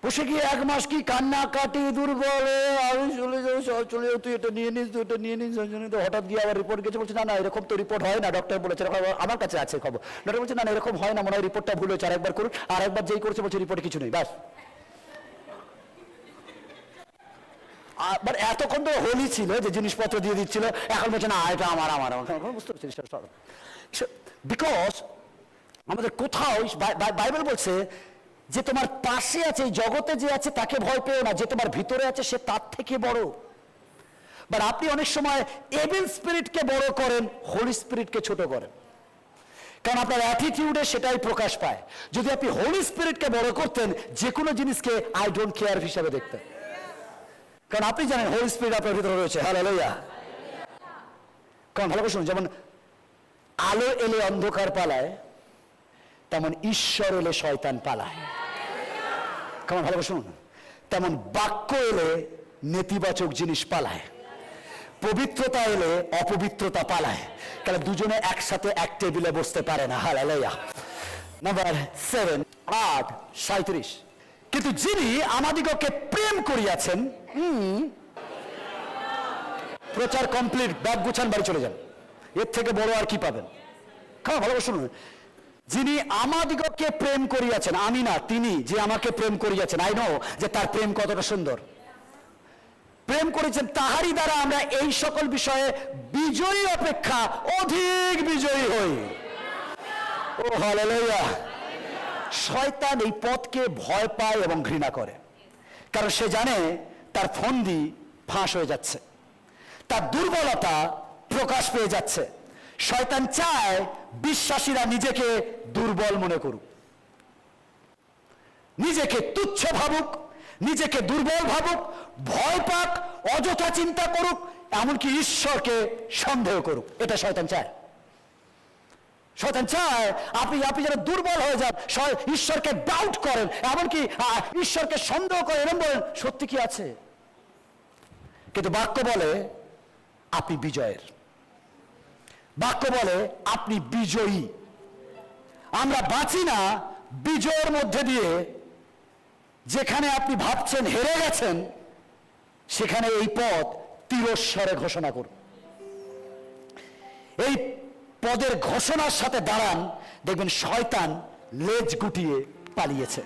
বসে গিয়ে 1 মাস কি কান্না কাটি, দুর্বল, আমি চলে যাবো, সব চলে যাবো, তুই এটা নিয়ে নিস, তুই এটা নিয়ে নিস। তো হঠাৎ গিয়ে আবার রিপোর্ট গেছে, বলছে না না এরকম তো রিপোর্ট হয় না, ডক্টর বলেছে, আমার কাছে আছে খবর। ডক্টর বলছে না না এরকম হয় না, মনে হয় রিপোর্টটা ভুল হয়েছে, আরেকবার করুন। আর একবার যেই করেছে বলছে রিপোর্টে কিছু নেই, ব্যাস। বাট এতক্ষণ তো হোলি ছিল যে জিনিসপত্র দিয়ে দিচ্ছিল, এখন বলছে না এটা আমার আমার আমার। বুঝতে পারছি, বিকজ আমাদের কোথাও বাইবেল বলছে যে তোমার পাশে আছে, এই জগতে যে আছে তাকে ভয় পেও না, যে তোমার ভিতরে আছে সে তার থেকে বড়। বাট আপনি অনেক সময় এভিল স্পিরিটকে বড় করেন, হোলি স্পিরিটকে ছোট করেন, কারণ আপনার অ্যাটিটিউডে সেটাই প্রকাশ পায়। যদি আপনি হোলি স্পিরিটকে বড় করতেন, যে কোনো জিনিসকে আই ডোন্ট কেয়ার হিসাবে দেখতেন, কারণ আপনি জানেন হোলি স্পিরিট আপনার ভিতরে রয়েছে। হালেলুয়া। কারণ ভালো করে শুনুন, যেমন আলো এলে অন্ধকার পালায়, তেমন ঈশ্বর এলে শয়তান পালায়। কেমন ভালো করে শুনুন, তেমন বাক্য এলে নেতিবাচক জিনিস পালায়, পবিত্রতা এলে অপবিত্রতা পালায়। কারণ দুজনে একসাথে এক টেবিলে বসতে পারে না। হালেলুয়া। নাম্বার 7, 8:37। কিন্তু যিনি আমাদিগকে প্রেম করিয়াছেন, প্রচার কমপ্লিট, ব্যাগ গুছান, বাড়ি চলে যান, এর থেকে বড় আর কি পাবেন। খাওয়া ভালো করে শুনুন, যিনি আমাদিগকে প্রেম করিয়াছেন, আমি না, তিনি যে আমাকে প্রেম করিয়াছেন। আই নো যে তার প্রেম কতটা সুন্দর। প্রেম করেছেন, তাহারই দ্বারা আমরা এই সকল বিষয়ে বিজয়ী অপেক্ষা অধিক বিজয়ী হই। ও হালেলুয়া। শয়তান এই পথকে ভয় পায় এবং ঘৃণা করে, কারণ সে জানে তার ফন্দি ফাঁস হয়ে যাচ্ছে, তার দুর্বলতা প্রকাশ পেয়ে যাচ্ছে। শয়তান চায় বিশ্বাসীরা নিজেকে দুর্বল মনে করুক, নিজেকে তুচ্ছ ভাবুক, নিজেকে দুর্বল ভাবুক, ভয় পাক, অযথা চিন্তা করুক, এমনকি ঈশ্বরকে সন্দেহ করুক। এটা শয়তান চায়। শয়তান চায় আপনি যেন দুর্বল হয়ে যান, ঈশ্বরকে ডাউট করেন, এমনকি ঈশ্বরকে সন্দেহ করেন, এরকম বলেন সত্যি কি আছে। কিন্তু বাক্য বলে আপনি বিজয়ের, বাক্য বলে আপনি বিজয়ী। আমরা বাঁচি না বিজয়ের মধ্যে দিয়ে। যেখানে আপনি ভাবছেন হেরে গেছেন, সেখানে এই পথ তিরস্বরে ঘোষণা করুন। এই পদের ঘোষণার সাথে দাঁড়ান, দেখবেন শয়তান লেজ গুটিয়ে পালিয়েছে।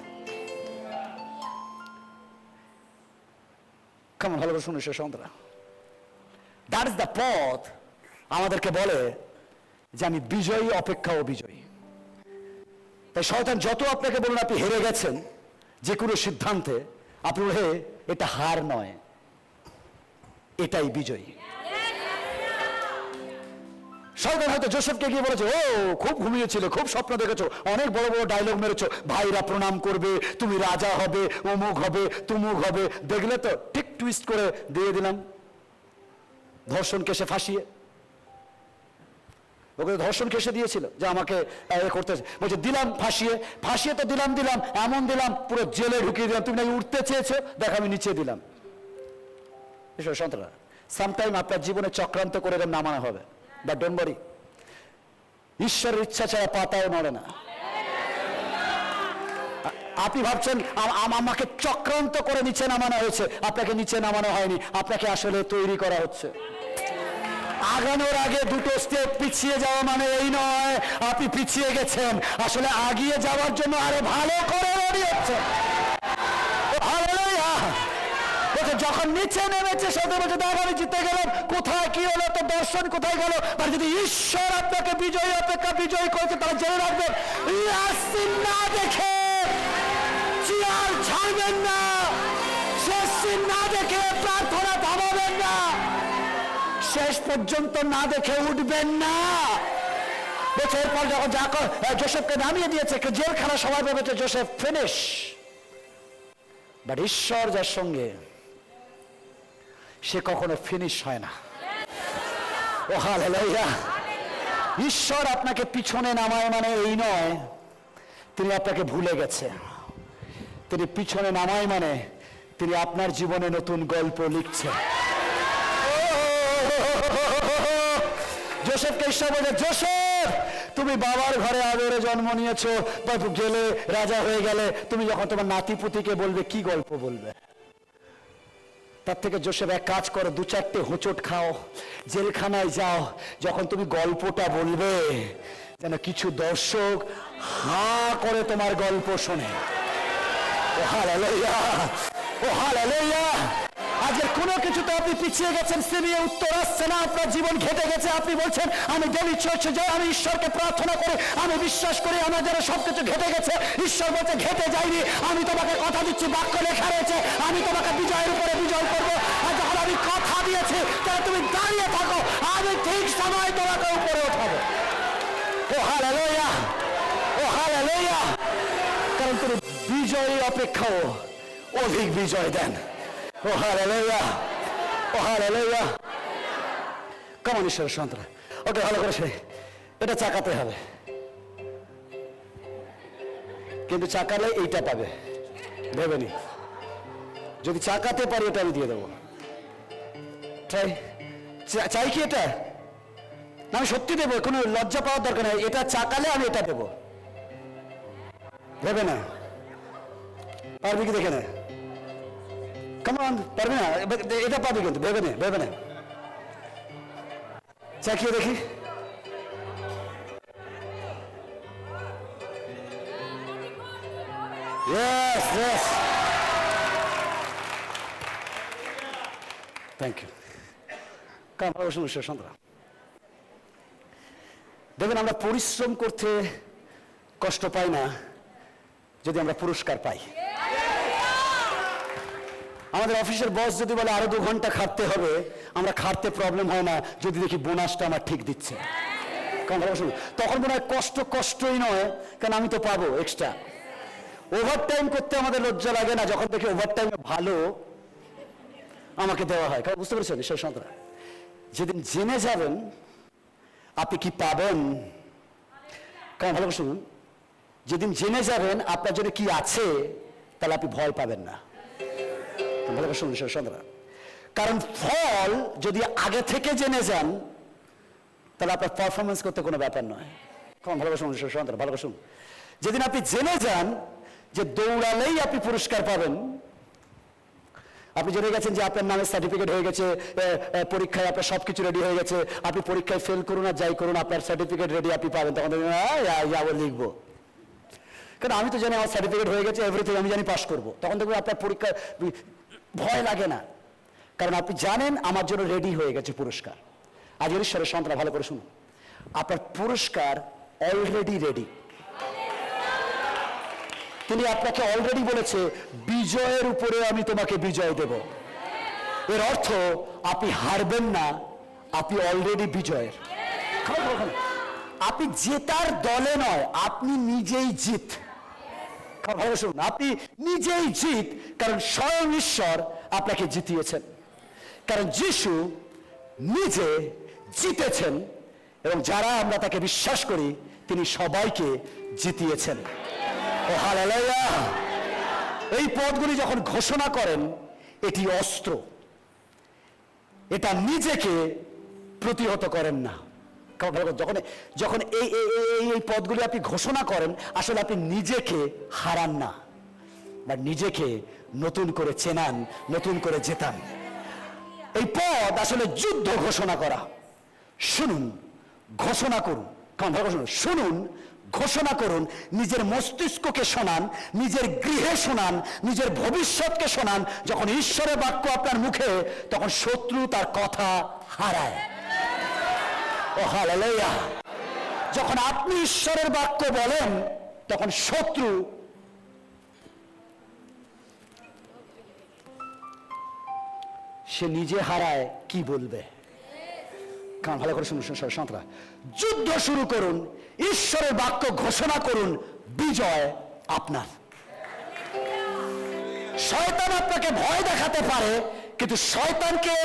কেমন ভালো করে শুনে সে সন্তানরা, দ্যাট ইজ দ্য পথ আমাদেরকে বলে যে আমি বিজয়ী অপেক্ষা অবিজয়ী। তাই শয়তান যত আপনাকে বলুন আপনি হেরে গেছেন যে কোনো সিদ্ধান্তে, আপনি বলে এটা হার নয়, এটাই বিজয়ী। শয়তান হয়তো যোসেফকে গিয়ে বলেছে, ও খুব ঘুমিয়েছিল, খুব স্বপ্ন দেখেছো, অনেক বড় বড় ডায়লগ মেরেছো, ভাইরা প্রণাম করবে, তুমি রাজা হবে, অমুক হবে, তুমুক হবে, দেখলে তো ঠিক টুইস্ট করে দিয়ে দিলাম ধর্ষণ কেসে ফাঁসিয়ে। ওকে ধর্ষণ কেসে দিয়েছিল যে আমাকে করতে, বলছে দিলাম ফাঁসিয়ে, ফাঁসিয়ে তো দিলাম এমন দিলাম পুরো জেলে ঢুকিয়ে দিলাম, তুমি নাকি উঠতে চেয়েছো, দেখ আমি নিচে দিলাম। এসব সন্তানরা সামটাইম আপনার জীবনে চক্রান্ত করে এরকম নামানো হবে, বাট ডোন্ট ওয়ারি, ঈশ্বরের ইচ্ছা ছাড়া পাতাও নড়ে না। আপনি ভাবছেন আমাকে চক্রান্ত করে নিচে নামানো হয়েছে, আপনাকে নিচে নামানো হয়নি, আপনাকে আসলে তৈরি করা হচ্ছে। আগানোর আগে দুটো স্টেপ পিছিয়ে যাওয়া মানে এই নয় আপনি পিছিয়ে গেছেন, আসলে আগিয়ে যাওয়ার জন্য আরো ভালো করে রেডি হচ্ছে। যখন নিচে নেমেছে সেটা বলছে দেখ আমি জিতে গেলাম, কোথায় কি হলো, তো দর্শন কোথায় গেল। আর যদি ঈশ্বর আপনাকে বিজয়ী অপেক্ষা বিজয়ী করেছে, তাহলে জেনে রাখবেন না দেখে চেয়ার ছাড়বেন না, শেষ সিন না দেখে প্রার্থনা থামাবেন না, শেষ পর্যন্ত না দেখে উঠবেন না। এরপর যখন যোসেফকে নামিয়ে দিয়েছে জেলখানা, সবাই ভেবেছে যোসেফ ফিনিশ, বাট ঈশ্বর যার সঙ্গে সে কখনো ফিনিশ হয় না। ও হালেলুয়া। ঈশ্বর আপনাকে পিছনে নামায় মানে এই নয় তিনি আপনাকে ভুলে গেছে, তিনি পিছনে নামায় মানে তিনি আপনার জীবনে নতুন গল্প লিখছে। যোসেফকে ঈশ্বর বলে, যোসেফ তুমি বাবার ঘরে আদরে জন্ম নিয়েছো, গেলে রাজা হয়ে গেলে, তুমি যখন তোমার নাতিপুতিকে বলবে কি গল্প বলবে? তার থেকে যোসেফ এক কাজ করো, 2-4টে হোঁচট খাও, জেলখানায় যাও, যখন তুমি গল্পটা বলবে যেন কিছু দর্শক হাঁ করে তোমার গল্প শোনে। ও হালেলুয়া, ও হালেলুয়া। আজকের কোনো কিছুতে আপনি পিছিয়ে গেছেন, সিরিয়ে উত্তর আসছে না, আপনার জীবন ঘেটে গেছে, আপনি বলছেন আমি ডেলি চার্চে যাই, আমি ঈশ্বরকে প্রার্থনা করি, আমি বিশ্বাস করি আমার যারা সবকিছু ঘেটে গেছে। ঈশ্বর বলছে ঘেটে যায়নি, আমি তোমাকে কথা দিচ্ছি, বাক্য লেখা রয়েছে, আমি তোমাকে বিজয়ের উপরে বিজয় করবো। আর যখন আমি কথা দিয়েছি তাহলে তুমি দাঁড়িয়ে থাকো, আমি ঠিক সময় তোমাকে উপরে উঠাবো। ও হালেলুয়া, ও হালেলুয়া। কারণ তুমি বিজয়ী অপেক্ষাও অধিক বিজয় দেন। ও হালেলুয়া, ও হালেলুয়া। কেমন ঈশ্বরের সন্তান। ওকে ভালো করে এটা চাকাতে হবে, কিন্তু চাকালে এইটা পাবে ভেবে নি। যদি চাকাতে পারি এটা আমি দিয়ে দেবো। চাই কি এটা? আমি সত্যি দেবো, কোনো লজ্জা পাওয়ার দরকার নেই। এটা চাকালে আমি এটা দেবো, ভেবে না। পারবি কি দেখে না? কেমন পারবি না? এটা পাবি কিন্তু ভেবে নে, ভেবে নে। চাকিয়ে দেখি। Yes, yes. Thank you. কারণ বসুন সন্তান, দেখবেন আমরা পরিশ্রম করতে কষ্ট পাই না, যদি আমরা পুরস্কার পাই। আমাদের অফিসের বস যদি বলে আরো 2 ঘন্টা খাটতে হবে, আমরা খাটতে প্রবলেম হয় না যদি দেখি বোনাসটা আমার ঠিক দিচ্ছে। তখন মনে হয় কষ্টই নয়, কারণ আমি তো পাবো এক্সট্রা। ওভারটাইম করতে আমাদের লজ্জা লাগে না যখন দেখি ওভারটাইমে ভালো আমাকে দেওয়া হয়। কারণ বুঝতে পেরেছেন সেই সন্তান, যেদিন জেনে যাবেন আপনি কি পাবেন, কারণ ভালো করে শুনুন, যেদিন জেনে যাবেন আপনার জন্য কি আছে, তাহলে আপনি ভয় পাবেন না। ভালো করে শুনুন সেই সন্তান, কারণ ফল যদি আগে থেকে জেনে যান তাহলে আপনার পারফরমেন্স করতে কোনো ব্যাপার নয়। কারণ ভালো করে শুনুন সেই সন্তান, ভালো করে শুনুন, যেদিন আপনি জেনে যান যে দৌড়ালেই আপনি পুরস্কার পাবেন, আপনি জেনে গেছেন যে আপনার নামে সার্টিফিকেট হয়ে গেছে, পরীক্ষায় আপনার সবকিছু রেডি হয়ে গেছে, আপনি পরীক্ষায় ফেল করুন আর যাই করুন আপনার সার্টিফিকেট রেডি আপনি পাবেন, তখন যাবো লিখবো, কারণ আমি তো জানি আমার সার্টিফিকেট হয়ে গেছে, এভরিথিং আমি জানি পাস করবো। তখন দেখবেন আপনার পরীক্ষায় ভয় লাগে না, কারণ আপনি জানেন আমার জন্য রেডি হয়ে গেছে পুরস্কার। আজ ঈশ্বরের সন্তান ভালো করে শুনুন, আপনার পুরস্কার অলরেডি রেডি। তিনি আপনাকে অলরেডি বলেছে বিজয়ের উপরে আমি তোমাকে বিজয় দেব। এর অর্থ আপনি হারবেন না, আপনি অলরেডি বিজয়ের। আপনি জেতার দলে নয়, আপনি নিজেই জিত। ভালো শুনুন, আপনি নিজেই জিত, কারণ স্বয়ং ঈশ্বর আপনাকে জিতিয়েছেন, কারণ যিশু নিজে জিতেছেন এবং যারা আমরা তাকে বিশ্বাস করি তিনি সবাইকে জিতিয়েছেন। ও হালেলুয়া! এই পদগুলি যখন ঘোষণা করেন এটি অস্ত্র, এটা নিজেকে প্রতিহত করেন না। যখন যখন এই এই পদগুলি আপনি ঘোষণা করেন, আসলে আপনি নিজেকে হারান না, বা নিজেকে নতুন করে চেনান, নতুন করে জেতান। এই পদ আসলে যুদ্ধ ঘোষণা করা। শুনুন, ঘোষণা করুন, শুনুন, ঘোষণা করুন, নিজের মস্তিষ্ককে শোনান, নিজের গৃহে শোনান, নিজের ভবিষ্যৎকে শোনান। যখন ঈশ্বরের বাক্য আপনার মুখে, তখন শত্রু তার কথা হারায়। ও হালেলুয়া! যখন আপনি ঈশ্বরের বাক্য বলেন, তখন শত্রু সে নিজে হারায়, কি বলবে? কারণ ভালো করে শুনুন সন্তানরা, যুদ্ধ শুরু করুন, ঈশ্বরের বাক্য ঘোষণা করুন, বিজয় আপনার। শয়তান আপনাকে ভয় দেখাতে পারে, কিন্তু শয়তানকে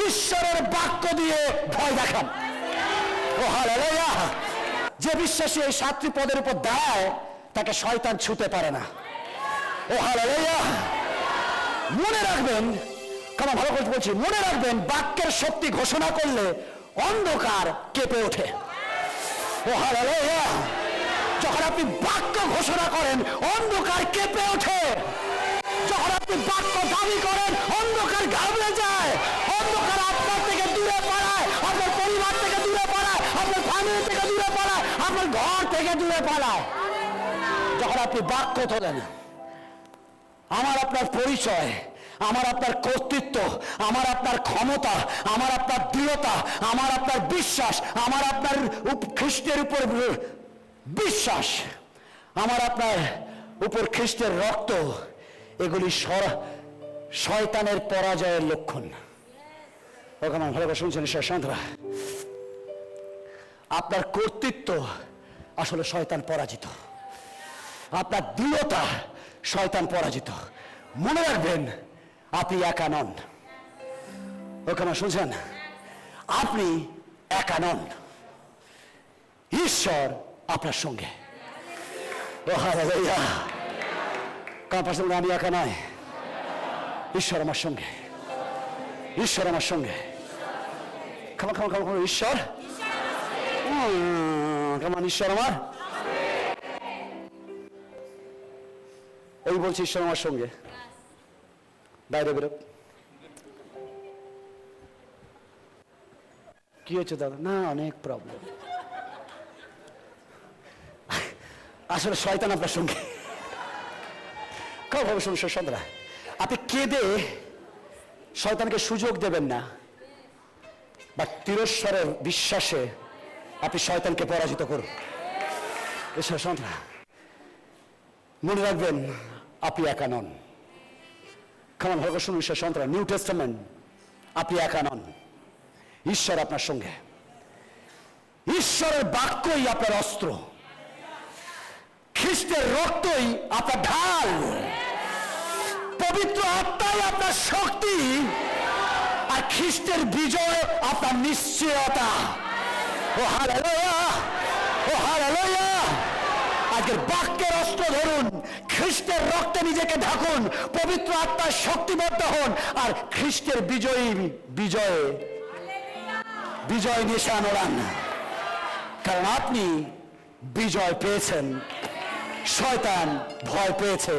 ঈশ্বরের বাক্য দিয়ে ভয় দেখান। ও হালেলুয়া! যে বিশ্বাসী এই 7টি পদের উপর দাঁড়ায় তাকে শয়তান ছুঁতে পারে না। ও হালেলুয়া! মনে রাখবেন, কেমন ভালো করে বলছি, মনে রাখবেন, বাক্যের শক্তি ঘোষণা করলে অন্ধকার কেঁপে ওঠে। ও হালেলুয়া! যখন আপনি বাক্য ঘোষণা করেন অন্ধকার কেঁপে ওঠে। যখন আপনি বাক্য দাবি করেন অন্ধকার ঘাবড়ে যায়। অন্ধকার আপনার থেকে দূরে পালায়, আপনার পরিবার থেকে দূরে পালায়, আপনার ফ্যামিলি থেকে দূরে পালায়, আপনার ঘর থেকে দূরে পালায়। যখন আপনি বাক্য তোলেন, আমার আপনার পরিচয়, আমার আপনার কর্তৃত্ব, আমার আপনার ক্ষমতা, আমার আপনার দৃঢ়তা, আমার আপনার বিশ্বাস, আমার আপনার খ্রিস্টের উপর বিশ্বাস, আমার আপনার উপর খ্রিস্টের রক্ত, এগুলি শয়তানের পরাজয়ের লক্ষণ। ওখানে ভালো করে শুনছেন ঈশ্বর সন্তানরা, আপনার কর্তৃত্ব আসলে শয়তান পরাজিত, আপনার দৃঢ়তা শয়তান পরাজিত। মনে রাখবেন, আপনি একা নন। ওখানে শুনছেন, আপনি একা নন, ঈশ্বর আপনার সঙ্গে। ও হালেলুয়া! কারণ আমি একা নয়, ঈশ্বর আমার সঙ্গে, ঈশ্বর আমার সঙ্গে। ঈশ্বর কেমন? ঈশ্বর আমার, ওই বলছি ঈশ্বর আমার সঙ্গে। বাইরে বেরো। কি হচ্ছে দাদা? না, অনেক প্রবলেম। আসলে শয়তান আপনার সঙ্গে। ভাবে সমস্যা সন্ধ্যা, আপনি কেঁদে শয়তানকে সুযোগ দেবেন না, বা তিরস্বরের বিশ্বাসে আপনি শয়তানকে পরাজিত করুন। সন্ধ্যা মনে রাখবেন আপনি একা নন। কেমন ভালো শুনুন সে সন্তান, নিউ টেস্টামেন্ট, আপনি একা নন, ঈশ্বর আপনার সঙ্গে। ঈশ্বরের বাক্যই আপনার অস্ত্র, খ্রিস্টের রক্তই আপনার ঢাল, পবিত্র আত্মাই আপনার শক্তি, আর খ্রিস্টের বিজয় আপনার নিশ্চয়তা। ও হালেলুয়া, ও হালেলুয়া। আজকের বাক্যের অস্ত্র ধরুন, খ্রিস্টের রক্তে নিজেকে ঢাকুন, পবিত্র আত্মার শক্তিবদ্ধ হন, আর খ্রিস্টের বিজয় নিশান ওড়ান। কারণ আপনি বিজয় পেয়েছেন, শয়তান ভয় পেয়েছে।